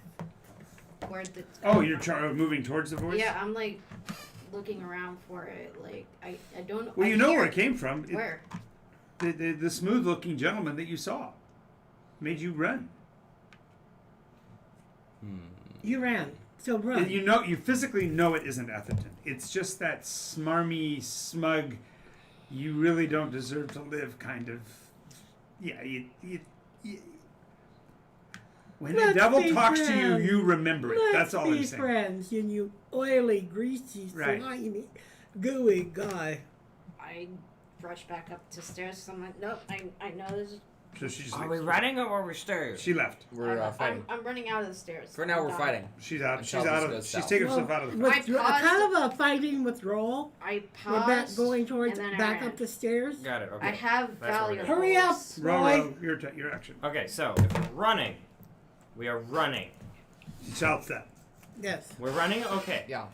F: where the.
A: Oh, you're moving towards the voice.
F: Yeah, I'm like looking around for it. Like I don't.
A: Well,
F: I
A: you know
F: hear
A: where it came from.
F: Where?
A: The smooth-looking gentleman that you saw made you run.
C: You ran. So run.
A: You physically know it isn't Etherton. It's just that smarmy, smug, you really don't deserve to live kind of. Yeah, when the
C: Let's
A: devil
C: be
A: talks to you,
C: friends.
A: you remember it.
C: Let's
A: That's all
C: be
A: I'm saying.
C: friends, you oily, greasy,
A: Right.
C: slimy, gooey guy.
F: I rush back up the stairs. 'Cause I'm like, nope. I know this. Is,
A: So she just
E: Are we running or are we stirred?
A: She left.
G: We're fighting.
F: I'm running out of the stairs.
G: For now,
F: I'm
G: we're
F: done.
G: fighting.
A: She's out.
G: And
A: She's
G: Charles
A: out
G: just
A: of.
G: goes
A: She's
G: south.
A: taking herself out of the.
C: With,
F: I paused.
C: kind of a fighting withdrawal.
F: I
C: We're back
F: paused.
C: going towards
F: and then I
C: back
F: ran.
C: up the stairs.
B: Got it. Okay.
F: I have
B: That's what we're
F: valuables.
C: Hurry up.
A: Roll your action.
E: Okay, so if we're running, we are running.
A: She shouts that.
C: Yes.
E: We're running. Okay.
G: Yeah.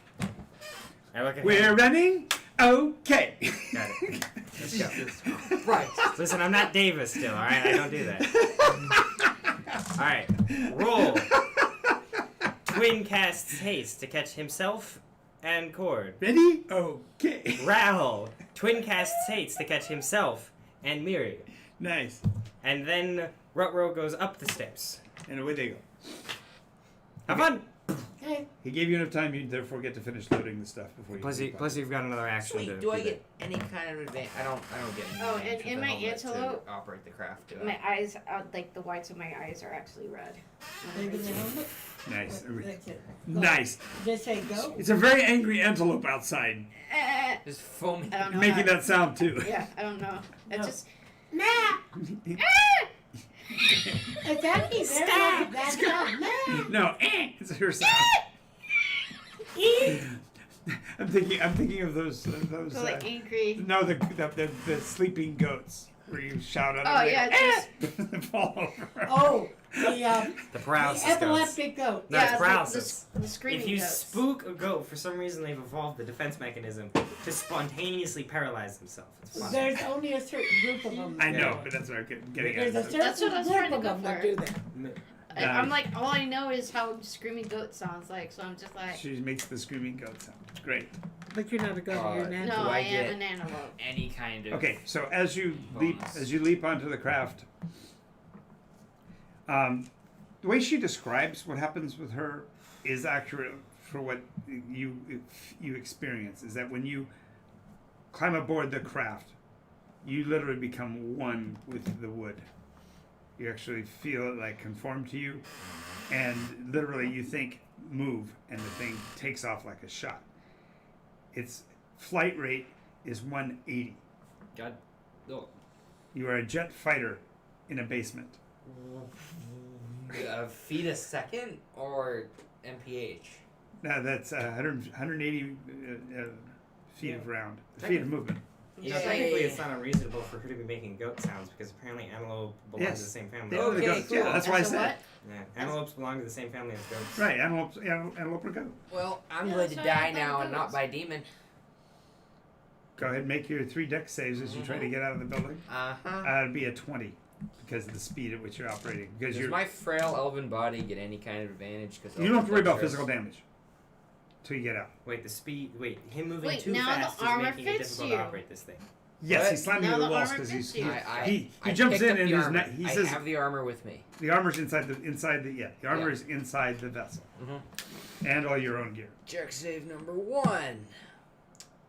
E: I look at
A: We're
E: him.
A: running. Okay.
E: Got it. Let's go.
G: Right.
E: Listen, I'm not Davis still. All right, I don't do that. All right, roll. Twin casts haste to catch himself and Cord.
A: Ready? Okay.
E: Raoul. Twin casts haste to catch himself and Miri.
A: Nice.
E: And then Rutro goes up the steps.
A: And away they go.
E: Have fun.
C: Okay.
A: He gave you enough time. You therefore get to finish loading the stuff before you.
E: Plus you've got another action to
G: Sweet.
E: do
G: Do I
E: that.
G: get any kind of advantage? I don't get any
F: Oh,
G: advantage
F: and
G: with
F: in
G: the
F: my
G: helmet to
F: antelope-
G: operate the craft. Do I?
F: My eyes, like the whites of my eyes, are actually red.
C: Maybe the helmet.
A: Nice.
C: That's it. Go.
A: Nice.
C: Just say go.
A: It's a very angry antelope outside.
G: Just foaming.
F: I don't know.
A: Making
F: how-
A: that sound too.
F: Yeah, I don't know. It
C: No.
F: just.
C: Nah. It's actually very bad sound. Nah.
A: No, it's her sound. I'm thinking of those.
F: So like angry.
A: No, the sleeping goats where you shout at them.
F: Oh
A: they
F: yeah,
A: go,
F: it's just
A: fall over.
C: Oh,
E: The
C: the
E: paralysis goes.
C: epileptic goat.
E: No,
F: yeah,
E: it's
F: the
E: paralysis.
F: screaming
E: If you
F: goats.
E: spook a goat, for some reason they've evolved the defense mechanism to spontaneously paralyze themselves. It's fun.
C: There's only a certain group of them.
A: I know,
E: Yeah.
A: but that's what I'm getting
C: There's a
A: at.
C: certain
F: That's what I was
C: group
F: trying to
C: of
F: go
C: them that
F: for.
C: do that.
F: I'm like, all I know is how screaming goat sounds like, so I'm just like,
A: She makes the screaming goat sound. Great.
C: But you're not a goat. You're an
G: No,
F: no,
C: antelope.
G: I
F: I am
G: get-
F: an antelope.
G: Any kind of.
A: Okay, so as you
G: Bonus.
A: leap onto the craft, the way she describes what happens with her is accurate for what you experience. Is that when you climb aboard the craft, you literally become one with the wood. You actually feel it like conform to you, and literally you think move, and the thing takes off like a shot. Its flight rate is 180.
G: God. Oh.
A: You are a jet fighter in a basement.
G: Feet a second or MPH?
A: Now that's 180 feet of round, feet of movement.
E: You know, technically it's not unreasonable for her to be making goat sounds because apparently antelope belong
A: Yes.
E: to the same family.
A: They are the
G: Okay,
A: goats.
G: cool.
A: Yeah, that's why I
F: So
A: said.
F: what?
E: Yeah, antelopes belong to the same family as goats.
A: Right, antelope or goat.
G: Well, I'm
F: Yeah,
G: going to
F: so I
G: die
F: thought
G: now
F: it
G: and not
F: was-
G: by demon.
A: Go ahead, make your 3 dex saves as you try to get out of the building.
G: Uh huh.
A: It'd be a 20. because of the speed at which you're operating. Because
G: Does my frail elven body get any kind of advantage? Because
A: you don't have to worry about physical damage till you get out.
B: Wait, the speed. Wait, him moving
F: Wait,
B: too
F: now
B: fast
F: the
B: is
F: armor
B: making it
F: fits
B: difficult
F: you.
B: to operate this thing.
A: Yes,
G: What?
A: he's slamming
F: Now
A: into the
F: the
A: walls
F: armor
A: because
F: fits
A: he
F: you.
A: jumps
G: picked
A: in
G: up
A: and
G: the
A: his
G: armor.
A: he
G: I
A: says
G: have the armor with me.
A: the armor's inside the the armor
G: Yeah.
A: is inside the vessel
G: Mm-hmm.
A: and all your own gear.
G: Jerk save number 1.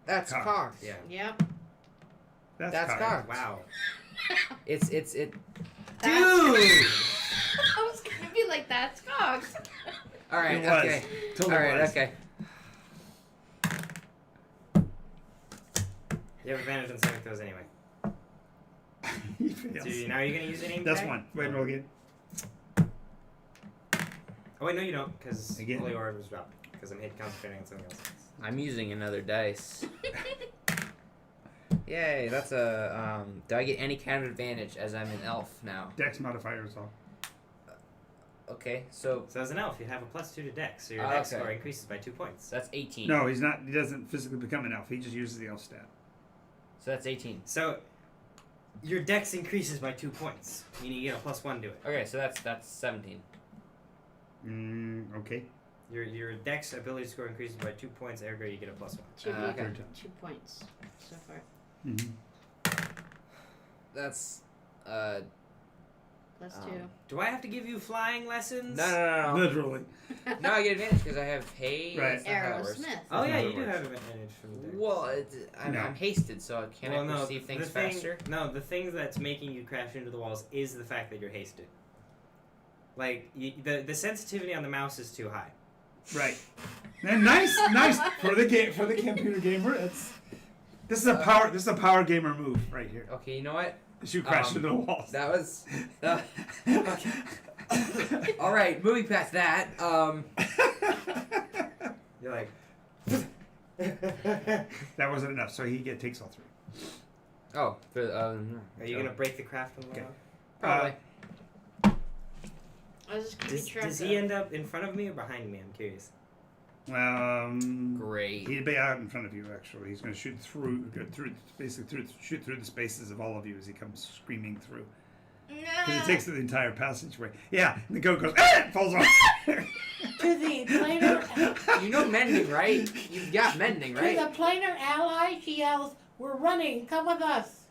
G: That's
A: Cocked.
G: cocked.
B: Yeah.
F: Yep.
G: That's
A: cocked.
G: cocked.
B: Wow.
G: It.
B: Dude.
F: I was gonna be like, that's cocked.
G: All right.
A: It was.
G: Okay.
A: Totally
G: All right.
A: was.
G: Okay.
B: You have advantage on saving throws anyway.
A: He fails.
B: So now you're gonna use an aim
A: That's
B: tag?
A: one. Wait, roll again.
B: Oh wait, no, you don't, because
A: Again?
B: Holy Orb was dropped. Because I'm concentrating on something else.
G: I'm using another dice. Yay! That's a. Do I get any kind of advantage as I'm an elf now?
A: Dex modifier is all.
G: Okay. So
B: So as an elf, you have a +2 to Dex, so your
G: Ah,
B: Dex
G: okay.
B: score increases by 2 points.
G: that's 18.
A: No, he's not. He doesn't physically become an elf. He just uses the elf stat.
G: So that's 18.
B: So your Dex increases by 2 points, meaning you get a +1 to it.
G: Okay. So that's 17.
A: Okay.
B: Your Dex ability score increases by 2 points, ergo you get a +1.
G: Okay.
F: 2 points so far.
A: Mm-hmm.
G: That's
F: Plus
G: Um,
F: 2.
B: Do I have to give you flying lessons?
G: no.
A: Literally.
G: No, I get advantage because I have hay.
A: Right.
G: That's not how it works.
F: Aerosmith.
B: Oh yeah,
A: That's
B: you
A: how
B: do
A: it
B: have
A: works.
B: advantage from the Dex.
G: Well, I'm
A: No.
G: hasted, so can I
B: no,
G: perceive things
B: the thing,
G: faster?
B: No, the thing that's making you crash into the walls is the fact that you're hasted. Like the sensitivity on the mouse is too high.
A: Right. And nice for the computer gamer. This is a power gamer move right here.
G: Okay, you know what?
A: You crash into the walls.
G: That was. Okay. All right, moving past that.
B: You're like.
A: That wasn't enough, so he takes all 3.
G: Oh, for
B: Are you gonna break the craft on the
A: Okay.
B: wall?
G: probably.
F: I was just keeping track
B: Does
F: of.
B: he end up in front of me or behind me? I'm curious.
G: Great.
A: He'd be out in front of you. Actually, he's going to shoot shoot through the spaces of all of you as he comes screaming through. Because it takes the entire passageway. Yeah, and the goat goes, falls off.
C: To the planar,
G: You know mending, right? You've got mending,
C: to
G: right?
C: the planar ally, she yells, "We're running! Come with us!"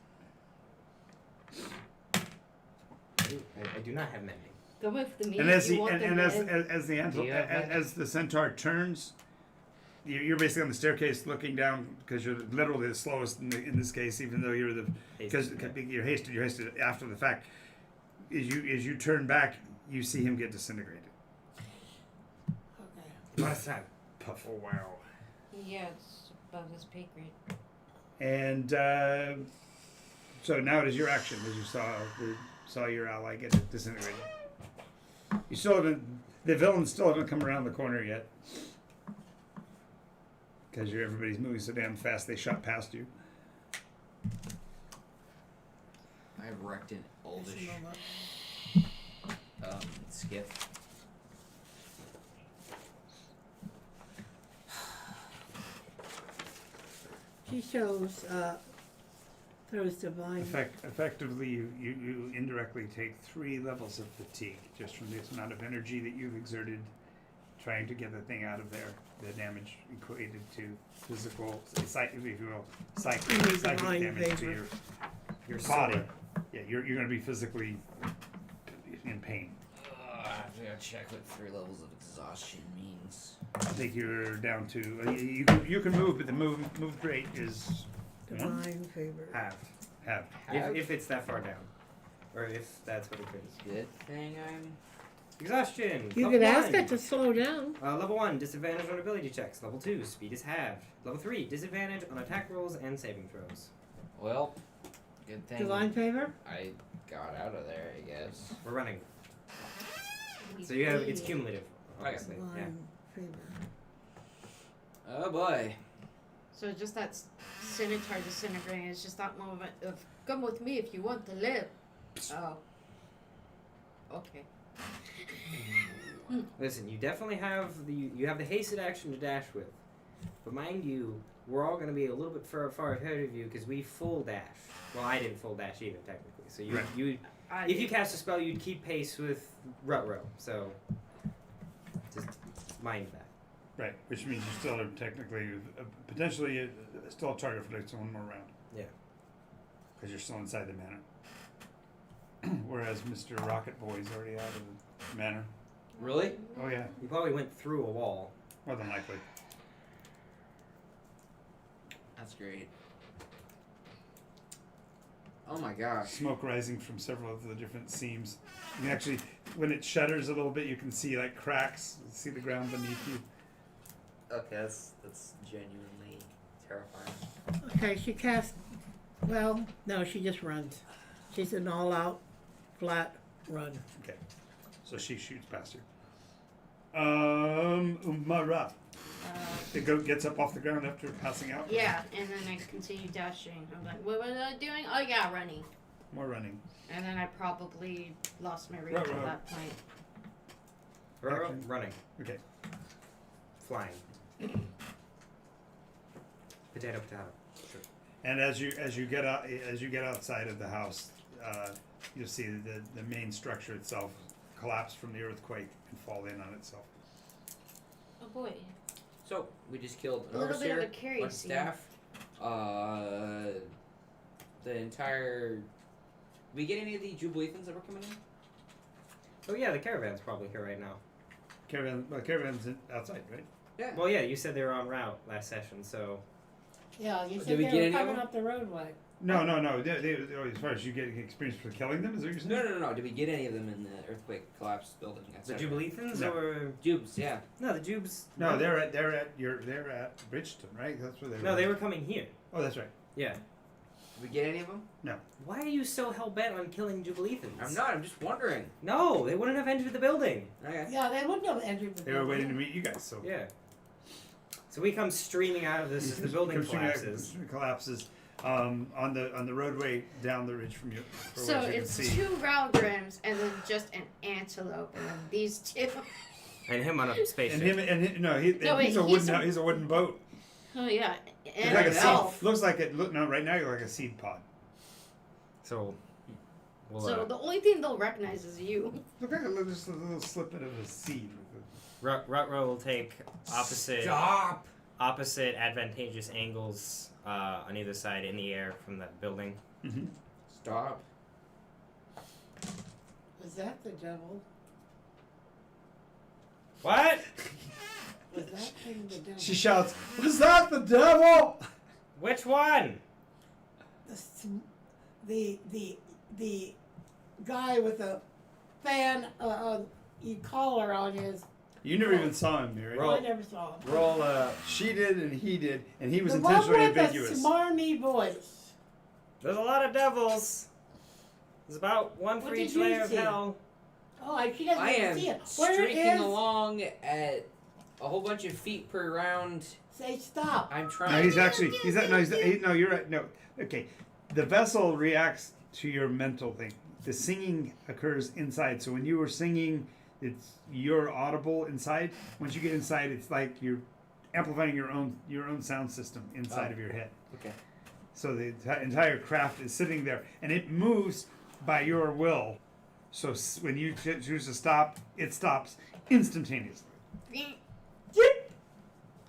B: I do not have mending.
F: Go with the meat.
A: And as
F: you
A: the
F: want
A: and,
F: the
A: and as
F: meat.
A: as the
G: Do you have that?
A: as the centaur turns, you're basically on the staircase looking down because you're literally the slowest in this case, even though you're the because you're hasted after the fact. As you turn back, you see him get disintegrated.
C: Okay.
B: Last time. Puff. Oh wow.
F: Yeah, it's above his pay grade.
A: And so now it is your action as you saw your ally get disintegrated. You still haven't. The villains still haven't come around the corner yet. Because everybody's moving so damn fast, they shot past you.
G: I wrecked an oldish skiff.
C: She shows, throws divine.
A: Effectively, you indirectly take 3 levels of fatigue just from this amount of energy that you've exerted trying to get the thing out of there. The damage equated to physical, if you will, psychic
C: Divine
A: damage to
C: favor.
A: your body. Yeah, you're going to be physically in pain.
G: I have to go check what 3 levels of exhaustion means.
A: I think you're down to you can move, but the move rate is 1
C: Divine favor.
B: Half.
A: half.
B: If it's that far down, or if that's what it is.
G: Good thing I'm.
B: Exhaustion.
C: You
B: level
C: could ask
B: 1.
C: it to slow down.
B: Level 1, disadvantage on ability checks. Level 2, speed is halved. Level 3, disadvantage on attack rolls and saving throws.
G: Well, good thing
C: Divine favor.
G: I got out of there, I guess.
B: We're running. So you have it's cumulative, obviously.
C: Divine
B: Yeah.
C: favor.
G: Oh boy.
F: So just that scimitar disintegrating is just that moment of come with me if you want to live. Oh. Okay.
B: Listen, you definitely have you have the hasted action to dash with, but mind you, we're all going to be a little bit far ahead of you because we full dash. Well, I didn't full dash either technically. So
A: Right.
B: If you cast a spell, you'd keep pace with Rutro. So just mind that.
A: Right, which means you still are technically, potentially, still a target for next one more round.
B: Yeah.
A: Because you're still inside the manor. Whereas Mr. Rocket Boy is already out of the manor.
G: Really?
A: Oh yeah,
B: You probably went through a wall.
A: more than likely.
G: That's great. Oh my gosh.
A: Smoke rising from several of the different seams. You can actually, when it shudders a little bit, you can see like cracks. You see the ground beneath you.
G: Okay, that's genuinely terrifying.
C: Okay, she casts. Well, no, she just runs. She's an all-out, flat run.
A: Okay, so she shoots past you. Umara. The goat gets up off the ground after passing out.
F: Yeah, and then I continue dashing. I'm like, what was I doing? Oh yeah, running.
A: More running.
F: And then I probably lost my reach
A: Right,
F: at
A: right.
F: that point.
A: Action.
B: Running.
A: Okay.
B: Flying. Potato. Sure.
A: And as you get outside of the house, you'll see the main structure itself collapse from the earthquake and fall in on itself.
F: Oh boy.
G: So we just killed
F: A
G: an
F: little bit of
G: overseer,
F: a carry
G: bunch of
F: scene.
G: staff, the entire. Did we get any of the Jubileethans that were coming in?
B: Oh yeah, the caravan's probably here right now.
A: Caravan's outside, right?
G: Yeah.
B: Well, yeah, you said they were en route last session, so
C: Yeah, you
G: Did
C: said
G: we
C: they
G: get
C: were
G: any of
C: coming
G: them?
C: up the roadway.
A: No. As far as you getting experience for killing them, is that what you're saying?
G: No. Did we get any of them in the earthquake collapse building?
B: the
G: etc.?
B: Jubileethans
A: No.
B: or
G: Jubes, yeah.
B: no, the Jubes.
A: No, they're at Bridgeton, right? That's where they were.
B: No, they were coming here.
A: Oh, that's right.
B: Yeah.
G: Did we get any of them?
B: Why are you so hell bent on killing Jubileethans?
G: I'm not. I'm just wondering.
B: No, they wouldn't have entered the building.
G: Okay.
C: Yeah, they wouldn't have entered the
A: They were
C: building.
A: waiting to meet you guys. So
B: Yeah. So we come streaming out of this as the building
A: Comes streaming out-
B: collapses.
A: collapses on the roadway down the ridge from you. For
F: So
A: what you can
F: it's
A: see.
F: 2 Rowgrims and then just an antelope and then these 2.
B: And him on a spaceship.
A: And him, no, he's a wooden boat.
F: Oh yeah.
A: It's
F: And
A: like a
F: an
A: seed.
F: elf.
A: Looks like it. No, right now you're like a seed pod.
B: So we'll
F: So the only thing they'll recognize is you.
A: Look like just a little snippet of a seed.
B: Rutro will take
G: Stop.
B: opposite advantageous angles on either side in the air from that building.
A: Mm-hmm.
G: Stop.
C: Was that the devil?
B: What?
C: Was that thing the devil?
A: She shouts, "Was that the devil?"
B: Which one?
C: The guy with the fan collar on his.
A: You never even saw him, Mary.
B: Roll.
C: I never saw him.
B: Roll
A: She did, and he did, and he was
C: The one
A: intentionally
C: with
A: ambiguous.
C: the smarmy voice.
B: There's a lot of devils. There's about one for
C: What
B: each
C: did you
B: layer of
C: see?
B: hell.
C: Oh, she doesn't
G: I
C: even
G: am
C: see it. Where
G: streaking
C: is?
G: along at a whole bunch of feet per round.
C: Say stop.
G: I'm
A: No,
G: trying.
A: he's actually. No, you're right. No, okay. The vessel reacts to your mental thing. The singing occurs inside. So when you were singing, you're audible inside. Once you get inside, it's like you're amplifying your own sound system inside of your head.
G: Okay.
A: So the entire craft is sitting there, and it moves by your will. So when you choose to stop, it stops instantaneously.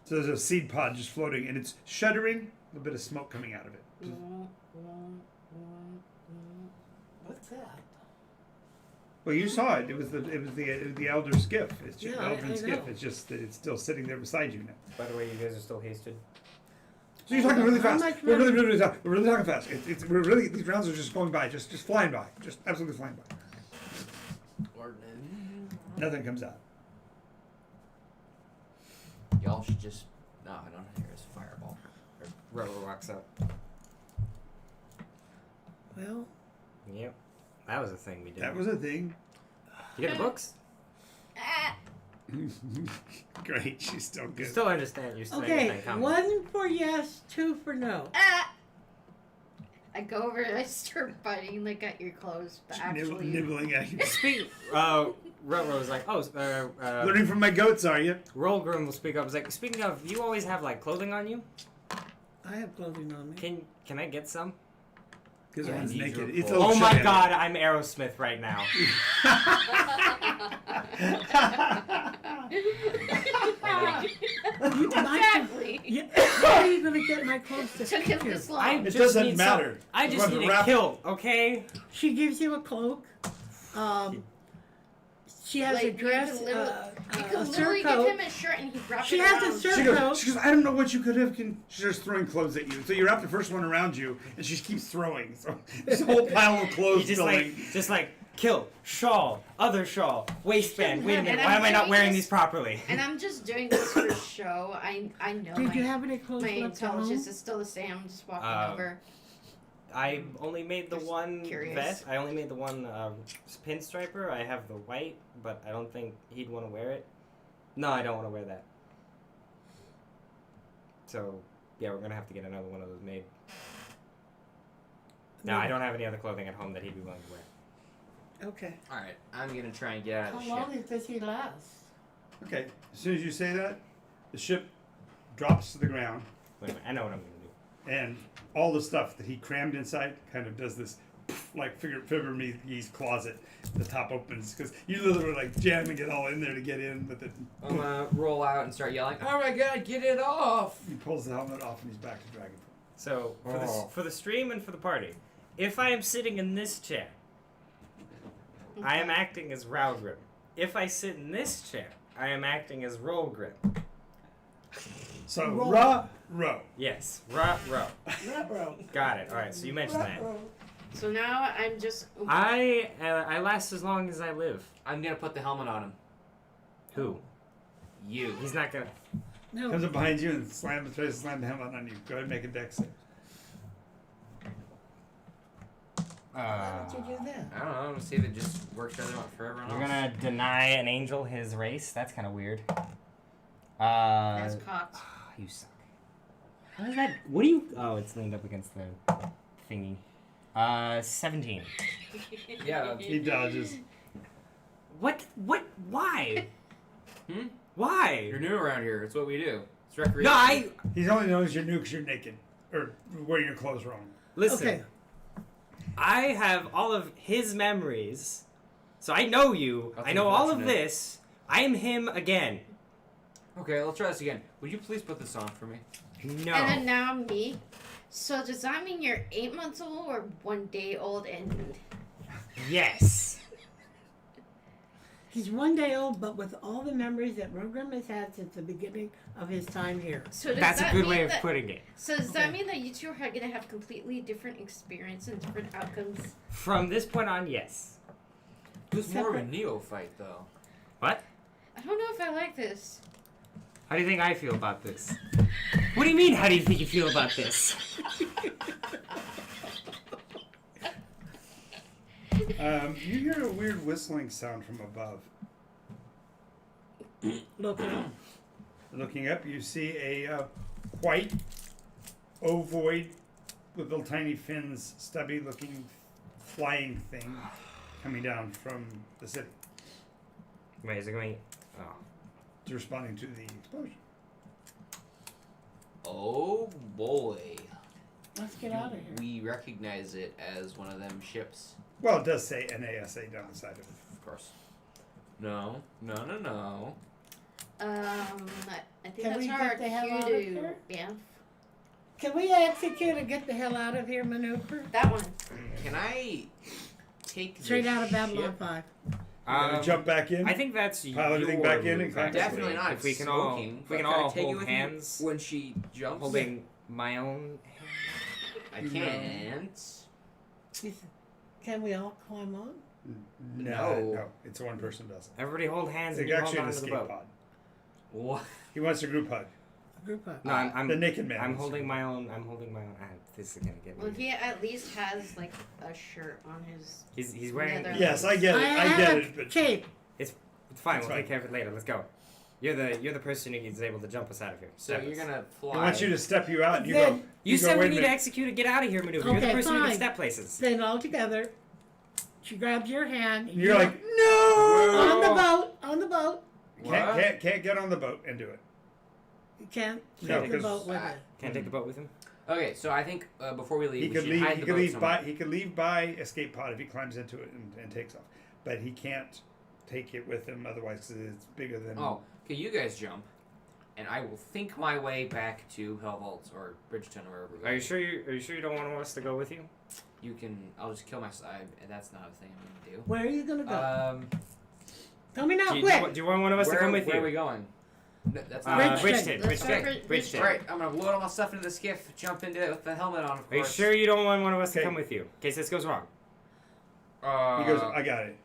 A: So there's a seed pod just floating, and it's shuddering. A little bit of smoke coming out of it.
C: What's that?
A: Well, you saw it. It was the elder skiff. It's just
C: Yeah,
A: Eldrin
C: I
A: skiff.
C: know.
A: It's just that it's still sitting there beside you now.
B: By the way, you guys are still hasted.
A: So you're talking really
C: How
A: fast.
C: much
A: We're
C: money-
A: really talking fast. We're really these rounds are just going by, just flying by, just absolutely flying by. Nothing comes out.
G: Y'all should just. No, I don't hear his fireball.
B: Rutro walks up.
C: Well,
B: Yep. That was a thing we did.
A: That was a thing.
B: You get the books?
F: Ah,
A: Great, she's still
B: You
A: good.
B: still understand. You still
C: okay.
B: understand combat.
C: 1 for yes, 2 for no.
F: ah. I go over and I start biting like at your clothes, but actually
A: Nibbling at you.
B: Speak. Rutro was like,
A: Learning from my goats, are you?
B: Rollgrim will speak up. He's like, speaking of, you always have like clothing on you.
C: I have clothing on me.
B: Can I get some?
A: Because
D: Yeah,
A: one's
D: these
A: naked.
D: are
A: It's a
D: cool.
A: little
E: Oh my
A: shut-in.
E: God, I'm Aerosmith right now.
F: Exactly.
C: Yeah, how are you gonna get my clothes to
F: Took him
C: fit you?
F: this long.
E: I
A: It
E: just
A: doesn't
E: need
A: matter.
E: I
A: You
E: just
A: want to
E: need a
A: wrap-
E: kilt, okay?
C: She gives you a cloak. She has
F: Like,
C: a dress,
F: you
C: a
F: could literally
C: surcoat.
F: give him a shirt and he'd wrap
C: She
F: it
C: has
F: around.
C: a
A: She
C: surcoat.
A: goes, I don't know what you could have. She's just throwing clothes at you. So you wrap the first one around you, and she keeps throwing. So there's a whole pile of clothes
E: You
A: building.
E: just like kilt, shawl, other shawl, waistband. Wait a minute,
F: And
E: why
F: I'm
E: am I not
F: doing
E: wearing
F: this-
E: these properly?
F: And I'm just doing this for show. I know
C: Did
F: my,
C: you have any clothes
F: my
C: left at home?
F: intelligence is still the same. I'm just walking over.
E: I only made the
F: Just
E: one
F: curious.
E: vest. I only made the one pinstriper. I have the white, but I don't think he'd want to wear it. No, I don't want to wear that. So, yeah, we're gonna have to get another one of those made. No, I don't have any other clothing at home that he'd be willing to wear.
C: Okay.
D: Alright, I'm gonna try and get out of the
C: How long
D: ship.
C: does he last?
A: Okay, as soon as you say that, the ship drops to the ground,
E: Wait a minute, I know what I'm gonna do.
A: and all the stuff that he crammed inside kind of does this, like Fibber-Me's closet. The top opens because you literally like jamming it all in there to get in, but then
D: I'm gonna roll out and start yelling, "Oh my god, get it off!"
A: he pulls the helmet off and he's back to Dragon.
E: So
D: Oh.
E: for the stream and for the party, if I am sitting in this chair, I am acting as Raugrim. If I sit in this chair, I am acting as Rolgrim.
A: So
C: Roll.
A: row.
E: Yes, row.
C: Ruh-roh.
E: Got it. All right, so you mentioned that.
C: Ruh-roh.
F: So now I'm just.
E: I last as long as I live.
D: I'm gonna put the helmet on him.
E: Who?
D: You.
E: He's not gonna.
C: No.
A: Comes up behind you and tries to slam the helmet on you. Go ahead and make a dex save.
C: Why would you do that?
D: I don't know, I'm gonna see if it just works for everyone else.
E: We're gonna deny an angel his race. That's kind of weird.
F: That's cocked.
E: You suck. How is that? What do you? Oh, it's leaned up against the thingy. 17.
D: Yeah,
A: He dodges.
E: What? Why?
D: Hmm?
E: Why?
D: You're new around here. It's what we do. It's recreation.
E: No, I
A: He's only knows you're new because you're naked or wearing your clothes wrong.
E: listen.
C: Okay.
E: I have all of his memories, so I know you.
D: That's
E: I know all of
D: unfortunate.
E: this. I am him again.
D: Okay, let's try this again. Would you please put this on for me?
E: No.
F: And then now me. So does that mean you're 8 months old or 1 day old and
E: Yes.
C: He's 1 day old, but with all the memories that Rogram has had since the beginning of his time here.
F: so does
E: That's a
F: that
E: good
F: mean
E: way of
F: that,
E: putting it.
F: So does that
C: Okay.
F: mean that you two are gonna have completely different experience and different outcomes?
E: From this point on, yes.
D: Who's more of a neophyte, though?
E: What?
F: I don't know if I like this.
E: How do you think I feel about this? What do you mean? How do you think you feel about this?
A: You hear a weird whistling sound from above.
C: Look at him.
A: Looking up, you see a white ovoid with little tiny fins, stubby-looking flying thing coming down from the city.
E: Wait, is it going? Oh.
A: It's responding to the explosion.
D: Oh boy.
C: Let's get out of here.
D: We recognize it as one of them ships.
A: Well, it does say NASA down the side of it.
D: Of course. No.
F: I think
C: Can we
F: that's
C: get
F: our
C: the hell
F: cue
C: out of
F: to
C: here?
F: Banff.
C: Can we execute a get the hell out of here maneuver?
F: That one.
D: Can I take the
C: Straight out of Babylon
D: ship?
C: 5.
A: Jump back in.
E: I think that's
A: Pile everything
E: your
A: back in
E: move,
A: and climb.
E: actually.
D: Definitely not
E: If we can all,
D: smoking.
E: if we can
D: but can I
E: all
D: take it
E: hold
D: with me
E: hands,
D: when she jumps.
E: holding my own.
D: I can't.
C: Can we all climb on?
A: No, it's one person doesn't.
E: Everybody hold hands
A: It's
E: and you hold
A: actually an
E: on to the
A: escape
E: boat.
A: pod.
D: What?
A: He wants a group hug.
C: A group up.
E: No, I'm
A: The naked man.
E: I'm
A: wants a
E: holding
A: group
E: my own. I'm holding my own. This is gonna get
F: Well,
E: me.
F: he at least has like a shirt on his.
E: He's wearing.
F: Nether-
A: hug. Yes, I get it. I
C: have
A: get
C: a
A: it. But
C: cape.
E: It's fine.
A: It's
E: We'll
A: fine.
E: take care of it later. Let's go. You're the person who is able to jump us out of here.
D: So
E: Step
D: you're
E: us.
D: gonna fly.
A: he wants you to step you out. And you
C: Then-
A: go.
E: You
A: go,
E: said
A: "Wait
E: we
A: a
E: need to
A: minute."
E: execute a get out of here maneuver. You're the
C: Okay,
E: person who can
C: fine.
E: step places.
C: Then all together, she grabs your hand.
A: And you're like, no.
C: on the boat. On the boat.
A: Can't get on the boat and do it.
C: You can't
A: No,
C: take the
A: because-
C: boat with it.
E: Can't take the boat with him.
G: Okay, so I think before we leave,
A: He
G: we
A: could
G: should
A: leave.
G: hide
A: He
G: the
A: could
G: boat
A: leave
G: somewhere.
A: by. He could leave by escape pod if he climbs into it and takes off. But he can't take it with him otherwise, 'cause it's bigger than.
G: Oh, okay, you guys jump, and I will think my way back to Hell Vaults or Bridgeton or wherever.
E: Are you sure you don't want us to go with you?
G: You can. I'll just kill myself. That's not a thing I'm gonna
C: Where are you gonna go?
G: do.
C: Tell me now,
E: Do you,
C: quick.
E: do you want one of us to come with
G: where
E: you?
G: are we going? No, that's not.
C: Bridgeton.
B: Let's go
E: Bridgeton.
B: Bridgeton.
G: All right, I'm gonna load all my stuff into the skiff, jump into it with the helmet on. Of
E: Are you
G: course.
E: sure you don't want one of us to
A: Okay.
E: come with you in case this goes wrong?
A: He goes. I got it.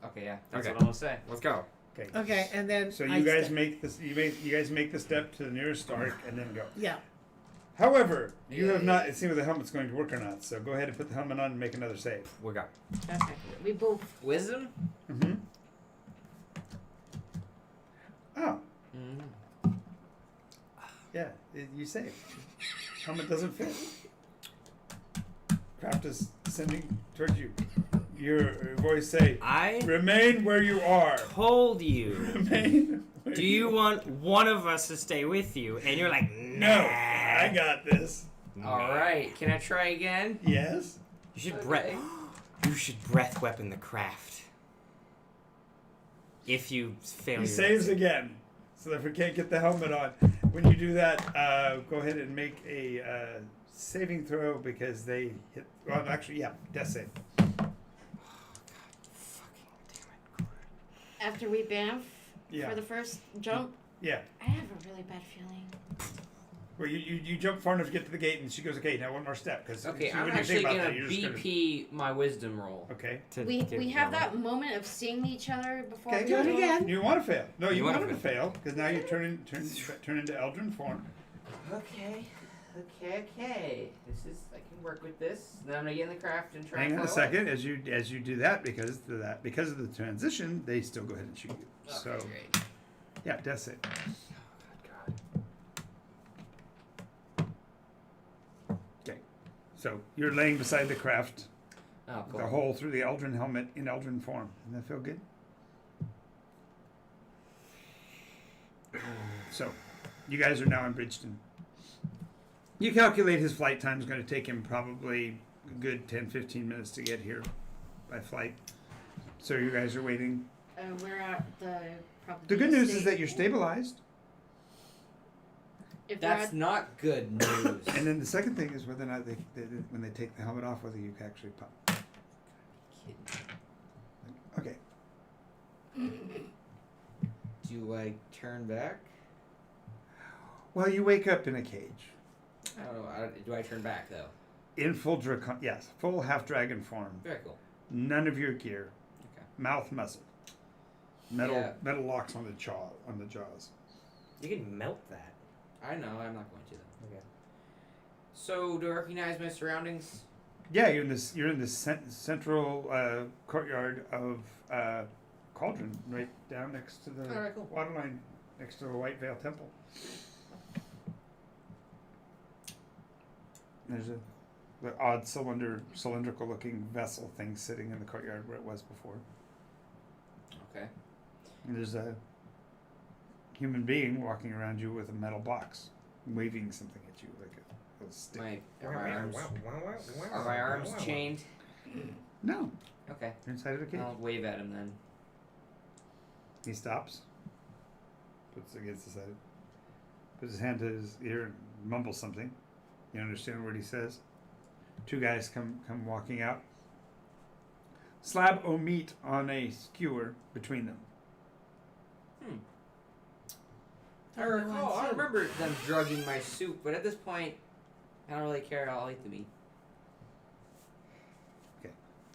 G: Okay, yeah, that's
E: Okay.
G: what I'm gonna say.
E: Let's go.
A: Okay.
C: Okay, and then
A: So
C: I
A: you guys
C: step-
A: make this. You guys make the step to the nearest Stark and then go.
C: Yeah.
A: However, you have not seen whether the helmet's going to work or not. So go ahead and put the helmet on and make another save.
E: We're going.
F: Okay. We both.
G: Wisdom.
A: Mm-hmm. Oh,
G: Mm-hmm.
A: yeah. You save. Helmet doesn't fit. Craft is descending towards you. Your voice say,
E: I
A: "Remain where you are."
E: told you.
A: Remain. Where
E: Do you want one of us to stay with you? And you're like,
A: No,
E: nah.
A: I got this.
G: All right, can I try again?
A: Yes.
E: You should
G: Okay.
E: You should breath weapon the craft. If you fail,
A: He
E: your
A: saves again. So if we can't get the helmet on, when you do that, go ahead and make a saving throw because they hit. Well, actually, yeah, death save.
F: After we bamf
A: Yeah.
F: for the first jump,
A: Yeah.
F: I have a really bad feeling.
A: Well, you jump far enough to get to the gate, and she goes, "Okay, now one more step." Because
G: Okay, I'm
A: when you
G: actually
A: think about
G: gonna
A: that, you're just
G: BP my wisdom roll.
A: gonna. Okay.
E: to
F: We
E: give
F: have
E: them-
F: that moment of seeing each other before.
A: Okay.
F: we
C: Do it
F: go.
C: again.
A: You want to fail? No, you,
E: You
A: want
E: wanna
A: to fail because now you turn into Eldrin form.
G: Okay. This is I can work with this. Then I'm gonna get in the craft and try.
A: Hang
G: and
A: on a
G: fly away.
A: second as you do that because of the transition, they still go ahead and shoot you.
G: Okay,
A: So
G: great.
A: yeah, death save. Okay. So you're laying beside the craft,
G: Oh, cool.
A: the hole through the Eldrin helmet in Eldrin form. Doesn't that feel good? So, you guys are now in Bridgeton. You calculate his flight time is going to take him probably a good 10-15 minutes to get here by flight. So you guys are waiting.
F: We're at the probably.
A: The good news is that you're stabilized.
F: If
G: That's
F: we're
G: not good news.
A: And then the second thing is whether or not when they take the helmet off, whether you can actually pop. Okay.
G: Do I turn back?
A: Well, you wake up in a cage.
G: I don't know. Do I turn back though?
A: In full dracon, yes, full half dragon form.
G: Very cool.
A: None of your gear.
G: Okay.
A: Mouth muscle.
G: Yeah.
A: Metal locks on the jaws.
B: You can melt that.
G: I know. I'm not going to though.
B: Okay.
G: So do I recognize my surroundings?
A: Yeah, you're in the central courtyard of Cauldron, right down next to the
G: Alright, cool.
A: waterline, next to the White Veil Temple. There's the odd cylindrical looking vessel thing sitting in the courtyard where it was before.
G: Okay.
A: And there's a human being walking around you with a metal box, waving something at you like a stick.
G: Are my arms chained?
A: No,
G: Okay.
A: you're inside of a cage.
G: I'll wave at him then.
A: He stops, puts it against his head, puts his hand to his ear and mumbles something. You understand what he says? Two guys come walking out. Slab o' meat on a skewer between them.
G: I recall. I remember them drugging my soup, but at this point, I don't really care. I'll eat the meat.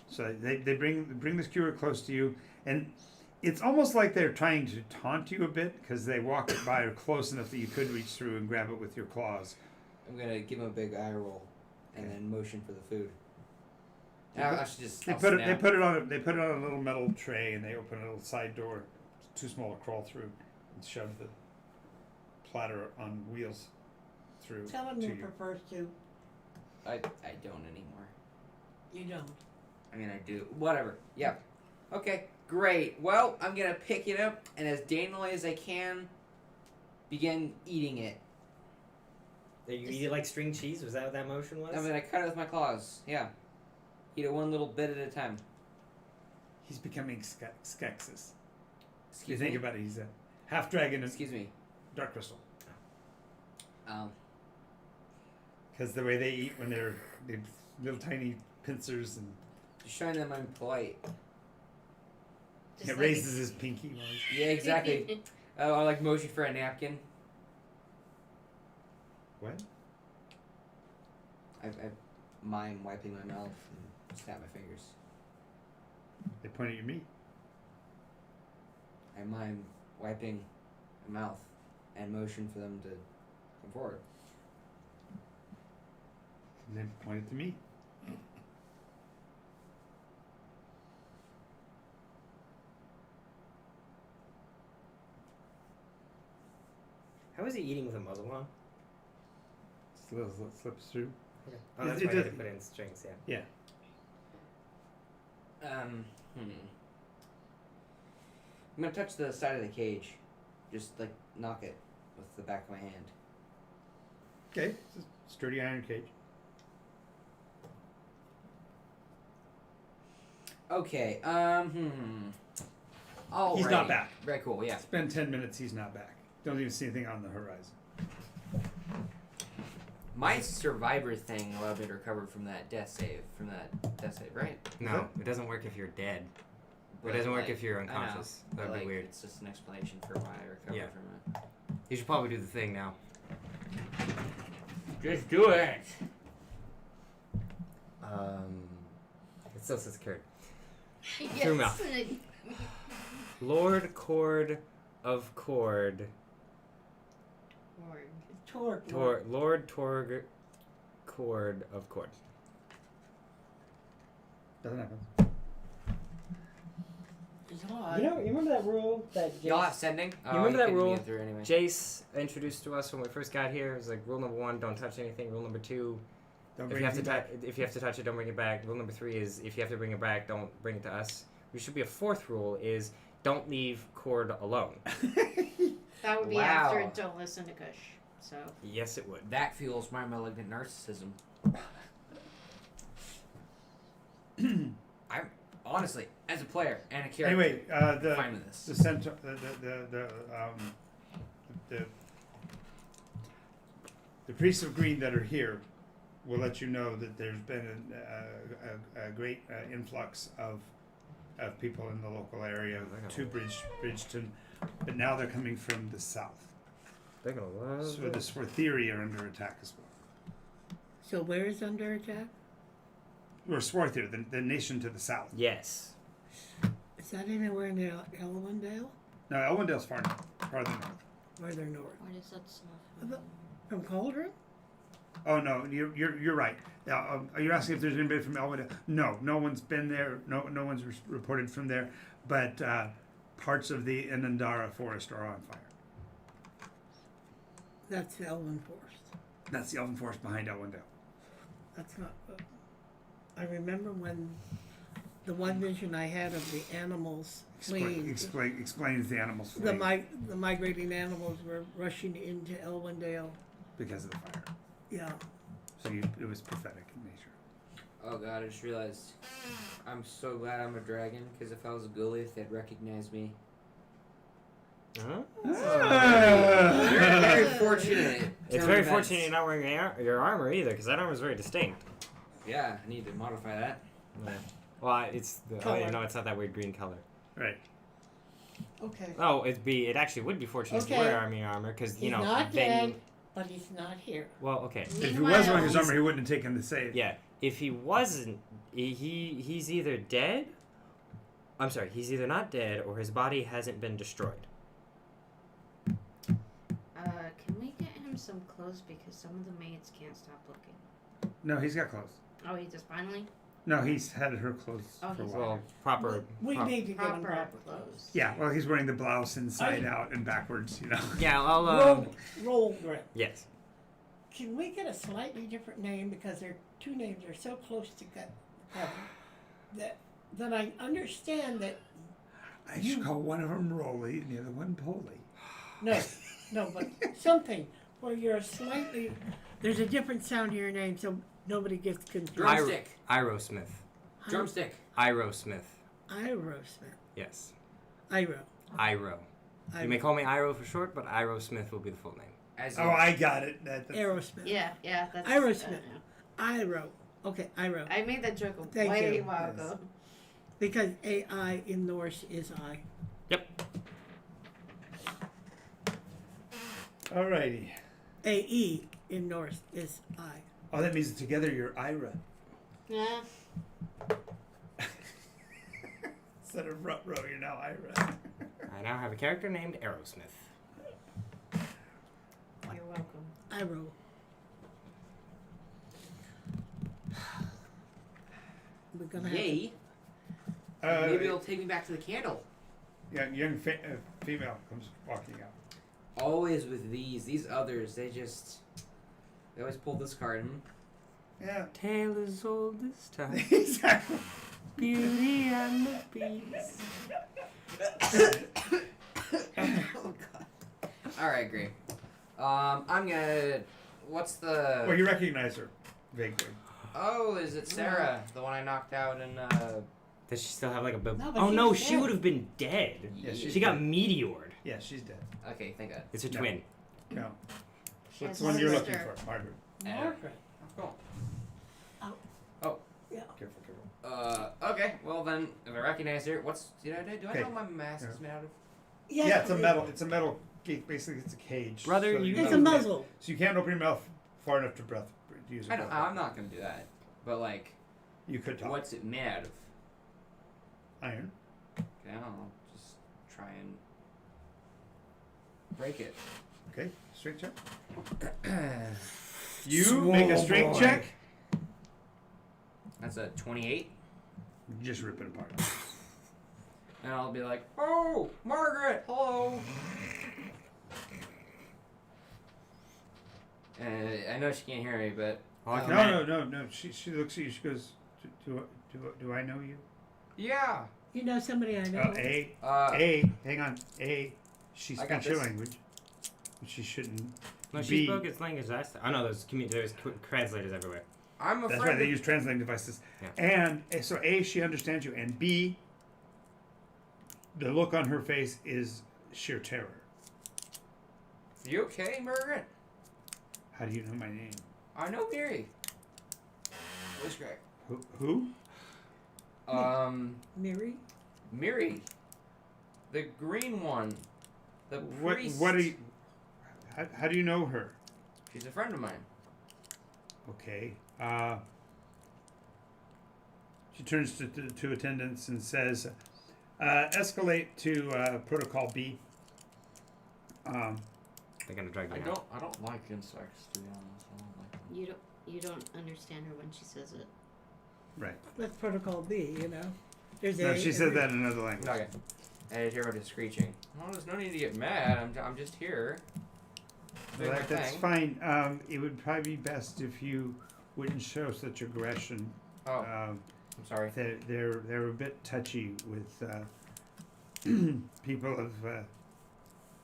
A: So they bring the skewer close to you, and it's almost like they're trying to taunt you a bit because they walk it by or close enough that you could reach through and grab it with your claws.
G: I'm gonna give him a big eye roll, and then motion for the food.
A: They
G: I
A: put-
G: should just.
A: They
G: I'll
A: put it
G: snap.
A: on a little metal tray, and they open a little side door, too small to crawl through, and shove the platter on wheels through
C: Tell him
A: to
C: you
A: you.
C: prefer soup.
G: I don't anymore.
C: You don't.
G: I mean, I do. Whatever. Yep. Okay. Great. Well, I'm gonna pick it up and as daintily as I can begin eating it.
B: You eat it like string cheese? Was that what that motion was?
G: I mean, I cut it with my claws. Yeah. Eat it one little bit at a time.
A: He's becoming Skeksis. You
G: Excuse
A: think
G: me?
A: about it, he's a half dragon and
G: Excuse me.
A: dark crystal.
G: Just
A: Because the way they eat when they're little tiny pincers and
G: showing them I'm polite.
F: Just
A: it
F: like-
A: raises his pinky. While he's,
G: Yeah, exactly. I like motion for a napkin.
A: what?
G: I mime wiping my mouth and snap my fingers.
A: They point at your meat.
G: I mime wiping my mouth and motion for them to come forward.
A: And then point at the meat.
B: How is he eating with a muzzle on?
A: Slips through.
B: Okay. Oh, that's
A: It
B: why you had to
A: doesn't-
B: put in strings, yeah.
A: Yeah.
G: I'm gonna touch the side of the cage. Just like knock it with the back of my hand.
A: Okay. It's a sturdy iron cage.
G: Okay.
A: He's not back.
G: Very cool. Yeah.
A: Spend 10 minutes. He's not back. Don't even see anything on the horizon.
G: My survivor thing allowed me to recover from that death save. Right?
E: No, it doesn't work if you're dead.
G: But,
E: it doesn't work
G: like,
E: if you're
G: I know,
E: unconscious.
G: but,
E: That'd be
G: like,
E: weird.
G: It's just an explanation for why I recovered
E: Yeah.
G: from it.
E: You should probably do the thing now.
G: Just do it.
E: It still says Kurt.
F: Yes.
E: Through mouth. Lord Cord of Cord. Lord Torg Cord of Cord.
A: Doesn't happen.
E: You remember that rule that
G: Y'all sending?
E: You remember that
G: couldn't
E: rule?
G: get through anyway.
E: Jace introduced to us when we first got here? It was like rule number 1, don't touch anything. Rule number 2,
A: Don't
E: if
A: bring
E: you have to
A: anything back.
E: if you have to touch it, don't bring it back. Rule number 3 is if you have to bring it back, don't bring it to us. There should be a 4th rule is don't leave Cord alone.
F: That would be
G: Wow.
F: after Don't Listen to Kush. So
E: Yes, it would.
G: That fuels my malignant narcissism. I'm honestly, as a player and a character,
A: Anyway, the
G: fine with this.
A: the center, the priests of green that are here will let you know that there's been a great influx of people in the local area to Bridgeton, but now they're coming from the south.
E: They're gonna love
A: So
E: it.
A: the Swarthiri are under attack as well.
C: So where is under attack?
A: Or Swarthir, the nation to the south.
E: Yes.
C: Is that anywhere near Elwendale?
A: No, Elwendale's farther north.
C: Further north.
F: what is that stuff?
C: From Cauldron?
A: Oh no, you're right. Are you asking if there's anybody from Elwendale? No, no one's been there. No one's reported from there. But parts of the Inandara forest are on fire.
C: That's the Elven Forest.
A: That's the Elven Forest behind Elwendale.
C: That's not. I remember when the one vision I had of the animals fleeing.
A: Explains the animals
C: The
A: fleeing
C: the migrating animals were rushing into Elwendale.
A: because of the fire.
C: Yeah.
A: So it was prophetic in nature.
G: Oh god, I just realized. I'm so glad I'm a dragon, because if I was a Gulith, they'd recognize me.
E: Huh?
G: You're very fortunate.
E: It's very fortunate you're not wearing your armor either, because that armor is very distinct.
G: Yeah, I need to modify that.
E: Yeah. Well, it's
C: Color.
E: no, it's not that weird green color.
A: Right.
C: Okay.
E: Oh, it actually would be fortunate to
C: Okay.
E: wear armor because
C: He's not
E: then
C: dead, but he's not here.
E: well, okay,
A: If he was wearing his armor, he wouldn't have taken the save.
E: yeah. If he wasn't, he's either dead. I'm sorry, he's either not dead or his body hasn't been destroyed.
F: Can we get him some clothes because some of the maids can't stop looking?
A: No, he's got clothes.
F: Oh, he just finally
A: No, he's had her clothes
F: Oh,
A: for a
F: he's
A: while.
E: Well, proper.
C: We need to get him
F: proper
C: proper
F: clothes.
A: Yeah, well, he's wearing the blouse inside out and backwards, you know.
E: Yeah, I'll.
C: Roll grip.
E: Yes.
C: Can we get a slightly different name because their two names are so close together that I understand that
A: I should call one of them Rolly and the other one Polly.
C: no, but something Well, you're slightly. There's a different sound to your name, so nobody gets confused.
G: Drumstick.
E: Irosmith.
G: Drumstick.
E: Irosmith.
C: Irosmith.
E: Yes.
C: Iro.
E: Iro. You may call me Iro for short, but Irosmith will be the full name.
G: As
A: Oh, I got it. That's
C: Aerosmith.
F: Yeah, that's
C: Aerosmith.
F: yeah.
C: Iro. Okay, Iro.
F: I made that joke a
C: Thank
F: way
C: you.
F: while
A: Yes.
F: ago.
C: Because AI in Norse is I.
E: Yep.
A: Alrighty.
C: AE in Norse is I.
A: Oh, that means together you're Ira.
F: Yeah.
A: Instead of Rutro, you're now Ira.
E: I now have a character named Aerosmith.
F: You're welcome.
C: Iro. We're gonna have to,
G: Yay. Maybe it'll take me back to the candle.
A: Yeah, young female comes walking out.
G: Always with these others, they always pull this card.
A: Yeah.
E: Tale as old as time.
A: Exactly.
E: Beauty and the Beast.
G: Oh god. Alright, great. I'm gonna. What's the.
A: Well, you recognize her vaguely.
G: Oh, is it Sarah? The one I knocked out in.
E: Does she still have like a bib?
C: No, but
E: Oh
C: she
E: no,
C: was
E: she
C: dead.
E: would have been dead.
A: Yeah,
E: She got meteored.
A: Yeah, she's dead.
G: Okay, thank God.
E: It's a
A: No.
E: twin.
A: No.
F: She
A: What's
F: has
A: the one
F: a
A: you're looking
F: sister.
A: for, Margaret?
C: Margaret.
G: Cool.
C: Yeah.
A: Careful.
G: Okay, well then, if I recognize her, do I
A: Okay.
G: know what my mask is made out of?
C: Yes,
A: Yeah, it's a metal. It's a metal gate. Basically, it's a cage.
E: Brother, you-
C: It's
A: know
C: a
A: that-
C: muzzle.
A: So you can't open your mouth far enough to use it.
G: I'm not gonna do that. But like,
A: You could talk.
G: what's it made out of?
A: Iron.
G: Okay, I'll just try and break it.
A: Okay. Strength check. You make a strength
E: boy.
A: check.
G: That's a 28.
A: Just rip it apart.
G: And I'll be like, oh, Margaret, hello. I know she can't hear me, but
E: All I can
A: No. She looks at you. She goes, "Do I know you?"
G: yeah.
C: You know somebody I know.
A: Hang on. She
G: I got
A: speaks your
G: this.
A: language. She shouldn't.
E: No, she
A: B.
E: spoke its language last time. I know there's translators everywhere.
G: I'm a
A: That's
G: friend.
A: right. They use translating devices.
E: Yeah.
A: And so she understands you, and B, the look on her face is sheer terror.
G: You okay, Margaret?
A: How do you know my name?
G: I know Miri. Voice crack.
A: Who?
C: Miri?
G: Miri. The green one. The
A: What?
G: priest.
A: What are you? How do you know her?
G: She's a friend of mine.
A: Okay. She turns to attendants and says, "Escalate to Protocol B."
E: They're gonna drag me
G: I
E: out.
G: don't like insects, to be honest. I don't like them.
F: You don't understand her when she says it.
A: Right.
C: That's Protocol B, you know. There's
A: No,
C: A
A: she
C: and
A: said
C: B.
A: that in another language.
G: Okay. I hear about the screeching. Well, there's no need to get mad. I'm just here. Doing
A: Well,
G: my
A: that's
G: thing.
A: fine. It would probably be best if you wouldn't show such aggression.
G: Oh, I'm sorry.
A: They're a bit touchy with people of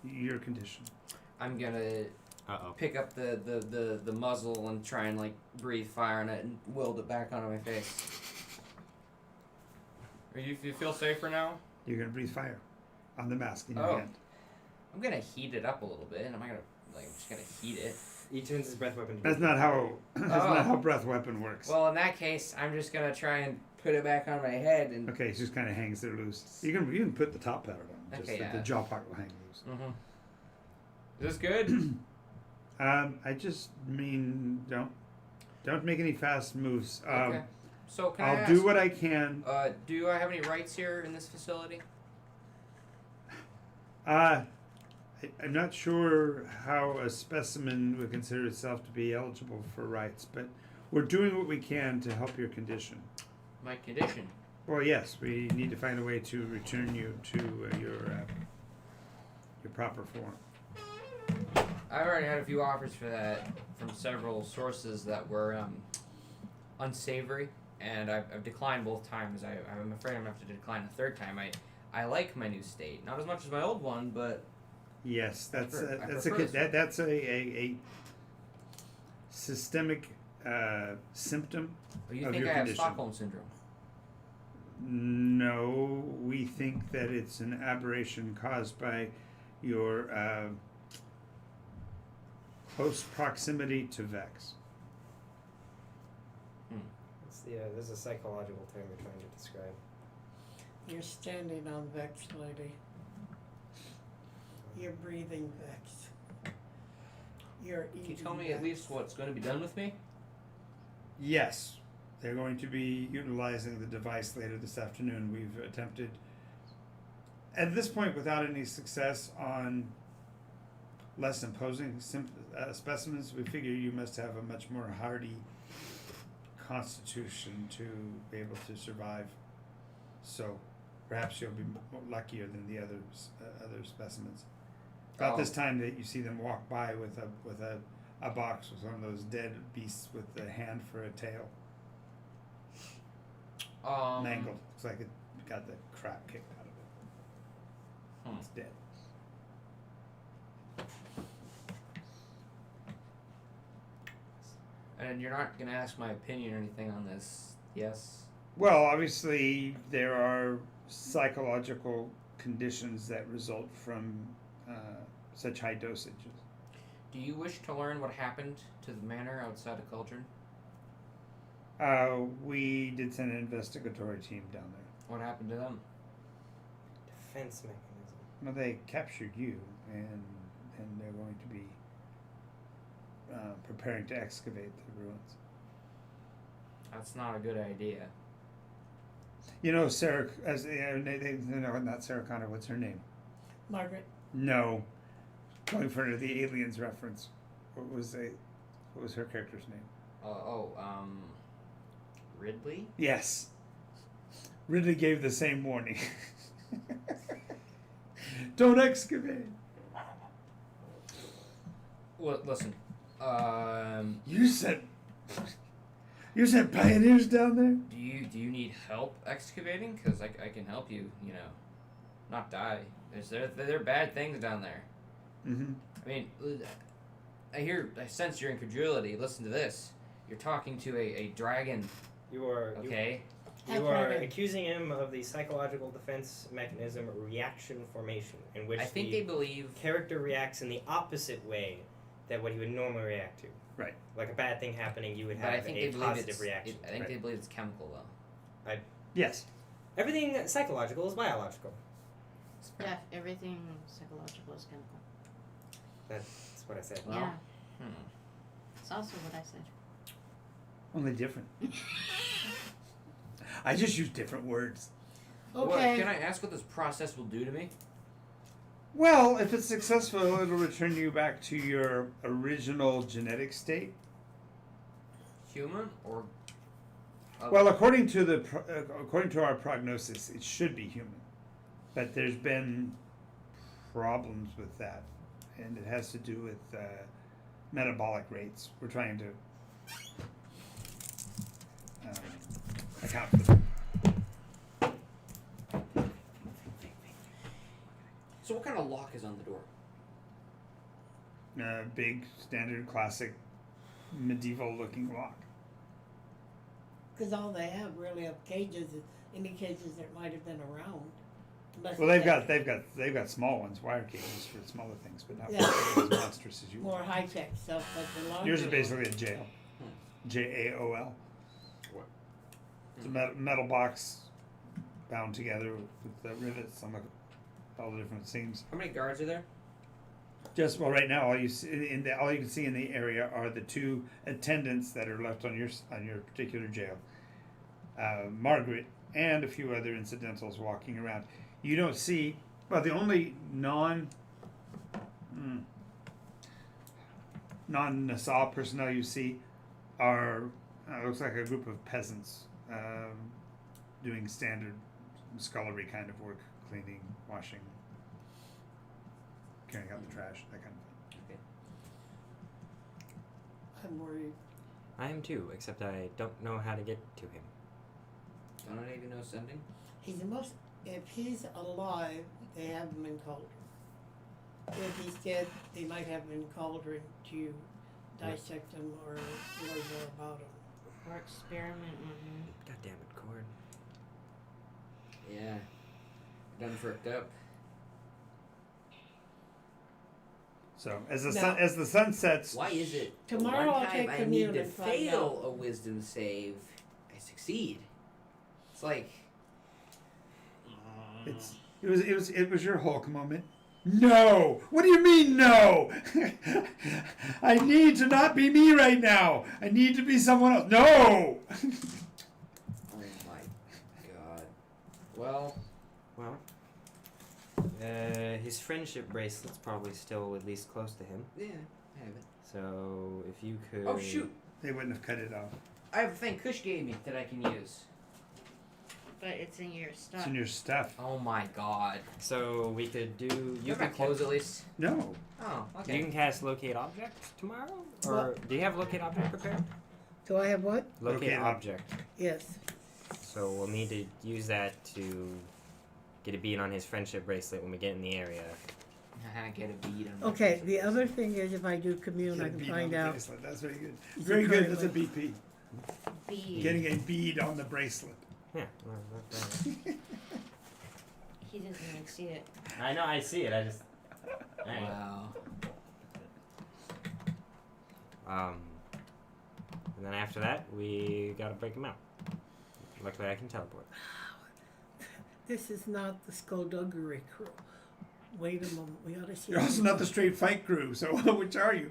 A: your condition.
G: I'm gonna
E: Uh-oh.
G: pick up the muzzle and try and like breathe fire on it and weld it back onto my face. You feel safer now?
A: You're gonna breathe fire on the mask in your
G: Oh.
A: hand.
G: I'm gonna heat it up a little bit. I'm not gonna I'm just gonna heat it.
E: He turns his breath weapon.
A: That's not how
G: Oh.
A: how breath weapon works.
G: Well, in that case, I'm just gonna try and put it back on my head and.
A: Okay, it just kind of hangs there loose. You can put the top part on. Just
G: Okay,
A: that the
G: yeah.
A: jaw part will hang loose.
G: Mm-hmm. Is this good?
A: I just mean don't make any fast moves.
G: Okay. So can I
A: I'll
G: ask,
A: do what I can.
G: do I have any rights here in this facility?
A: I'm not sure how a specimen would consider itself to be eligible for rights, but we're doing what we can to help your condition.
G: My condition.
A: Well, yes, we need to find a way to return you to your proper form.
G: I already had a few offers for that from several sources that were unsavory, and I've declined both times. I'm afraid I'm going to have to decline a third time. I like my new state. Not as much as my old one, but
A: Yes, that's
G: prefer- I
A: that's
G: prefer
A: a
G: this one.
A: that's a systemic symptom.
G: Or you
A: Of
G: think
A: your
G: I have
A: condition.
G: Stockholm syndrome?
A: No, we think that it's an aberration caused by your close proximity to Vex.
B: It's the there's a psychological term you're trying to describe.
C: You're standing on Vex, lady. You're breathing Vex. You're eating
G: Can you tell me
C: Vex.
G: at least what's going to be done with me?
A: Yes, they're going to be utilizing the device later this afternoon. We've attempted, at this point, without any success on less imposing specimens. We figure you must have a much more hardy constitution to be able to survive. So, perhaps you'll be luckier than the other specimens. About this time that you see them walk by with a box with one of those dead beasts with a hand for a tail, mangled. Looks like it got the crap kicked out of it. It's dead.
G: And you're not going to ask my opinion or anything on this, yes?
A: Well, obviously, there are psychological conditions that result from such high dosages.
G: Do you wish to learn what happened to the manor outside of Cauldron?
A: We did send an investigatory team down there.
G: What happened to them?
B: Defense mechanism.
A: Well, they captured you, and they're going to be preparing to excavate the ruins.
G: That's not a good idea.
A: You know, Sarah, no, not Sarah Connor. What's her name?
C: Margaret.
A: No, going for the aliens reference. What was her character's name?
G: Ridley?
A: Yes. Ridley gave the same warning. Don't excavate.
G: Well, listen.
A: You sent pioneers down there?
G: Do you need help excavating? Because I can help you, not die. There are bad things down there.
A: Mm-hmm.
G: I mean, I sense your incredulity. Listen to this. You're talking to a dragon,
B: You are
G: okay?
B: You are accusing him of the psychological defense mechanism reaction formation, in which
G: I think
B: the
G: they believe.
B: character reacts in the opposite way that what he would normally react to.
A: Right.
B: Like a bad thing happening, you would
G: But I
B: have
G: think
B: a
G: they believe
B: positive reaction.
G: I think
A: Right.
G: they believe it's chemical, though.
A: Yes.
B: Everything psychological is biological.
F: Yeah, everything psychological is chemical.
B: That's what I said.
G: Well,
F: Yeah,
G: hmm.
F: it's also what I said.
A: Only different. I just use different words.
G: What,
C: Okay.
G: can I ask what this process will do to me?
A: Well, if it's successful, it'll return you back to your original genetic state.
G: Human or?
A: Well, according to our prognosis, it should be human, but there's been problems with that, and it has to do with metabolic rates. We're trying to account for that.
G: So what kind of lock is on the door?
A: Big, standard, classic, medieval-looking lock.
C: Because all they have really of cages is any cages that might have been around. Unless
A: Well,
C: it's
A: they've got small ones, wire cages for smaller things, but not
C: Yeah.
A: for as monstrous as you.
C: more high tech stuff, but the larger
A: Yours is
C: ones-
A: basically a jail. JAOL.
G: What?
A: It's a metal box bound together with the rivets on all the different seams.
G: How many guards are there?
A: Just well, right now, all you can see in the area are the two attendants that are left on your particular jail. Margaret and a few other incidentals walking around. You don't see. Well, the only non-Nassau personnel you see are looks like a group of peasants doing standard scullery kind of work, cleaning, washing, carrying out the trash, that kind of thing.
C: I'm worried.
E: I am too, except I don't know how to get to him.
G: Don't I even know sending?
C: He's the most. If he's alive, they have him in Cauldron. if he's dead, they might have him in Cauldron to dissect him or learn more about him.
F: Or experiment on
B: God damn it, Cord.
G: Yeah. Done fricked up.
A: So as the
C: Now-
A: sun sets,
G: Why is it
C: Tomorrow
G: the one
C: I'll
G: time
C: take
G: I
C: commune
G: need to
C: and find
G: fail
C: out.
G: a wisdom save, I succeed? It's like
A: it was your Hulk moment. No! What do you mean no? I need to not be me right now. I need to be someone else. No!
G: oh my god. Well,
E: His friendship bracelet's probably still at least close to him.
G: yeah, I have it.
E: So if you could.
G: Oh shoot!
A: They wouldn't have cut it off.
G: I have a thing Kush gave me that I can use.
F: but it's in your stuff.
A: It's in your stuff.
G: Oh my god.
E: So we could do.
G: You
E: You
G: have my
E: could
G: clothes at least?
A: No.
G: Oh, okay.
E: You can cast locate object tomorrow, or
C: What?
E: do you have locate object prepared?
C: Do I have what?
E: Locate
A: Locate
E: object.
C: Yes.
E: So we'll need to use that to get a bead on his friendship bracelet when we get in the area.
G: Get a bead on my
C: Okay,
G: bracelet.
C: the other thing is if I do commune, I can
A: Bead
C: find
A: on the
C: out.
A: bracelet. That's very good.
C: Is
A: Very
C: it
A: good. That's a
C: currently-
A: BP.
F: B.
A: Getting a bead on the bracelet.
E: Yeah. Well, not bad.
F: He doesn't even see it.
E: I know. I see it. I just. Alright.
G: Wow.
E: And then after that, we gotta break him out. Luckily, I can teleport.
C: This is not the skullduggery crew. Wait a moment, we ought to see.
A: You're also not the straight fight crew, so which are you?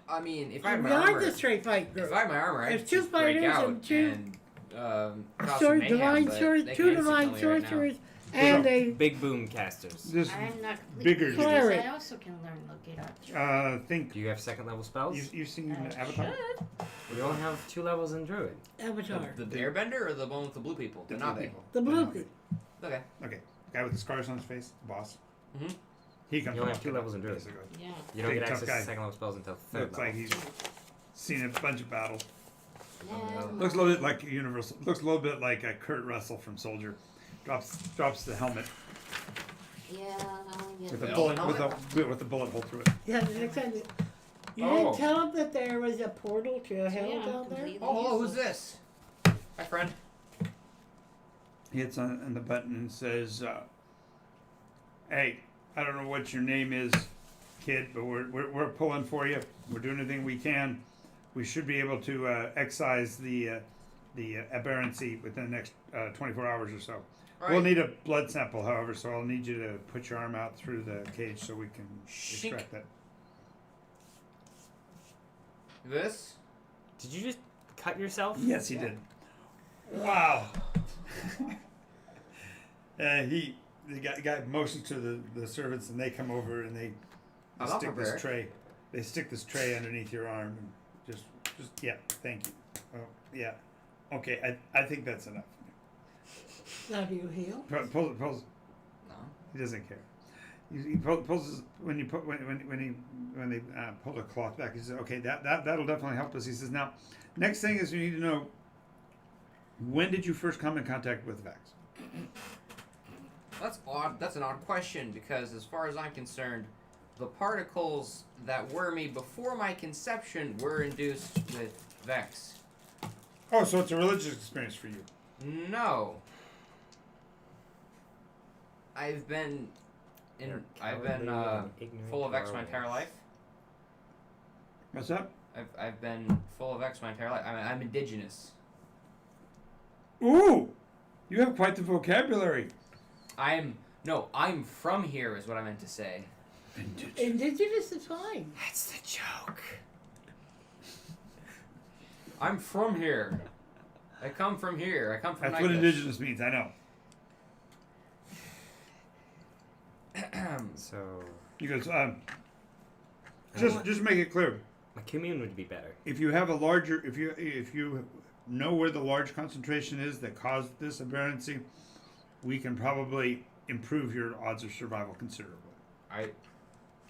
G: I mean, if I had
C: We
G: my
C: are
G: armor,
C: the straight fight
G: if
C: group.
G: I had my armor, I'd
C: There's
G: just
C: two
G: break
C: fighters
G: out
C: and two-
G: cause
C: Sword,
G: some mayhem,
C: divine
G: but
C: sword,
G: they
C: two
G: can
C: divine
G: instantly right now.
C: sorcerers, and a
E: Big boom casters.
A: This
F: I'm not
A: bigger
F: completely
C: dudes.
F: useless. I also can learn locate object.
A: think
E: Do you have second level spells?
A: you've seen
F: I
A: Avatar.
F: should.
E: We only have 2 levels in Druid.
C: avatar.
G: The airbender or the one with the blue people?
A: The
G: The not
A: blue
G: people.
C: The blue people.
G: Okay.
A: Okay, guy with the scars on his face, the boss.
G: Mhm.
A: He comes.
E: You only
A: up
E: have 2
A: to
E: levels in Druid.
A: basically.
F: Yeah.
E: You don't
A: Big,
E: get
A: tough
E: access
A: guy.
E: to second level spells until 3rd
A: Looks
E: level.
A: like he's seen a bunch of battles.
F: Yeah.
A: Looks a little bit like Universal. Looks a little bit like Kurt Russell from Soldier. Drops the helmet
F: Yeah. I get
A: with
F: it.
A: a bullet with a bullet hole through it.
C: Yeah, the next time. You
G: Oh.
C: didn't tell them that there was a portal to hell
F: Yeah,
C: down there?
F: completely
G: Oh, hello, who's
F: useless.
G: this? Hi, friend.
A: He hits on the button and says, "Hey, I don't know what your name is, kid, but we're pulling for you. We're doing everything we can. We should be able to excise the aberrancy within the next 24 hours or so.
G: All
A: We'll
G: right.
A: need a blood sample, however, so I'll need you to put your arm out through the cage so we can
G: Shink.
A: extract that."
G: This?
E: Did you just cut yourself?
A: Yes, he did. Wow. The guy motions to the servants, and they come over and they
G: I'm not
A: stick this
G: prepared.
A: tray. They stick this tray underneath your arm, and just yeah. Thank you. Oh, yeah. Okay, I think that's enough.
C: Now do you heal?
A: Pulls.
G: No.
A: He doesn't care. He pulls his, when they pull the cloth back. He says, "Okay, that'll definitely help us." He says, "Now, next thing is you need to know, when did you first come in contact with Vex?"
G: That's odd. That's an odd question because, as far as I'm concerned, the particles that were me before my conception were induced with Vex.
A: Oh, so it's a religious experience for you.
G: No. I've been
E: You're
G: I've been
E: cowardly and ignorant
G: full of Vex my
E: werewolf.
G: entire life.
A: What's up?
G: I've been full of Vex my entire life. I'm indigenous.
A: Ooh, you have quite the vocabulary.
G: I'm from here is what I meant to say.
C: Indigenous is fine.
E: That's the joke.
G: I'm from here. I come from here. I come from
A: That's what
G: Nycos.
A: indigenous means. I know.
E: So
A: He goes, just make it clear.
E: my commune would be better.
A: If you have a larger, if you know where the large concentration is that caused this aberrancy, we can probably improve your odds of survival considerably.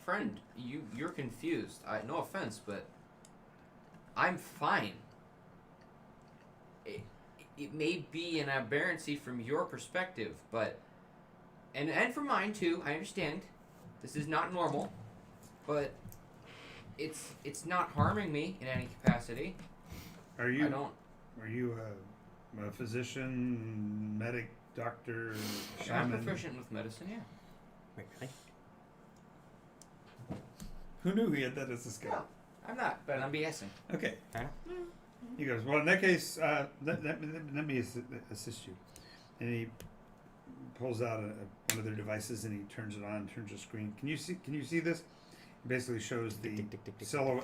G: Friend, you're confused. No offense, but I'm fine. It may be an aberrancy from your perspective, but and from mine too. I understand. This is not normal. but it's not harming me in any capacity.
A: Are
G: I
A: you
G: don't.
A: are you a physician, medic, doctor,
G: I'm
A: shaman?
G: proficient with medicine. Yeah.
E: Wait, really?
A: Who knew he had that as a skill?
G: No, I'm not, but I'm BSing.
A: Okay.
E: Okay.
A: He goes, well, in that case, let me assist you. And he pulls out one of their devices and he turns it on, turns the screen. Can you see this? It basically shows the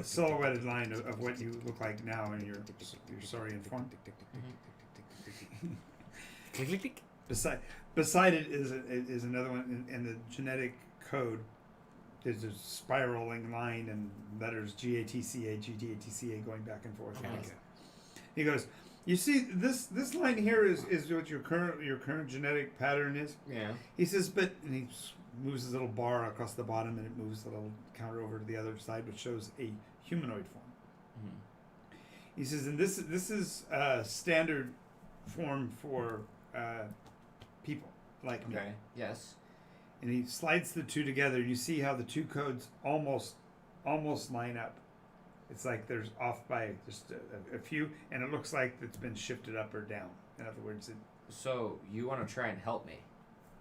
A: silhouetted line of what you look like now in your saurian form.
E: Click, click, click.
A: Beside it is another one, and the genetic code. There's a spiraling line and letters GATCA, GATCA going back and forth.
G: Uh-huh.
A: He goes, you see this line here is what your current genetic pattern is.
G: Yeah.
A: He says, but and he moves his little bar across the bottom, and it moves the little counter over to the other side, which shows a humanoid form.
G: Mm-hmm.
A: He says, and this is standard form for people like me.
G: Okay. Yes.
A: And he slides the two together. You see how the two codes almost line up. It's like there's off by just a few, and it looks like it's been shifted up or down. In other words,
G: So you want to try and help me?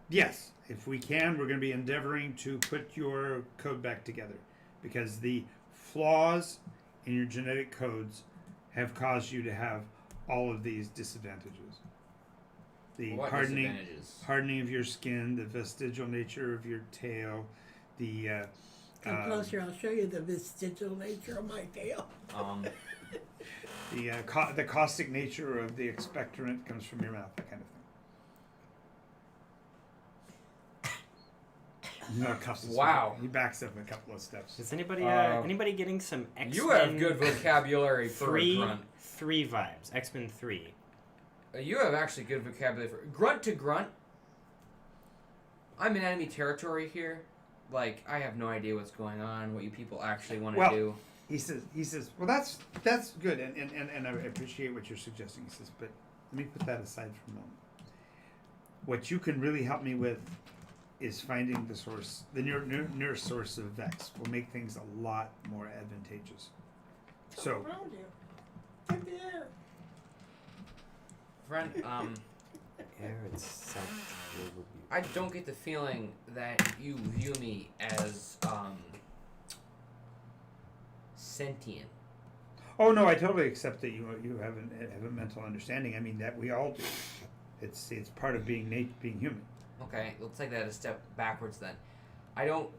A: yes, if we can, we're going to be endeavoring to put your code back together, because the flaws in your genetic codes have caused you to have all of these disadvantages. The
G: What disadvantages?
A: hardening of your skin, the vestigial nature of your tail, the
C: Come closer, I'll show you the vestigial nature of my tail.
A: the caustic nature of the expectorant comes from your mouth, that kind of thing. No, cuffs his
G: Wow.
A: feet. He backs up a couple of steps.
E: Is anybody getting some X-Men?
G: You have good vocabulary for a grunt.
E: 3 vibes. X-Men 3.
G: You have actually good vocabulary for grunt to grunt. I'm in enemy territory here. Like, I have no idea what's going on, what you people actually want to
A: Well,
G: do.
A: He says, well, that's good, and I appreciate what you're suggesting. He says, but let me put that aside for a moment. What you can really help me with is finding the source, the near source of Vex. Will make things a lot more advantageous. So,
C: Around you. Get the air.
G: Friend,
E: Air itself will rebuke.
G: I don't get the feeling that you view me as, sentient.
A: oh no, I totally accept that you have a mental understanding. I mean that we all do. It's part of being human.
G: Okay, let's take that a step backwards then. I don't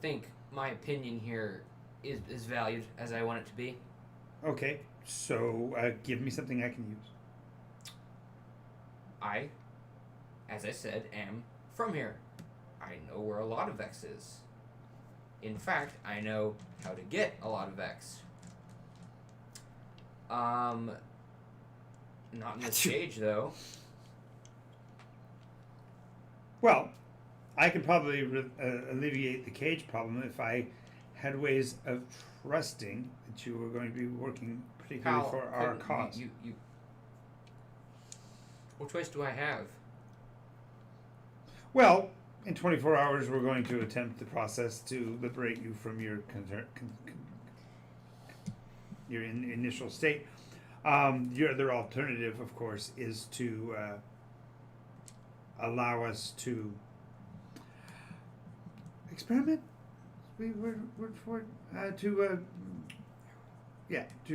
G: think my opinion here is valued as I want it to be.
A: Okay, so give me something I can use.
G: I, as I said, am from here. I know where a lot of Vex is. In fact, I know how to get a lot of Vex. Not in this stage, though.
A: Well, I could probably alleviate the cage problem if I had ways of trusting that you were going to be working particularly for our cause.
G: You what choice do I have?
A: Well, in 24 hours, we're going to attempt the process to liberate you from your initial state. Your other alternative, of course, is to allow us to experiment. We're for it. To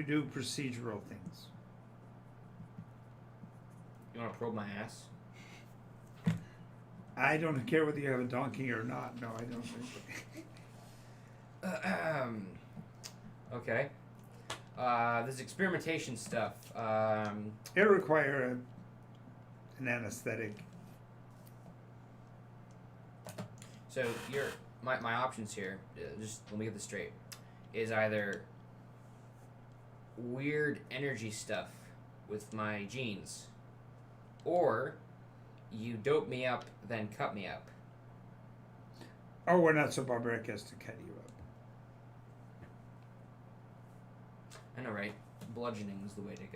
A: do procedural things.
G: You want to probe my ass?
A: I don't care whether you have a donkey or not. No, I don't think so.
G: Okay. This experimentation stuff.
A: It'll require an anesthetic.
G: So my options here, just let me get this straight, is either weird energy stuff with my genes, or you dope me up, then cut me up.
A: Oh, we're not so barbaric as to cut you up.
G: I know, right? Bludgeoning is the way to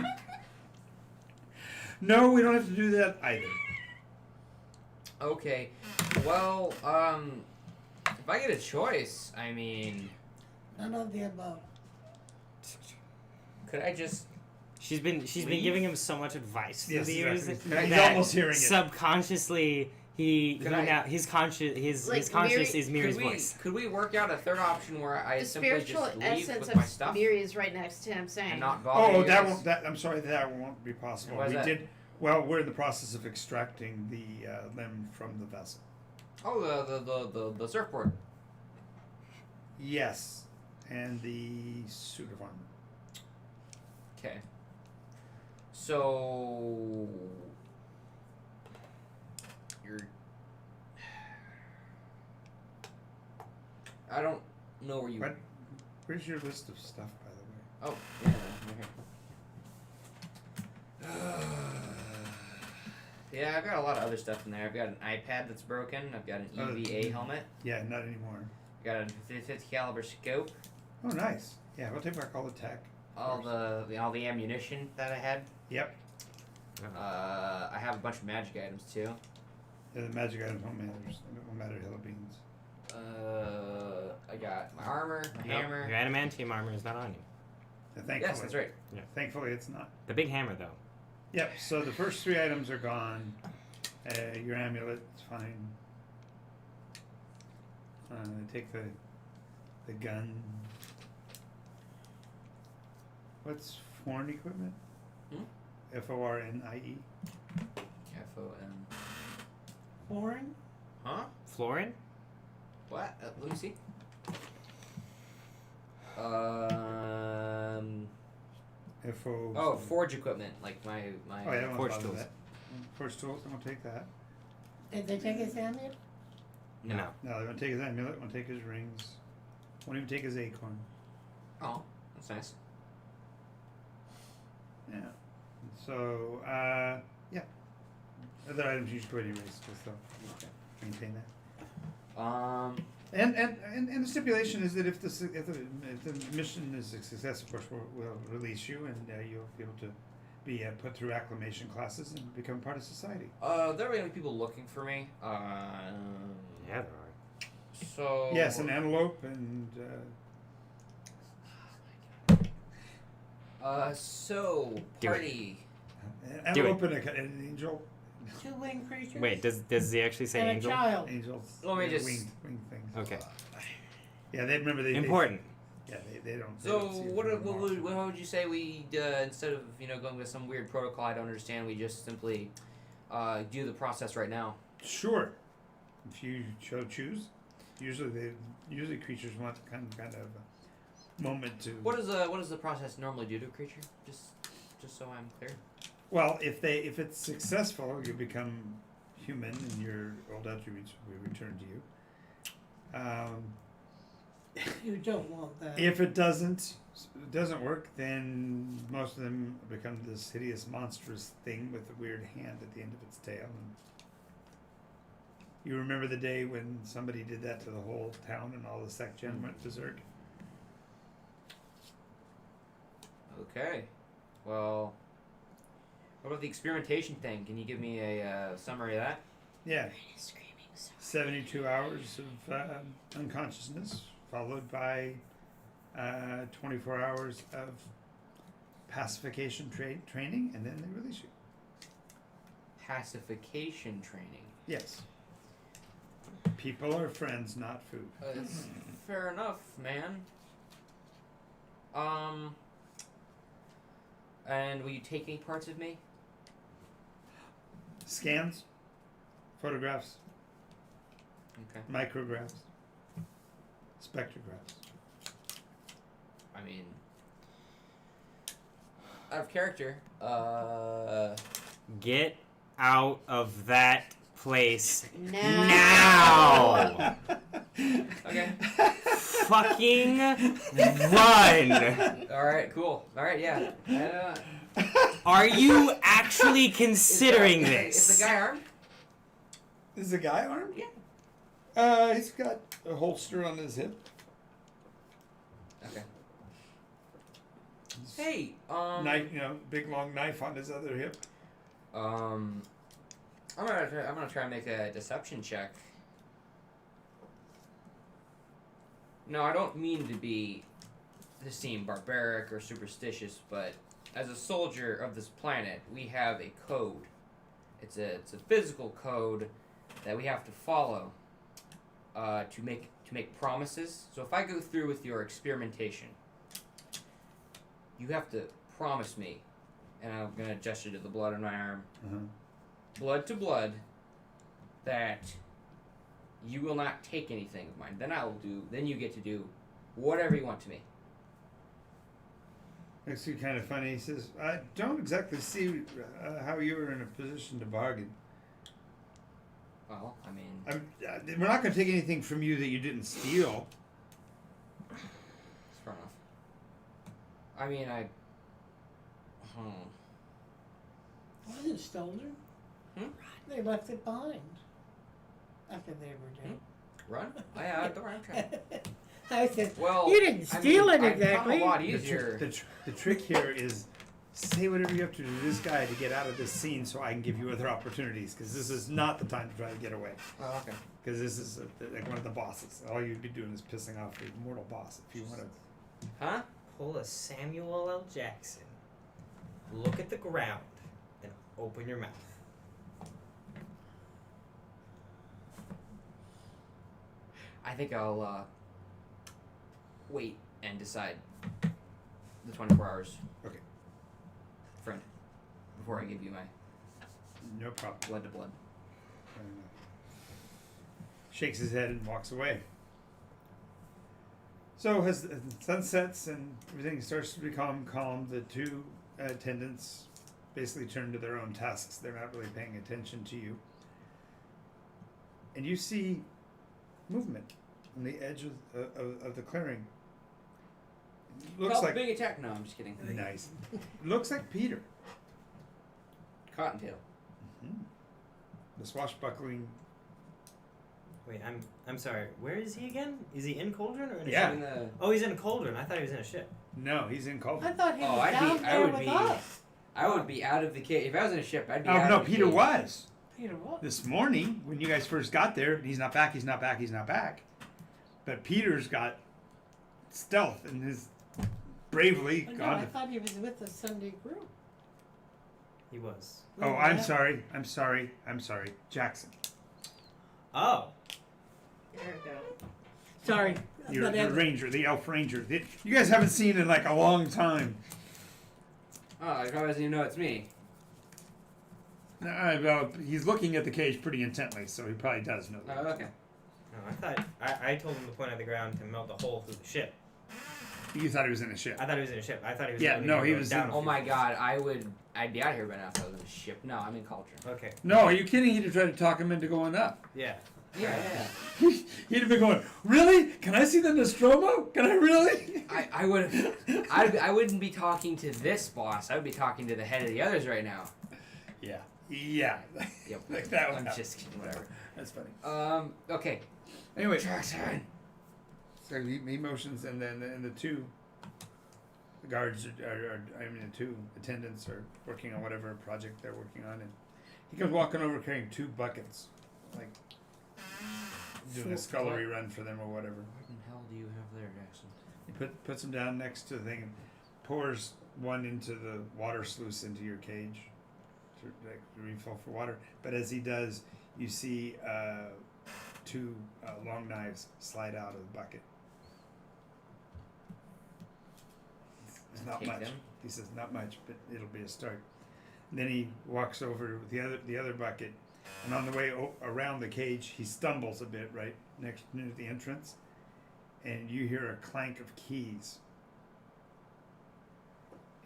G: go.
A: No, we don't have to do that either.
G: Okay. Well, if I get a choice, I mean,
C: None of the above.
G: could I just?
E: She's been
G: Leave?
E: giving him so much advice through
A: Yes,
E: the years
A: exactly. He's
E: that
A: almost hearing it.
E: subconsciously
G: Could I-
E: now his conscious his
F: Like,
E: conscious
F: Miri-
E: is Miri's
G: Could we
E: voice.
G: could we work out a third option where I
F: The
G: simply
F: spiritual
G: just leave
F: essence
G: with my
F: of
G: stuff
F: Miri is right next to him, saying,
G: and not bother
A: Oh,
G: you
A: that
G: guys?
A: won't. That I'm sorry, that won't be possible.
G: Why is
A: We
G: that?
A: did. Well, we're in the process of extracting the limb from the vessel.
G: Oh, the surfboard.
A: Yes, and the suit of armor.
G: Okay. So you're. I don't know where you.
A: What? Where's your list of stuff, by the way?
G: Oh, yeah, right here. Yeah, I've got a lot of other stuff in there. I've got an iPad that's broken. I've got an EVA helmet.
A: Yeah, not anymore.
G: I've got a 50 caliber scope.
A: Oh, nice. Yeah, we'll take back all the tech.
G: All the ammunition that I had.
A: Yep.
G: I have a bunch of magic items too.
A: Yeah, the magic items won't matter. It won't matter. Hill of beans.
G: I got my armor, my
E: Nope,
G: hammer.
E: your adamantium armor is not on you.
A: Thankfully,
G: Yes, that's right.
A: Thankfully, it's not.
E: The big hammer though.
A: Yep. So the first 3 items are gone. Your amulet is fine. Take the gun. What's foreign equipment? FORNIE.
G: FOM.
C: Foreign?
G: Huh?
E: Florin?
G: What? Let me see.
A: FO.
G: Oh, forge equipment, like my.
A: Oh, yeah, I don't
E: Forge
A: bother
E: tools.
A: that. Forge tools. I'm gonna take that.
C: Did they take his amulet?
E: No.
A: No, they're gonna take his amulet. Gonna take his rings. Won't even take his acorn.
G: Oh, that's nice.
A: Yeah. So, yeah. Other items you should go ahead and erase, just so maintain that. And the stipulation is that if the mission is a success, of course, we'll release you, and you'll be able to be put through acclimation classes and become part of society.
G: There are gonna be people looking for me.
E: Yeah, there are.
G: So.
A: Yes, an antelope and.
G: So
E: Do it.
G: party.
A: An antelope and an angel.
C: 2-winged creatures?
E: Wait, does he actually say
C: And
E: angel?
C: a child.
A: Angels.
G: Let me
A: they're
G: just-
A: winged things.
E: Okay.
A: Yeah, they remember they.
E: Important.
A: Yeah, they don't. They
G: So
A: don't see it
G: what
A: from afar.
G: would you say we instead of going with some weird protocol I don't understand, we just simply do the process right now?
A: Sure. If you choose, usually creatures want kind of a moment to.
G: What does the process normally do to a creature? Just so I'm clear.
A: Well, if it's successful, you become human, and your old attributes will return to you.
C: You don't want that.
A: If it doesn't work, then most of them become this hideous, monstrous thing with a weird hand at the end of its tail. And you remember the day when somebody did that to the whole town, and all the sect gen went berserk?
G: Okay. Well, what about the experimentation thing? Can you give me a summary of that?
A: Yeah.
F: screaming so
A: 72 hours of unconsciousness, followed by 24 hours of pacification training, and then they release you.
G: Pacification training.
A: Yes. People are friends, not food.
G: It's fair enough, man. And will you take any parts of me?
A: Scans, photographs,
G: Okay.
A: micrographs, spectrographs.
G: I mean, out of character.
E: Get out of that place
F: now.
E: now.
G: Okay.
E: Fucking run.
G: All right. Cool. All right. Yeah.
E: Are you actually considering this?
G: Is the guy armed?
A: Is the guy armed?
G: Yeah.
A: He's got a holster on his hip.
G: Okay. Hey.
A: Knife, big long knife on his other hip.
G: I'm gonna try and make a deception check. No, I don't mean to seem barbaric or superstitious, but as a soldier of this planet, we have a code. It's a physical code that we have to follow to make promises. So if I go through with your experimentation, you have to promise me, and I'm gonna gesture to the blood on my arm, blood to blood, that you will not take anything of mine. Then you get to do whatever you want to me.
A: Actually, kind of funny. He says, "I don't exactly see how you were in a position to bargain.
G: Well, I mean,
A: We're not going to take anything from you that you didn't steal."
G: it's fair enough. I mean,
C: Wasn't stolen. They left it behind after they were dead.
G: Run? Don't worry, I'm trying.
C: I said,
G: Well,
C: you didn't steal it
G: I've
C: exactly.
G: come a lot
A: The,
G: easier.
A: the trick here is say whatever you have to do to this guy to get out of this scene so I can give you other opportunities, because this is not the time to try to get away.
G: Oh, okay.
A: Because this is like one of the bosses. All you'd be doing is pissing off the mortal boss if you want to.
G: Huh?
B: Pull a Samuel L. Jackson. Look at the ground and open your mouth.
G: I think I'll wait and decide the 24 hours.
A: Okay.
G: Friend, before I give you my
A: No problem.
G: blood to blood.
A: Shakes his head and walks away. So as the sun sets and everything starts to become calm, the two attendants basically turn to their own tasks. They're not really paying attention to you. And you see movement on the edge of the clearing. Looks
G: Help
A: like
G: being attacked. No, I'm just kidding.
A: nice. Looks like Peter.
G: Cottontail.
A: The swashbuckling.
B: Wait, I'm sorry. Where is he again? Is he in Cauldron or in a
A: Yeah.
B: ship?
G: In the,
B: Oh, he's in a Cauldron. I thought he was in a ship.
A: No, he's in
C: I
A: Cauldron.
C: thought he
G: Oh,
C: was
G: I'd
C: down
G: be- I
C: there
G: would
C: with
G: be-
C: us.
G: I would be out of the cage. If I was in a ship, I'd be
A: Oh
G: out
A: no,
G: of the
A: Peter
G: cage.
A: was.
C: Peter, what?
A: This morning, when you guys first got there, he's not back, he's not back, he's not back. But Peter's got stealth and has bravely
C: Oh, no,
A: gone
C: I
A: to.
C: thought he was with the Sunday group.
B: He was.
A: Oh,
C: Yeah.
A: I'm sorry. Jackson.
B: Oh.
F: There we go.
C: Sorry.
A: You're the
C: whatever.
A: ranger, the elf ranger. You guys haven't seen in like a long time.
G: Oh, I probably doesn't even know it's me.
A: Well, he's looking at the cage pretty intently, so he probably does know
G: Oh,
A: that.
G: okay.
B: No, I thought I told him to point at the ground to melt a hole through the ship.
A: You thought he was in a ship.
B: I thought he was in a ship. I thought he was.
A: Yeah,
B: only
A: no,
B: gonna
A: he
B: go
A: was
B: down
A: in-
B: a
G: Oh
B: few
G: my
B: feet.
G: god, I'd be out of here by now if I was in a ship. No, I'm in Cauldron.
B: Okay.
A: No, are you kidding? He'd have tried to talk him into going up.
B: Yeah.
G: Yeah.
A: He'd have been going, really? Can I see the Nostromo? Can I really?
G: I wouldn't be talking to this boss. I would be talking to the head of the others right now.
A: Yeah.
G: Yep.
A: Like that one.
G: I'm just kidding. Whatever.
A: That's funny.
G: Okay.
A: Anyway,
G: Jackson.
A: so he motions, and then the two guards the two attendants are working on whatever project they're working on, and he comes walking over carrying two buckets, like doing a scullery run for them or whatever.
G: What in hell do you have there, Jackson?
A: He puts them down next to the thing and pours one into the water sluice into your cage to like refill for water. But as he does, you see two long knives slide out of the bucket. It's not
G: Take
A: much.
G: them?
A: He says not much, but it'll be a start. And then he walks over with the other bucket, and on the way around the cage, he stumbles a bit right near the entrance, and you hear a clank of keys.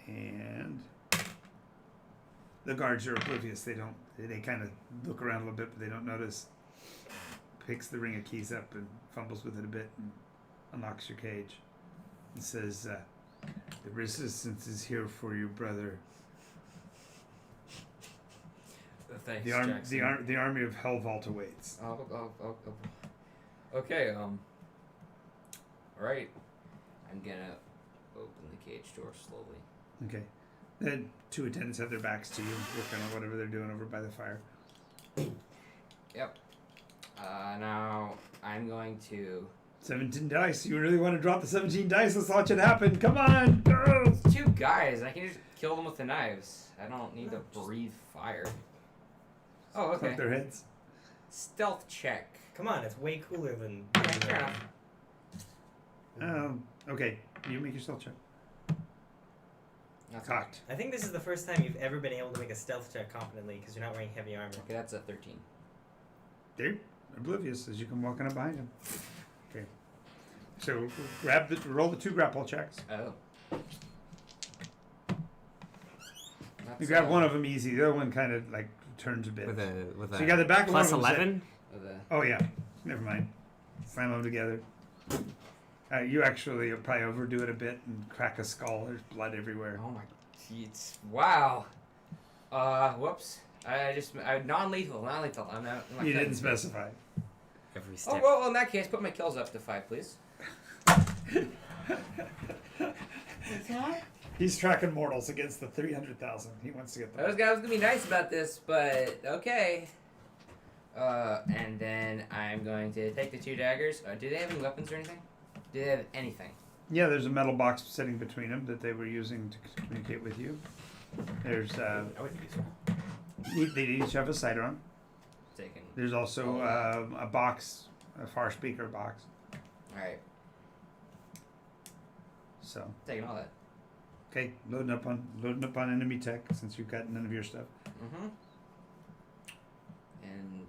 A: And the guards are oblivious. They kind of look around a little bit, but they don't notice. Picks the ring of keys up and fumbles with it a bit and unlocks your cage. And says, "The resistance is here for you, brother.
G: Thanks,
A: The army of Hellvault awaits."
G: Oh. Okay. All right. I'm gonna open the cage door slowly.
A: Okay. Then two attendants have their backs to you, working on whatever they're doing over by the fire.
G: Yep. Now I'm going to.
A: 17 dice. You really want to drop the 17 dice? Let's watch it happen. Come on, go!
G: 2 guys. I can just kill them with the knives. I don't need to breathe fire. Oh, okay.
A: Fuck their heads.
G: Stealth check.
B: Come on, it's way cooler than.
G: Fair enough.
A: Okay, you make your stealth check.
G: That's
A: Cocked.
B: I think this is the first time you've ever been able to make a stealth check competently because you're not wearing heavy armor.
G: Okay, that's a 13.
A: They're oblivious as you come walking up behind him. Okay. So roll the 2 grapple checks.
G: Oh.
A: You grab one of them easy. The other one kind of like turns a bit.
E: With a
A: So you got the back
E: plus
A: one of them
E: 11.
A: Oh yeah. Never mind. Slam them together. You actually probably overdo it a bit and crack a skull. There's blood everywhere.
G: Oh my. Wow. Whoops. I non-lethal. I'm not.
A: You didn't specify.
E: Every
G: Oh
E: step.
G: well, in that case, put my kills up to 5, please.
C: What's that?
A: He's tracking mortals against the 300,000. He wants to get
G: I was gonna be nice about this, but okay. And then I'm going to take the 2 daggers. Do they have any weapons or anything? Do they have anything?
A: Yeah, there's a metal box sitting between them that they were using to communicate with you. There's
B: That would be useful.
A: they each have a sidearm.
G: Taken.
A: There's also a box, a far speaker box.
G: All right.
A: So
G: Taking all that.
A: okay, loading up on enemy tech since you've got none of your stuff.
G: Mm-hmm. And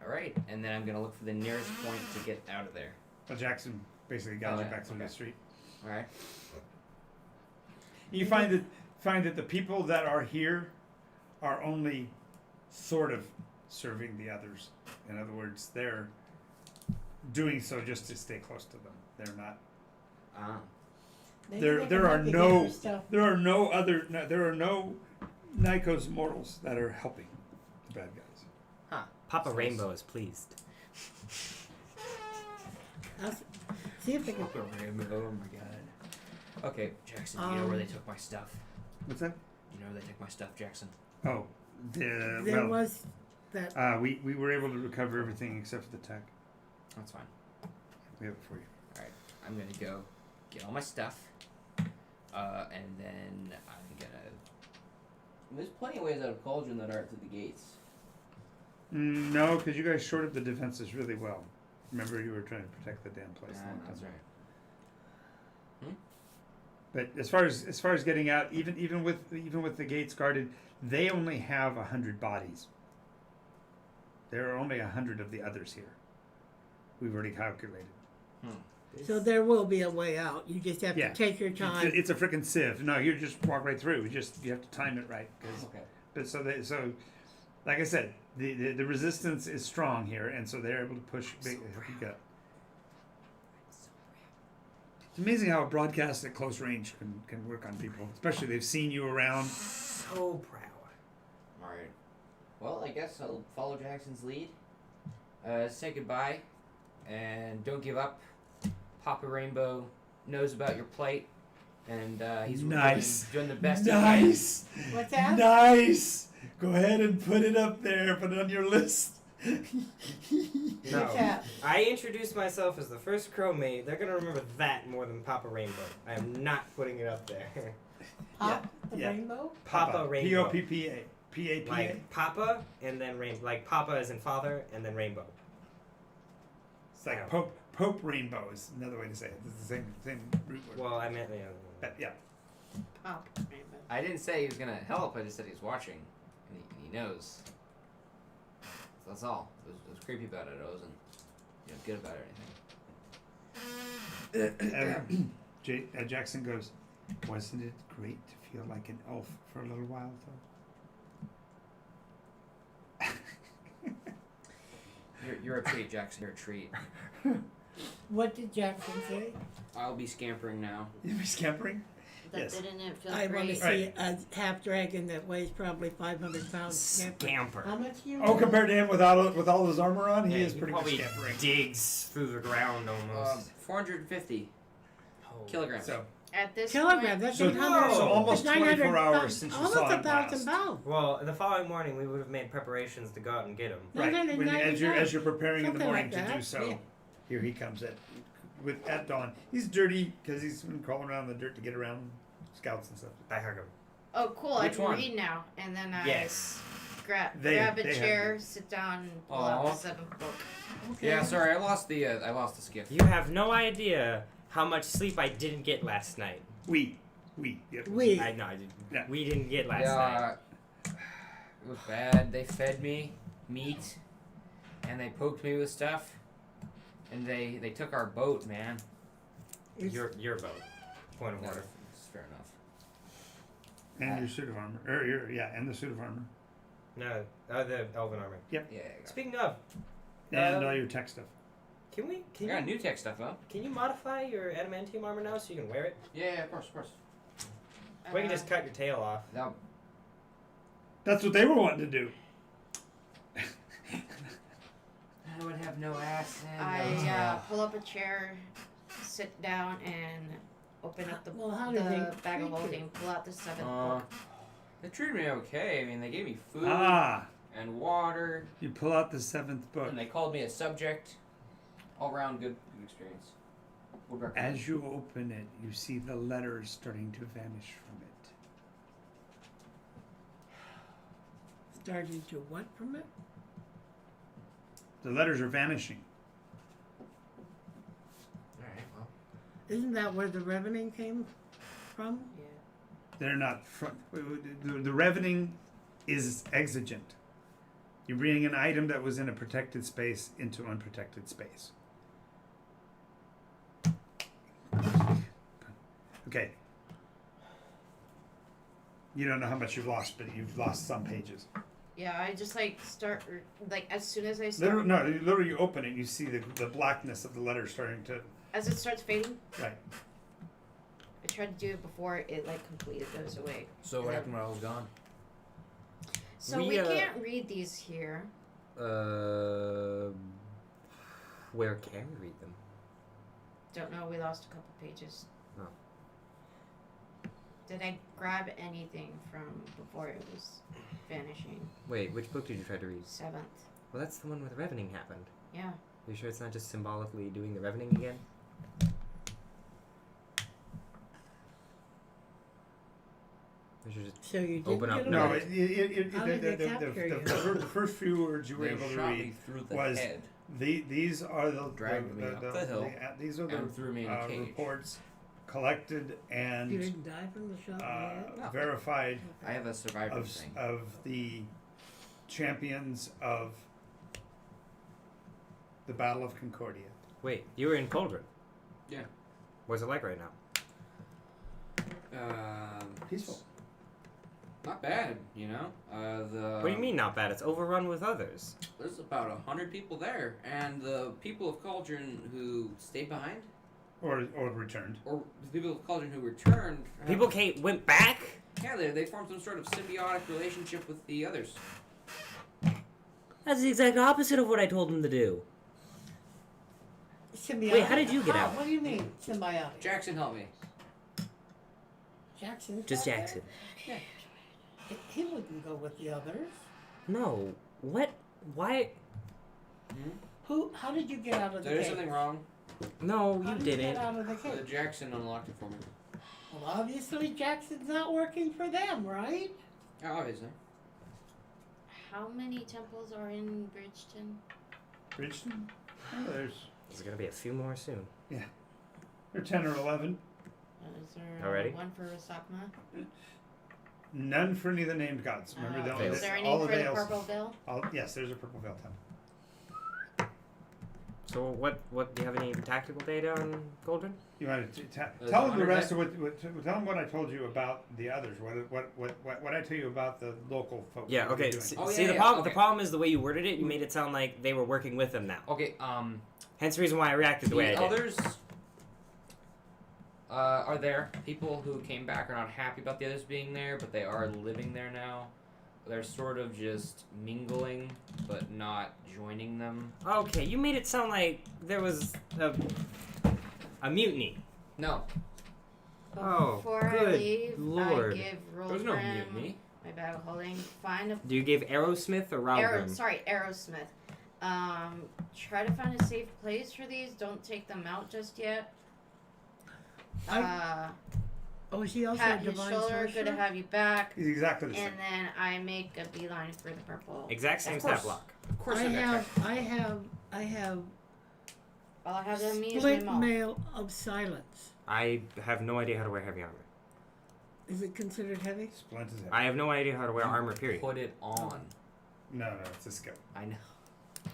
G: all right, and then I'm gonna look for the nearest point to get out of there.
A: Well, Jackson basically got
G: Oh,
A: you
G: yeah,
A: back through
G: okay.
A: the street.
G: All right.
A: You find that the people that are here are only sort of serving the others. In other words, they're doing so just to stay close to them. They're not.
C: Maybe
A: There
C: they
A: there
C: can
A: are
C: help you
A: no
C: get your stuff.
A: there are no Nycos mortals that are helping the bad guys.
E: Papa
G: Nice.
E: Rainbow is pleased.
C: See if they can.
G: Oh my god. Okay, Jackson, do you know where they took my stuff?
A: What's that?
G: Do you know where they took my stuff, Jackson?
A: Oh,
C: There was that.
A: we were able to recover everything except for the tech.
G: That's fine.
A: We have it for you.
G: Alright, I'm gonna go get all my stuff. And then I'm gonna. There's plenty of ways out of Cauldron that aren't through the gates.
A: No, because you guys shorted the defenses really well. Remember, you were trying to protect the damn place. a long time
G: That's
A: ago.
G: right.
A: But as far as getting out, even with the gates guarded, they only have 100 bodies. There are only 100 of the others here. We've already calculated.
C: So there will be a way out. You just have
A: Yeah.
C: to take your time.
A: It's a freaking sieve. No, you just walk right through. You have to time it right. 'Cause-
G: Okay.
A: But so, like I said, the resistance is strong here, and so they're able to push. Help you get. It's amazing how a broadcast at close range can work on people, especially they've seen you around.
B: So proud.
G: Alright. Well, I guess I'll follow Jackson's lead. Say goodbye. And don't give up. Papa Rainbow knows about your plight. And he's
A: Nice.
G: doing the best he can.
A: Nice,
C: What's that?
A: nice. Go ahead and put it up there. Put it on your list.
C: What's
B: No.
C: that?
B: I introduced myself as the first crowmate. They're gonna remember that more than Papa Rainbow. I am not putting it up there.
C: Pop the
A: yeah.
C: rainbow?
B: Papa Rainbow.
A: P-O-P-P-A. P-A-P-A.
B: Like Papa and then Rainbow. Like Papa as in father and then Rainbow.
A: It's like Pope Rainbow is another way to say it. It's the same root word.
B: Well, I meant
A: Yeah.
F: Pop.
G: I didn't say he was gonna help, I just said he's watching. And he knows. So that's all. It was creepy about it. I wasn't good about anything.
A: Jackson goes, wasn't it great to feel like an elf for a little while, though?
G: You're a treat, Jackson. You're a treat.
C: What did Jackson say?
G: I'll be scampering now.
A: You be scampering?
F: That
A: Yes.
F: didn't feel
C: I want to
F: great.
C: see a half dragon that weighs probably 500 pounds.
E: Scamper.
C: How much do you
A: Oh,
C: weigh?
A: compared to him with all his armor on, he
E: Yeah,
A: is pretty much
E: probably
A: scampering.
E: digs through the ground almost.
G: 450
B: Oh.
G: kilograms.
A: So
F: At this
C: kilogram.
F: point,
C: That's
A: So,
C: 800.
A: so almost
C: that's 900
A: 24 hours
C: pounds.
A: since you
C: Almost
A: saw it
C: 1,000
A: last.
C: pounds.
B: Well, the following morning we would have made preparations to go out and get him.
A: Right. When,
C: 999.
A: as you're preparing in the
C: Something
A: morning
C: like
A: to
C: that,
A: do so,
C: yeah.
A: here he comes at dawn. He's dirty because he's been crawling around in the dirt to get around scouts and stuff.
B: I hug him.
F: oh cool, I
G: Which
F: can
G: one?
F: read now. And then I
B: Yes.
F: grab
A: They
F: a
A: have
F: chair, sit down, and pull out
G: Aw.
F: the 7th book.
C: Okay.
G: Yeah, sorry, I lost the skiff.
E: You have no idea how much sleep I didn't get last night.
A: We. Yep.
C: We.
E: I know I didn't.
A: Yeah.
E: We didn't get last night.
G: Yeah, it was bad. They fed me meat, and they poked me with stuff, and they took our boat, man.
C: It's-
E: Your boat. Point of
G: No,
E: order.
G: it's fair enough.
A: And your suit of armor. And the suit of armor.
B: No, the elven armor.
G: Yeah,
B: Speaking of,
A: And all your tech stuff.
B: can we?
G: I
B: Can
G: got
B: you,
G: new tech stuff though.
B: can you modify your adamantium armor now so you can wear it?
G: Yeah, of course.
B: Or you can just cut your tail off.
G: Now,
A: That's what they were wanting to do.
G: I would have no ass and
F: I pull up a chair, sit down, and open up the,
C: Well, how did
F: the
C: they
F: bag of
C: treat you?
F: holding, pull out the 7th book.
G: they treated me okay. I mean, they gave me food and water,
A: You pull out the 7th book.
G: and they called me a subject. All around good experience. Would recommend.
A: As you open it, you see the letters starting to vanish from it.
C: Starting to what from it?
A: The letters are vanishing.
G: Alright, well.
C: Isn't that where the revening came from?
F: Yeah.
A: They're not from. The revening is exigent. You're bringing an item that was in a protected space into unprotected space. Okay. You don't know how much you've lost, but you've lost some pages.
F: Yeah, I just start, as soon as I start,
A: Literally you open it, you see the blackness of the letters starting to.
F: as it starts fading,
A: Right.
F: I try to do it before it completely goes away.
G: So what happened when I was gone?
F: So
E: We,
F: we can't read these here.
E: Where can we read them?
F: Don't know, we lost a couple pages.
E: Oh.
F: Did I grab anything from before it was vanishing?
E: Wait, which book did you try to read?
F: 7th.
E: Well, that's the one where the revening happened.
F: Yeah.
E: Are you sure it's not just symbolically doing the revening again? We should just
C: So you didn't
E: Open up.
C: get
A: No,
C: away. How did they capture you?
A: the first few words you were
G: They
A: able to
G: shot
A: read
G: me through the
A: was
G: head.
A: These are the
G: Dragged me up the hill
A: these are the
G: and threw me in a cage.
A: reports collected
C: You
A: and
C: didn't die from the shot in the head?
G: No.
A: verified
G: I have a survivor thing.
A: of the champions of the Battle of Concordia.
E: wait. You were in Cauldron.
G: Yeah.
E: What's it like right now?
A: Peaceful.
G: Not bad, you know.
E: What do you mean not bad? It's overrun with others.
G: There's about 100 people there, and the people of Cauldron who stayed behind,
A: Or returned.
G: or the people of Cauldron who returned.
E: People went back.
G: Yeah, they formed some sort of symbiotic relationship with the others.
E: That's the exact opposite of what I told them to do.
C: Symbiotic.
E: Wait, how did you get out?
C: What do you mean, symbiotic?
G: Jackson helped me.
C: Jackson?
E: Just Jackson.
C: He wouldn't go with the others.
E: No. What? Why?
C: How did you get out of the
G: There's
C: cave?
G: something wrong.
E: No,
C: How
E: you
C: did you
E: didn't.
C: get out of the cave?
G: Jackson unlocked it for me.
C: Well, obviously Jackson's not working for them, right?
G: Yeah, obviously.
F: How many temples are in Bridgeton?
A: Bridgeton? Oh, there's
E: gonna be a few more soon.
A: there are 10 or 11.
F: Is there
E: Already?
F: one for Sakma?
A: None for any of the named gods. Remember, the only
F: Is there any
A: all
F: for
A: the
F: the
A: veils.
F: Purple Veil?
A: Yes, there's a purple veil temple.
E: So what do you have any tactical data on Cauldron?
A: You want to
G: There's
A: tell them the
G: 100
A: rest of tell them what I told you about the others. What I tell you about the local folks.
E: Yeah.
A: what they're
E: Okay.
A: doing.
E: See,
G: Oh, yeah,
E: see the
G: yeah,
E: problem.
G: okay.
E: The problem is the way you worded it. You made it sound like they were working with them now.
G: Okay,
E: Hence the reason why I reacted the way I
G: the
E: did.
G: others are there. People who came back are not happy about the others being there, but they are living there now. They're sort of just mingling, but not joining them.
E: Okay, you made it sound like there was a mutiny.
G: No.
E: Oh,
F: Before I
E: good
F: leave,
E: lord.
F: I give
G: There's no
F: Rolgrim
G: mutiny.
F: my bag of holding. Find a
E: Do you give Aerosmith or Ralgrim?
F: Aerosmith. Try to find a safe place for these. Don't take them out just yet.
C: Oh, is he also a
F: Pat his
C: divine
F: shoulder. Good to
C: sorcerer?
F: have you back.
A: He's exactly the same.
F: And then I make a beeline for the purple.
E: Exact same
G: Of course.
E: stat block.
G: Of course,
C: I
G: I got
C: have
F: All I have on me is
C: split
F: my maul.
C: mail of silence.
E: I have no idea how to wear heavy armor.
C: Is it considered heavy?
A: Splint is heavy.
E: I have no idea how to wear armor, period.
G: Put it on.
A: No, it's a skill.
G: I know.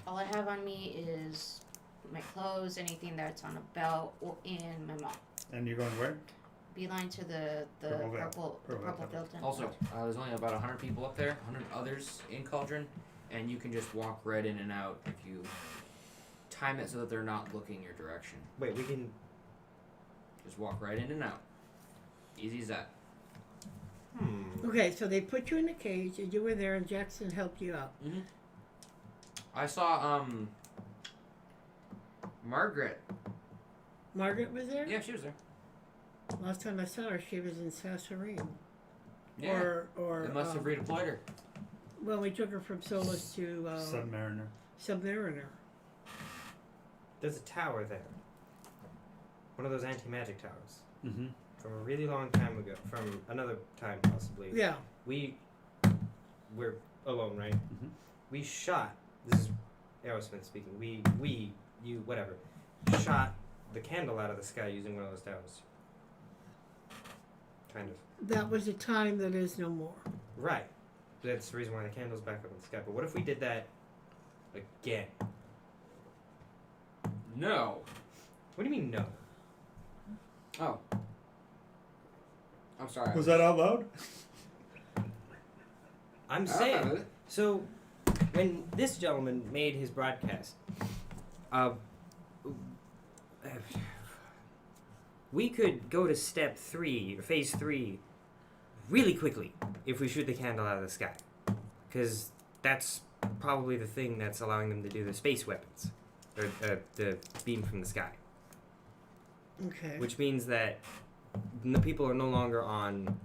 F: All I have on me is my clothes, anything that's on a belt, or in my maul.
A: And you're going where?
F: Beeline to the
A: Purple veil.
F: purple
A: Purple veil.
F: building.
G: Also, there's only about 100 people up there, 100 others in Cauldron, and you can just walk right in and out if you time it so that they're not looking your direction.
E: Wait, we can.
G: Just walk right in and out. Easy as that.
C: Okay, so they put you in a cage, and you were there, and Jackson helped you out.
G: Mm-hmm. I saw Margaret.
C: Margaret was there?
G: Yeah, she was there.
C: Last time I saw her, she was in Sasserine.
G: Yeah.
C: Or
G: They must have redeployed her.
C: well, we took her from Solus to
A: Submariner.
C: Submariner.
E: There's a tower there. One of those anti-magic towers.
A: Mm-hmm.
E: From a really long time ago. From another time, possibly.
C: Yeah.
E: We're alone, right?
A: Mhm.
E: We shot. This is Aerosmith speaking. You, whatever. Shot the candle out of the sky using one of those towers. Kind of.
C: That was a time that is no more.
E: Right. That's the reason why the candle's back up in the sky. But what if we did that again?
G: No.
E: What do you mean no?
G: Oh. I'm sorry.
A: Was that out loud?
E: I'm saying. So, when this gentleman made his broadcast, we could go to step 3, or phase 3, really quickly if we shoot the candle out of the sky. Because that's probably the thing that's allowing them to do the space weapons, or the beam from the sky.
C: Okay.
E: Which means that the people are no longer on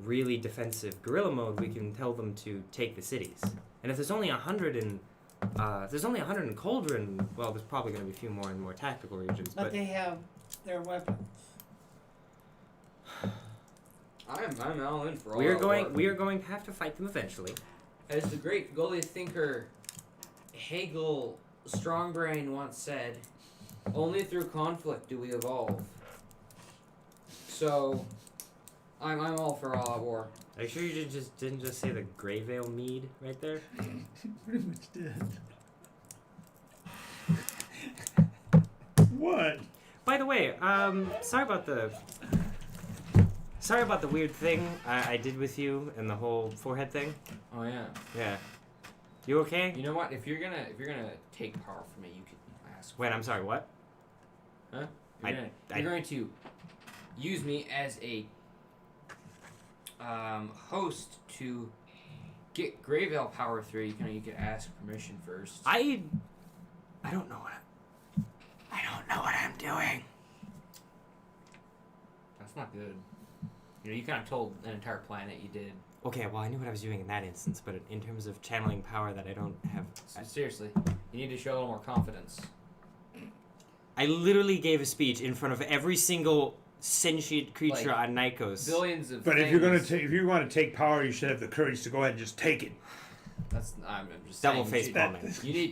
E: really defensive guerrilla mode. We can tell them to take the cities. And if there's only 100 in Cauldron, well, there's probably going to be a few more in more tactical regions.
C: But they have their weapons.
G: I'm all in for all
E: we are
G: that
E: going.
G: work.
E: We are going to have to fight them eventually.
G: As the great Goliath thinker Hegel Strongbrain once said, only through conflict do we evolve. So, I'm all for all out war.
E: Are you sure you didn't just say the Greyvale mead right there?
A: Pretty much did. What?
E: By the way, sorry about the weird thing I did with you and the whole forehead thing.
G: Oh yeah.
E: Yeah. You okay?
G: You know what? If you're gonna take power from me, you can ask.
E: Wait, I'm sorry. What?
G: Huh? You're going to use me as a host to get Greyvale power through. You could ask permission first.
E: I don't know what I'm doing.
G: That's not good. You kind of told an entire planet you did.
E: Okay, well, I knew what I was doing in that instance, but in terms of channeling power that I don't have...
G: Seriously, you need to show a little more confidence.
E: I literally gave a speech in front of every single sentient creature
G: Like,
E: on Nycos.
G: Billions of
A: But
G: things.
A: if you want to take power, you should have the courage to go ahead and just take it.
G: I'm just
E: Double
G: saying,
E: face
G: you
E: bombing.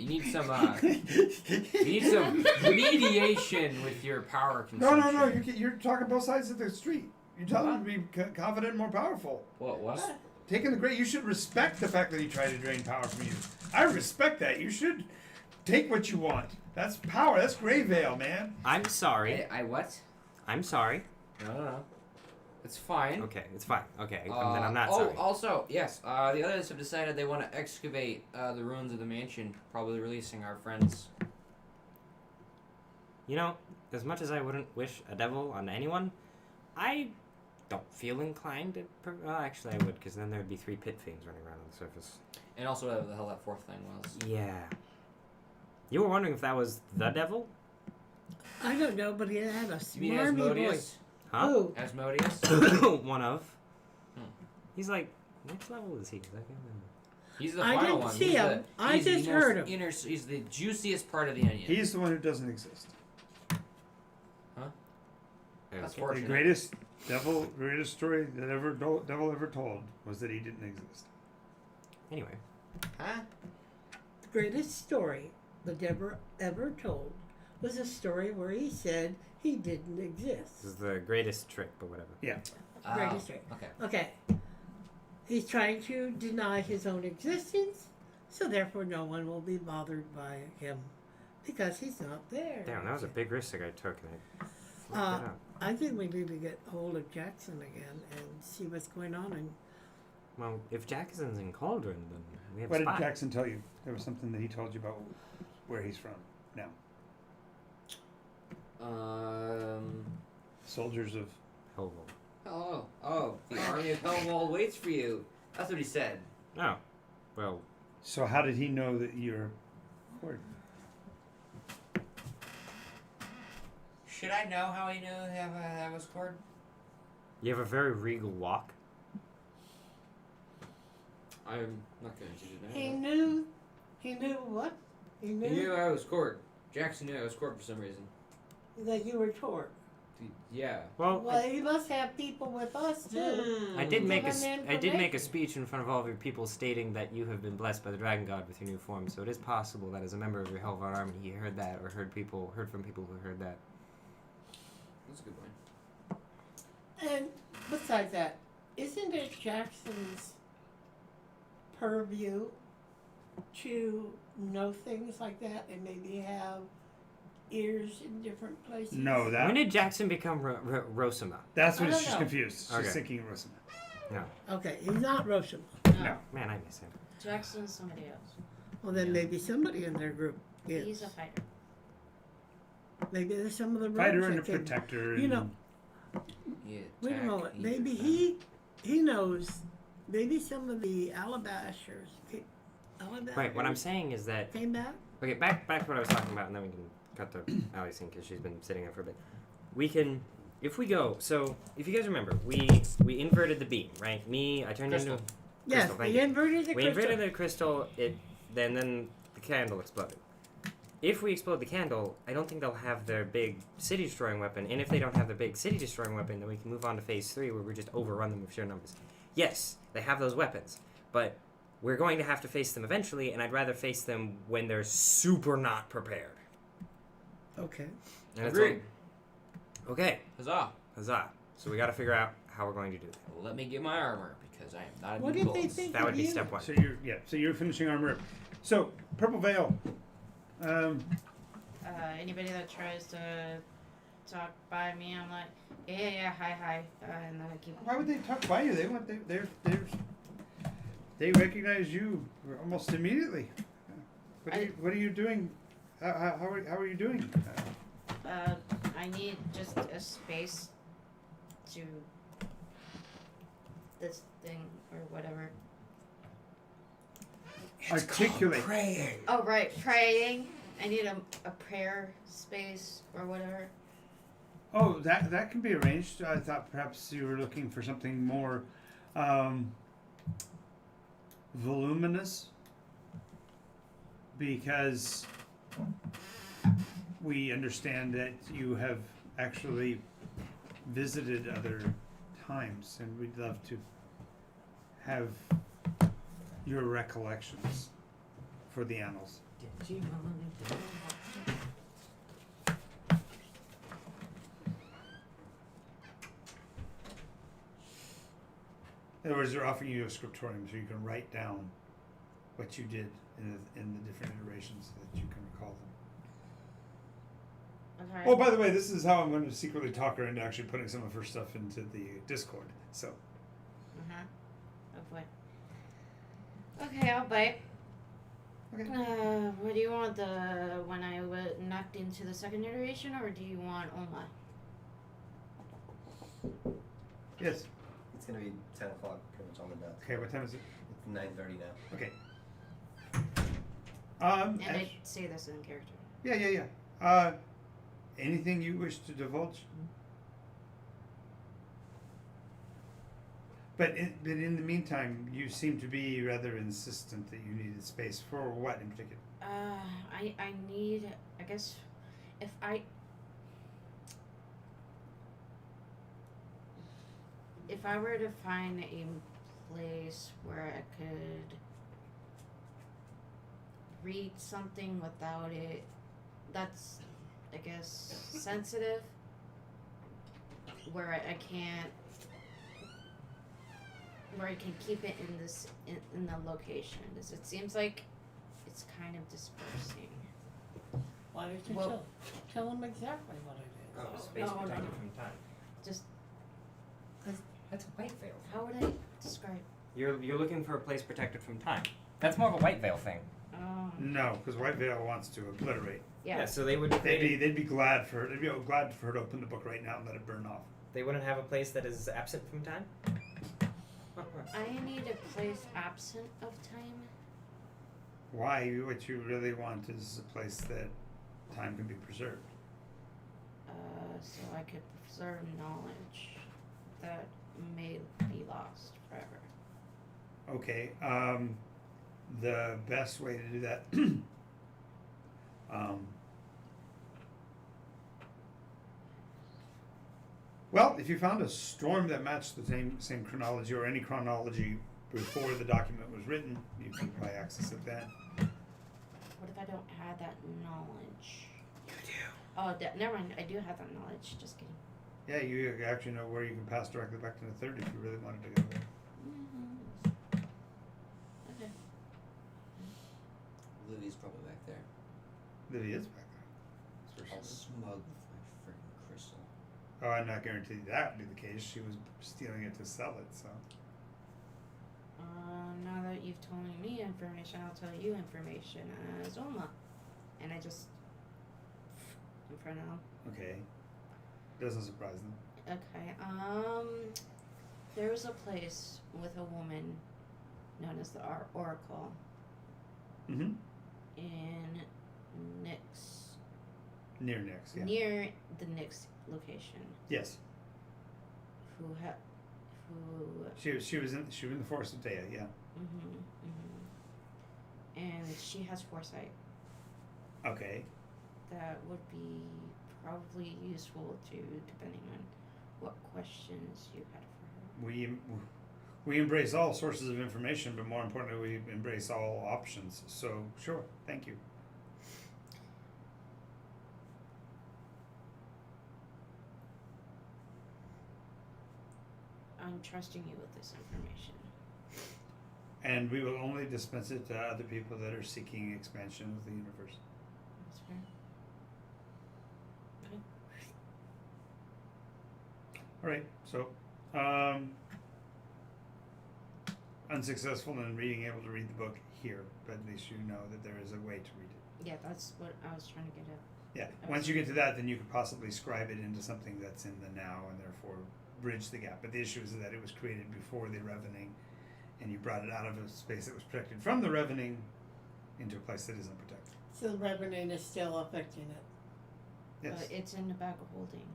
G: need some you need some mediation with your power consumption.
A: No. You're talking both sides of the street. You tell them to be confident and more powerful.
G: What?
A: Taking the great, you should respect the fact that he tried to drain power from you. I respect that. You should take what you want. That's power. That's Greyvale, man.
E: I'm sorry.
G: I what?
E: I'm sorry.
G: No. It's fine.
E: Okay, it's fine. Okay, then I'm not
G: oh,
E: sorry.
G: also, yes, the others have decided they want to excavate the ruins of the mansion, probably releasing our friends.
E: You know, as much as I wouldn't wish a devil on anyone, I don't feel inclined to... well, actually I would, because then there'd be 3 pit fiends running around on the surface.
G: And also whatever the hell that fourth thing was.
E: Yeah. You were wondering if that was the devil?
C: I don't know, but he had a
G: You mean
C: smarmy
G: Asmodeus?
C: voice.
E: Huh?
C: Who?
G: Asmodeus?
E: One of.
G: Hmm.
E: He's like, next level is he? 'Cause I can't remember.
G: He's the
C: I
G: final
C: didn't
G: one.
C: see
G: he's
C: him.
G: The,
C: I
G: he's
C: just
G: the
C: heard
G: most
C: him.
G: He's the juiciest part of the onion.
A: He's the one who doesn't exist.
G: That's
A: The
G: fortunate.
A: greatest story that devil ever told was that he didn't exist.
E: Anyway,
G: Huh?
C: The greatest story the devil ever told was a story where he said he didn't exist.
E: this is the greatest trick, but whatever.
C: Greatest trick.
G: Okay.
C: Okay. He's trying to deny his own existence, so therefore no one will be bothered by him because he's not there.
E: Damn, that was a big risk that I took, and I fucked it up.
C: I think we need to get hold of Jackson again and see what's going on. And
E: Well, if Jackson's in Cauldron, then we have
A: What
E: a
A: did
E: spot.
A: Jackson tell you? There was something that he told you about where he's from now. Soldiers of.
E: Hellwall.
G: Oh, the army of Hellwall waits for you. That's what he said.
E: Oh, well,
A: So how did he know that you're Cord?
G: Should I know how he knew that was Cord?
E: you have a very regal walk.
G: I'm not going to do that.
C: he knew what? He
G: He
C: knew
G: knew I was Cord. Jackson knew I was Cord for some reason.
C: that you were Tor.
G: Yeah.
E: Well,
C: Well, he must have people with us too.
E: I did make
C: Give him
E: I did make a
C: information.
E: speech in front of all of your people stating that you have been blessed by the Dragon God with your new form. So it is possible that as a member of your Hellvar army, he heard that or heard from people who heard that.
G: That's a good point.
C: And besides that, isn't it Jackson's purview to know things like that and maybe have ears in different places?
A: No, that.
E: When did Jackson become Rosama?
A: That's
C: I
A: what
C: don't
A: she's
C: know.
A: confused. She's
E: Okay.
A: thinking of Rosama.
C: Okay, he's not Rosham.
A: No.
E: Man, I miss him.
F: Jackson's somebody else.
C: Well, then maybe somebody in their group is.
F: He's a fighter.
C: Maybe there's some of the
A: Fighter
C: rogues
A: and a
C: that can-
A: protector.
C: You
A: and-
C: know,
G: Yeah.
C: wait a moment. Maybe he knows. Maybe some of the Alabashers.
E: Right. What I'm saying is that
C: came back.
E: okay, back to what I was talking about, and then we can cut to Allie scene because she's been sitting there for a bit. We can, if we go. So if you guys remember, we inverted the beam, right? I turned
G: Crystal.
E: into
C: Yes,
E: Crystal, thank
C: we
E: you.
C: inverted the
E: We
C: crystal.
E: inverted the crystal. Then the candle exploded. If we explode the candle, I don't think they'll have their big city destroying weapon. And if they don't have their big city destroying weapon, then we can move on to phase 3 where we just overrun them with sheer numbers. Yes, they have those weapons, but we're going to have to face them eventually, and I'd rather face them when they're super not prepared.
C: Okay.
E: And it's
G: Agreed.
E: okay,
G: Huzzah.
E: huzzah. So we got to figure out how we're going to do that.
G: Let me get my armor because I am not
C: What
G: immune
C: did
G: to
C: they
G: bullets.
C: think?
E: That would be
C: you?
E: step 1.
A: So you're finishing armor up. So Purple Veil.
F: Anybody that tries to talk by me, I'm like, yeah, hi, and then I keep.
A: Why would they talk by you? They recognize you almost immediately. What are you doing? How are you doing?
F: I need just a space to this thing or whatever.
A: Articulate.
G: Praying.
F: Oh right, praying. I need a prayer space or whatever.
A: Oh, that can be arranged. I thought perhaps you were looking for something more voluminous, because we understand that you have actually visited other times, and we'd love to have your recollections for the annals. In other words, they're offering you a scriptorium so you can write down what you did in the different iterations that you can recall them.
F: Okay.
A: Oh, by the way, this is how I'm going to secretly talk her into actually putting some of her stuff into the Discord. So,
F: Oh boy. Okay, I'll bite.
A: Okay.
F: What do you want? The when I knocked into the second iteration, or do you want Oma?
A: yes.
I: It's gonna be 10 o'clock pretty much on the dot.
A: Okay, what time is it?
I: It's 9:30 now.
A: Okay.
F: And I say this in character.
A: Yeah. Anything you wish to divulge? But in the meantime, you seem to be rather insistent that you needed space for what in particular?
F: I need, I guess, if I were to find a place where I could read something without it, that's, I guess, sensitive, where I can't, where I can keep it in this, in the location, because it seems like it's kind of dispersing.
C: Why don't you
F: Well-
C: tell them exactly what it is?
B: Oh, space
F: no,
B: protected
F: no.
B: from time.
F: Just,
B: That's a white veil.
F: how would I describe?
E: You're looking for a place protected from time. That's more of a white veil thing.
A: No, because White Veil wants to obliterate.
F: Yeah.
B: So they would.
A: They'd be glad for her to open the book right now and let it burn off.
B: They wouldn't have a place that is absent from time.
F: I need a place absent of time.
A: Why? What you really want is a place that time can be preserved.
F: So I could preserve knowledge that may be lost forever.
A: Okay. The best way to do that. Well, if you found a storm that matched the same chronology or any chronology before the document was written, you can probably access it then.
F: What if I don't have that knowledge?
B: You do.
F: Oh, never mind. I do have that knowledge. Just kidding.
A: Yeah, you actually know where you can pass directly back to the third if you really wanted to go there.
F: Okay.
G: Livy's probably back there.
A: Livy is back there.
G: All smug with my freaking crystal.
A: Oh, I'm not guaranteed that would be the case. She was stealing it to sell it, so.
F: Now that you've told me information, I'll tell you information as Oma. And I just, for now.
A: Okay. Doesn't surprise them.
F: Okay. There was a place with a woman known as the Oracle
A: Mm-hmm.
F: in Nyx.
A: Near Nyx, yeah.
F: Near the Nyx location.
A: Yes.
F: Who
A: She was in the Forest of Dea, yeah.
F: And she has foresight
A: Okay.
F: that would be probably useful to, depending on what questions you had for her.
A: We embrace all sources of information, but more importantly, we embrace all options. So, sure, thank you.
F: I'm trusting you with this information.
A: And we will only dispense it to other people that are seeking expansion of the universe.
F: That's fair. Okay.
A: All right, so unsuccessful in able to read the book here, but at least you know that there is a way to read it.
F: Yeah, that's what I was trying to get at.
A: Yeah, once you get to that, then you could possibly scribe it into something that's in the now and therefore bridge the gap. But the issue is that it was created before the Revening, and you brought it out of a space that was protected from the Revening into a place that isn't protected.
C: So the Revenant is still affecting it.
A: Yes.
F: But it's in the bag of holding,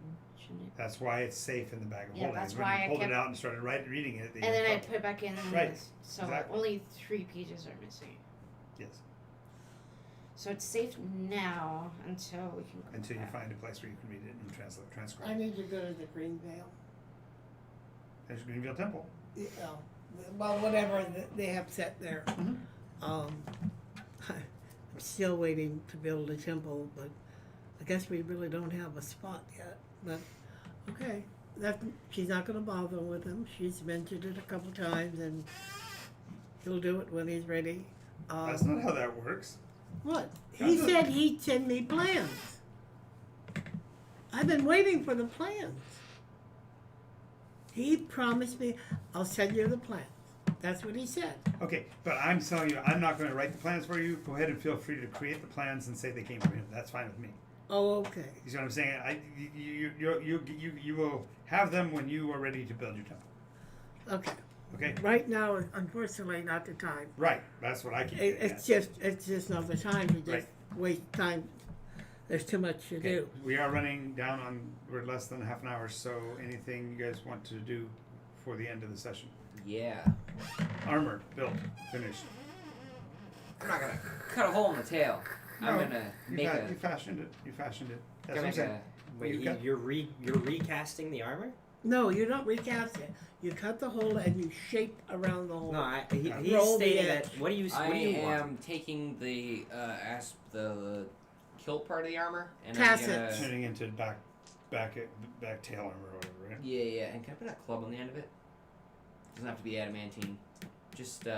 F: shouldn't it?
A: That's why it's safe in the bag of
F: Yeah,
A: holding.
F: that's
A: When
F: why
A: you
F: I
A: pulled
F: kept-
A: it out and started reading it,
F: And then I put it back in.
A: Right,
F: So
A: exactly.
F: only 3 pages are missing.
A: Yes,
F: So it's safe now until we can go
A: until you
F: back.
A: find a place where you can read it and transcribe.
C: I need to go to the Green Veil.
A: There's Greenville Temple.
C: Yeah, well, whatever they have set there.
A: Mhm.
C: I'm still waiting to build a temple, but I guess we really don't have a spot yet. But okay, she's not going to bother with him. She's mentioned it a couple times, and he'll do it when he's ready.
A: That's not how that works.
C: What? He
A: That's
C: said he'd send me plans. I've been waiting for the plans. He promised me, I'll send you the plans. That's what he said.
A: Okay, but I'm telling you, I'm not going to write the plans for you. Go ahead and feel free to create the plans and say they came from him. That's fine with me.
C: Oh, okay.
A: You see what I'm saying? You will have them when you are ready to build your temple.
C: Okay.
A: Okay?
C: Right now, unfortunately, not the time.
A: Right. That's what I keep getting
C: It's
A: at.
C: just not the time to just
A: Right.
C: waste time. There's too much to
A: Okay,
C: do.
A: we are running down on, we're less than half an hour, so anything you guys want to do for the end of the session?
G: Yeah.
A: Armor built, finished.
G: I'm not gonna cut a hole in the tail. I'm
A: No,
G: gonna
A: You,
G: make
A: fa-
G: a.
A: you fashioned it. You fashioned it. That's
G: Gonna
A: what I'm
G: make
A: saying.
G: a.
B: Wait,
A: You got-
B: you're recasting the armor?
C: No, you don't recast it. You cut the hole and you shape around the hole.
B: No, he's
C: Roll the
B: stating
C: edge.
B: that. What do you
G: I
B: want?
G: am taking the the kilt part of the armor and
C: Pass
G: I'm gonna.
C: it.
A: Turning into back tail armor or whatever, right?
G: Yeah, yeah. And can I put a club on the end of it? Doesn't have to be adamantine. Just
A: Sure.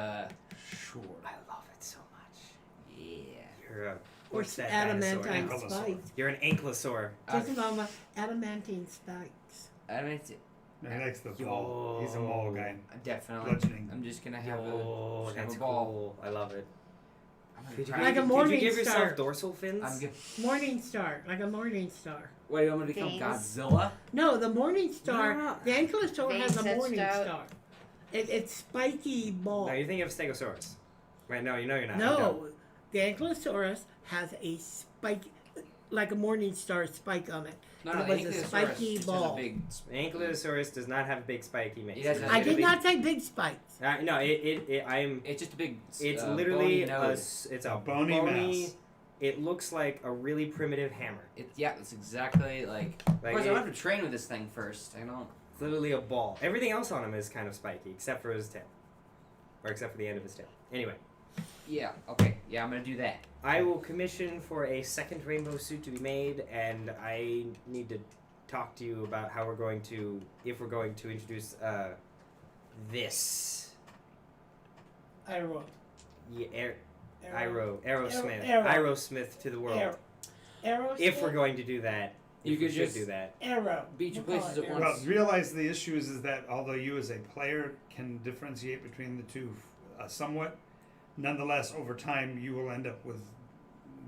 B: I love it so much.
G: yeah.
B: You're a
C: Or
B: what's that dinosaur?
C: adamantine
A: Ankylosaur.
C: spikes.
B: You're an ankylosaur.
C: Just a moment. Adamantine spikes.
G: Adamantine.
A: No, he likes the ball. He's a ball guy.
G: Definitely.
A: Bludgeoning.
G: I'm just gonna have
B: Oh,
G: a
B: that's
G: ball.
B: cool. I love it.
G: I'm gonna
B: Could you,
G: try-
C: Like a
B: could
C: morning
B: you give yourself
C: star.
B: dorsal fins?
G: I'm good.
C: Morning star, like a morning star.
G: Wait, I'm gonna become
F: Veins.
G: Godzilla.
C: No, the morning star.
B: No.
C: The ankylosaur has a
F: Veins
C: morning
F: stretched out.
C: star. It's spiky ball.
B: No, you're thinking of Stegosaurus. Right? No, you know you're not. I'm
C: No, the ankylosaurus has a spike, like a morning star spike on it.
G: No,
C: It
G: no,
C: was a
G: Ankylosaurus
C: spiky
G: just
C: ball.
G: Has a big.
B: dumb. Ankylosaurus does not have big spiky mace.
G: It has a-
C: I did
G: big-
C: not say big spikes.
B: No, I'm.
G: It's just a big.
B: It's
G: bony
B: literally
G: nose.
B: it's a
A: Bony mass.
B: It looks like a really primitive hammer.
G: Yeah, it's exactly like. Of
B: Like
G: course, I
B: it-
G: have to train with this thing first. I don't.
B: It's literally a ball. Everything else on him is kind of spiky, except for his tail, or except for the end of his tail. Anyway,
G: Yeah. Okay. Yeah, I'm gonna do that.
B: I will commission for a second rainbow suit to be made, and I need to talk to you about how we're going to, if we're going to introduce this.
C: Arrow.
B: Yeah, Aerosmith.
C: Arrow.
B: Aerosmith to the world.
C: Arrow.
B: If we're going to do that,
G: You
B: if we
G: could
B: should
G: just-
B: do that.
C: Arrow.
G: Beat your
C: We'll call
G: places
C: it
G: at
C: arrow.
A: Well,
G: once.
A: realize the issue is that although you as a player can differentiate between the two somewhat, nonetheless, over time you will end up with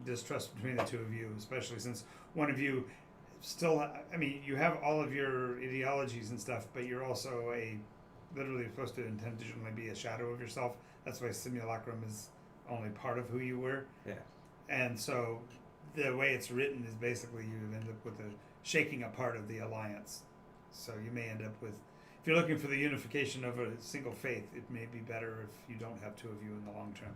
A: distrust between the two of you, especially since one of you still, I mean, you have all of your ideologies and stuff, but you're also literally supposed to intentionally be a shadow of yourself. That's why simulacrum is only part of who you were.
B: Yeah.
A: And so the way it's written is basically you end up with a shaking apart of the alliance. So you may end up with, if you're looking for the unification of a single faith, it may be better if you don't have two of you in the long term.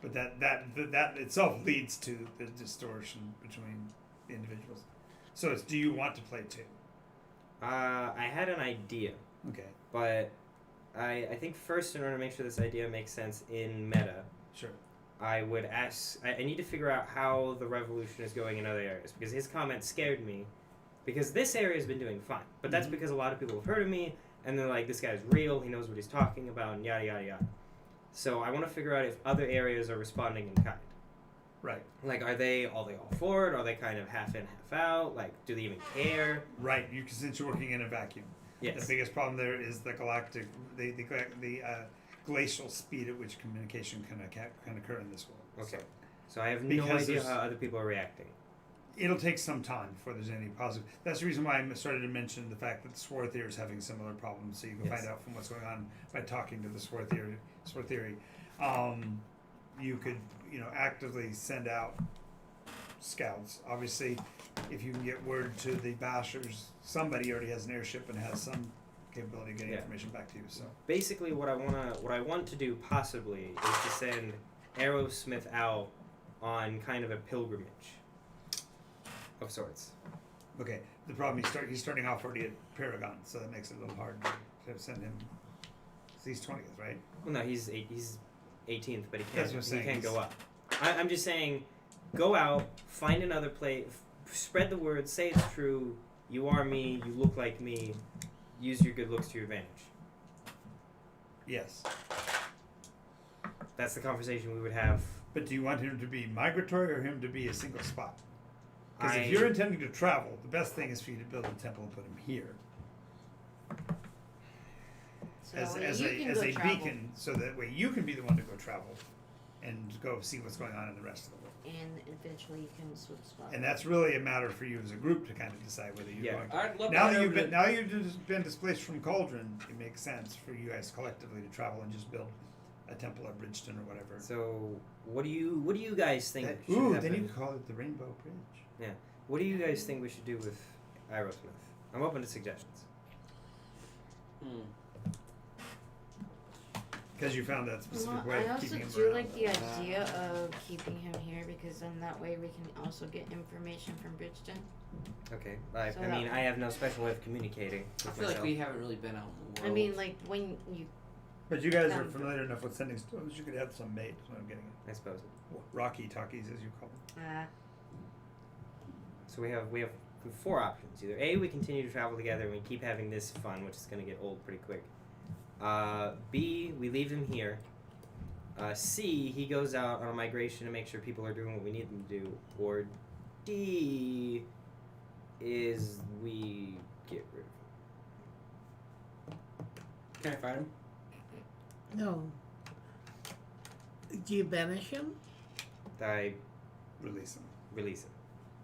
A: But that itself leads to the distortion between the individuals. So it's, do you want to play two?
B: I had an idea,
A: Okay,
B: but I think first, in order to make sure this idea makes sense in meta,
A: sure.
B: I would ask. I need to figure out how the revolution is going in other areas, because his comment scared me. Because this area has been doing fine, but that's
A: Mhm.
B: because a lot of people have heard of me, and they're like, "This guy's real. He knows what he's talking about," and yada yada yada. So I want to figure out if other areas are responding in kind.
A: Right,
B: Like, are they all for it? Are they kind of half in, half out? Like, do they even care?
A: right. Since you're working in a vacuum.
B: Yes.
A: The biggest problem there is the galactic, the glacial speed at which communication can occur in this world.
B: Okay. So I have no
A: Because
B: idea
A: there's-
B: how other people are reacting.
A: It'll take some time before there's any positive. That's the reason why I started to mention the fact that the Swarthier is having similar problems. So you can
B: Yes.
A: find out from what's going on by talking to the Swarthier. You could, actively send out scouts. Obviously, if you can get word to the Bashers, somebody already has an airship and has some capability of getting
B: Yeah.
A: information back to you. So
B: Basically, what I want to do possibly is to send Aerosmith out on kind of a pilgrimage of sorts.
A: okay, the problem he's starting off already at Paragon, so that makes it a little hard to send him. He's 20th, right?
B: Well, no, he's 18th, but he
A: That's
B: can't.
A: what I'm saying,
B: He can't
A: he's-
B: go up. I'm just saying, go out, find another place, spread the word, say it's true. You are me. You look like me. Use your good looks to your advantage.
A: Yes.
B: That's the conversation we would have.
A: But do you want him to be migratory or him to be a single spot? Because
B: I-
A: if you're intending to travel, the best thing is for you to build a temple and put him here
F: So
A: as
F: you
A: a
F: can
A: as
F: go
A: a
F: travel,
A: beacon, so that way you can be the one to go travel and go see what's going on in the rest of the world.
F: and eventually you can switch spots.
A: And that's really a matter for you as a group to kind of decide whether you're
B: Yeah.
A: going to.
G: I'd love
A: Now
G: to
A: that
G: have
A: you've been displaced from Cauldron, it makes sense for you guys collectively to travel and just build a temple at Bridgeton or whatever.
B: So, what do you guys think? should
A: Ooh,
B: happen?
A: then you call it the Rainbow Bridge.
B: What do you guys think we should do with Aerosmith? I'm open to suggestions.
A: Because you found that specific way
F: I
A: of
F: also
A: keeping him
F: do
A: around.
F: like the idea of keeping him here because then that way we can also get information from Bridgeton.
B: Okay.
F: So
B: I
F: that-
B: mean, I have no special way of communicating
G: I
B: with
G: feel
B: myself.
G: like we haven't really been out in the world.
F: I mean, like when you
A: But you guys are
F: Um,
A: familiar enough with sending stones, you could have some made, is what I'm getting at.
B: I suppose.
A: Rocky talkies, as you call them.
B: So we have 4 options. Either A, we continue to travel together and we keep having this fun, which is going to get old pretty quick. B, we leave him here. C, he goes out on a migration to make sure people are doing what we need them to do. Or D, is we get rid of him.
G: Can I fight him?
C: No. Do you banish him?
B: I
A: Release him.
B: release him.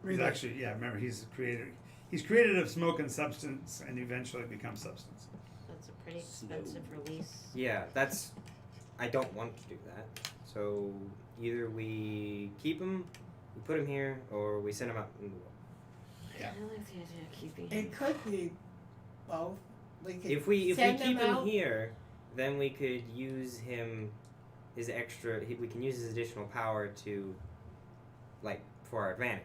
A: He's actually, yeah, remember, he's created of smoke and substance and eventually becomes substance.
F: that's a pretty expensive release.
B: Yeah, that's. I don't want to do that. So either we keep him, we put him here, or we send him out in the world.
A: Yeah.
F: I like the idea of keeping him.
C: It could be both. We could
B: If we
C: send
B: keep him
C: out.
B: here, then we could use his extra. We can use his additional power to, like, for our advantage.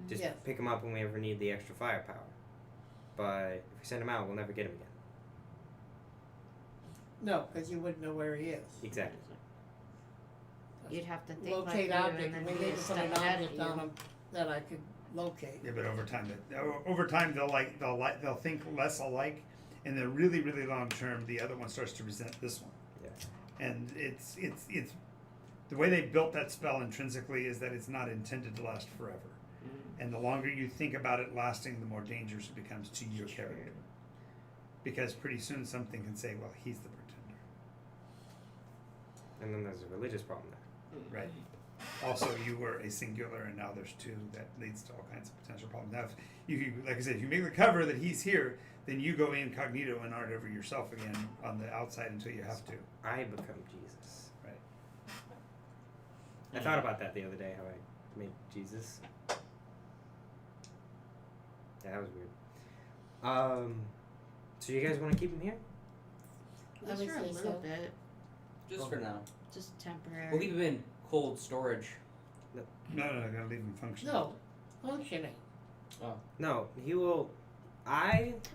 B: Just
C: Yes.
B: pick him up when we ever need the extra firepower. But if we send him out, we'll never get him again.
C: No, because you wouldn't know where he is.
B: Exactly.
F: You'd have to think
C: Locate
F: like you
C: object.
F: and
C: We
F: then
C: need
F: be a
C: to put
F: step
C: an
F: ahead of
C: object
F: you.
C: on him that I could locate.
A: Yeah, but over time they'll think less alike, and then really long term the other one starts to resent this one.
B: Yeah.
A: And it's the way they built that spell intrinsically is that it's not intended to last forever. And the longer you think about it lasting, the more dangerous it becomes to your character. Because pretty soon something can say, well, he's the pretender.
B: And then there's a religious problem there.
A: Right. Also, you were a singular, and now there's 2. That leads to all kinds of potential problems. Now, like I said, if you make the cover that he's here, then you go incognito and art over yourself again on the outside until you have to.
B: I become Jesus.
A: Right.
B: I thought about that the other day, how I made Jesus. Yeah, that was weird. So you guys want to keep him here?
F: Just for a
C: Obviously
F: little
C: so.
F: bit,
G: Just for now.
F: just temporary.
G: We'll keep him in cold storage.
A: No, I'm gonna leave him functioning.
C: No, functioning.
B: No, he will.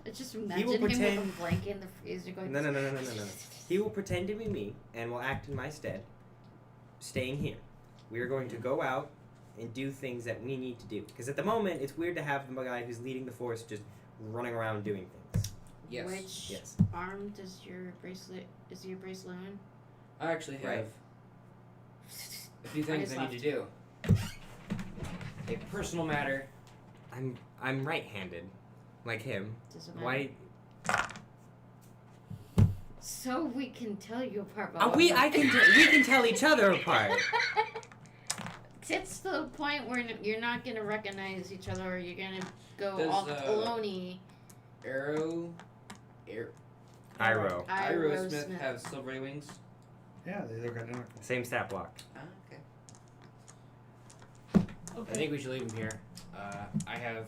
F: It's just
B: will
F: imagine him
B: pretend-
F: with a blanket in the freezer going.
B: No. He will pretend to be me and will act in my stead, staying here. We are going to go out and do things that we need to do. Because at the moment, it's weird to have the guy who's leading the force just running around doing things.
G: Yes.
F: Which
B: Yes.
F: arm does your bracelet? Is your bracelet on?
G: I actually have
B: Right.
G: a few things I need to do. A personal matter.
B: I'm right-handed, like him.
F: Does it matter?
B: Why?
F: So we can tell you apart.
B: We can tell each other apart.
F: It's the point where you're not gonna recognize each other, or you're gonna go
G: Does,
F: all colony.
B: Iro.
G: Aerosmith have silvery wings?
A: Yeah, they look identical.
B: Same stat block.
G: Ah, okay.
C: Okay.
G: I think we should leave him here. I have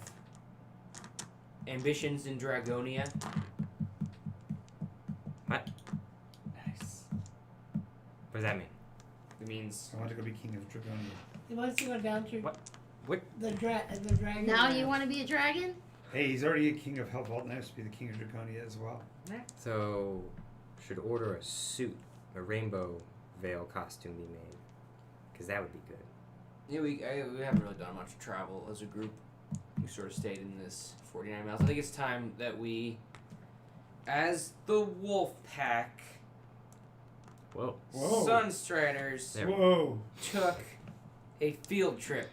G: ambitions in Dragonia.
B: What?
G: Nice.
B: What does that mean?
G: It means
A: I want to go be king of Dragonia.
C: He wants to go down to
B: What? What?
C: the dragon.
F: Now
C: land.
F: you want to be a dragon?
A: Hey, he's already a king of Hellvault, and I have to be the king of Dragonia as well.
B: So, should order a suit, a rainbow veil costume be made, because that would be good.
G: yeah, we haven't really done much travel as a group. We sort of stayed in this 49 miles. I think it's time that we, as the Wolf Pack,
B: Whoa.
A: Whoa.
G: Sunstriders,
B: There.
A: Whoa!
G: took a field trip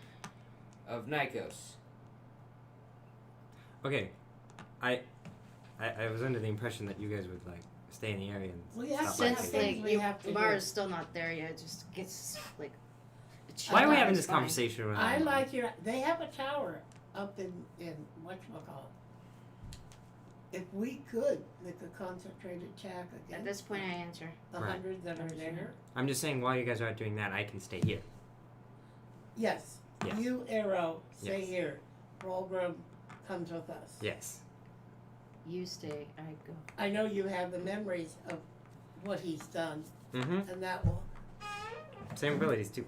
G: of Nycos.
B: Okay, I was under the impression that you guys would like stay in the area and
C: We have
B: stop
C: to
B: by
C: have
F: Since
B: things.
C: things
F: like
C: we have to
F: Mars
C: do.
F: is still not there yet, it just gets like.
B: Why are we having
F: it's
B: this
F: fine.
B: conversation with
C: I like your. They have a tower up in whatchamacallit. If we could make a concentrated attack
F: At
C: against
F: this point, I answer.
C: the
B: Right.
C: 100 that are there.
B: I'm just saying, while you guys are doing that, I can stay here.
C: Yes.
B: Yes.
C: You, Arrow, stay
B: Yes.
C: here. Rolgrim comes with us.
B: Yes.
F: You stay. I go.
C: I know you have the memories of what he's done
E: Mm-hmm.
C: and that will
E: Same abilities too.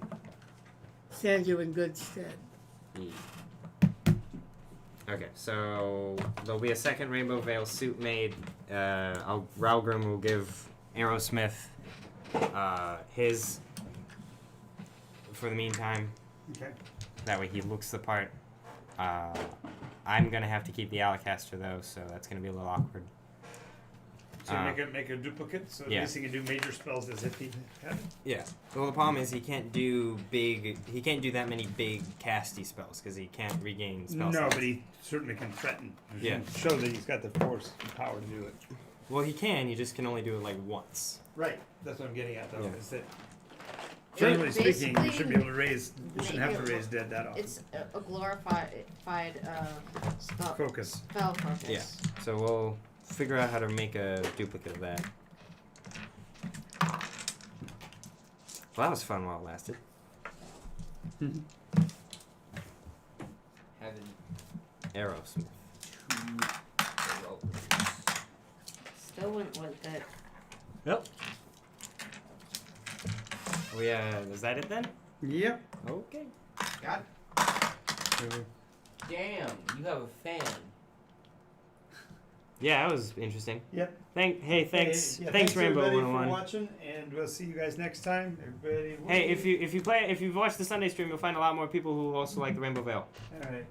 C: stand you in good stead.
E: Okay, so there'll be a second Rainbow Veil suit made. Ralgrim will give Aerosmith his for the meantime.
A: Okay.
E: That way he looks the part. I'm gonna have to keep the Alacaster though, so that's gonna be a little awkward.
A: So make a duplicate, so at
E: yeah.
A: least he can do major spells as if he had it.
E: Yeah. Well, the problem is he can't do that many big casty spells because he can't regain spell
A: No,
E: slots.
A: but he certainly can threaten. He
E: Yeah.
A: can show that he's got the force and power to do it.
E: Well, he can. He just can only do it like once.
A: Right. That's what I'm getting at, though.
E: Yeah.
A: Is that generally speaking, you
F: Basically,
A: should be able to raise. You shouldn't have to
F: make it
A: raise dead that often.
F: It's a glorified spell
A: Focus.
F: focus.
E: Yeah. So we'll figure out how to make a duplicate of that. Well, that was fun while it lasted.
G: Having
E: Aerosmith.
G: 2 rovers.
F: Still went with it.
E: Yep. Is that it then?
A: Yep.
E: Okay.
G: God damn, you have a fan.
E: Yeah, that was interesting.
A: Yep.
E: Thanks.
A: Hey, yeah,
E: Thanks, Rainbow
A: everybody
E: 101.
A: for watching, and we'll see you guys next time. Everybody.
E: Hey, if you've watched the Sunday stream, you'll find a lot more people who also like the Rainbow Veil.
A: All right.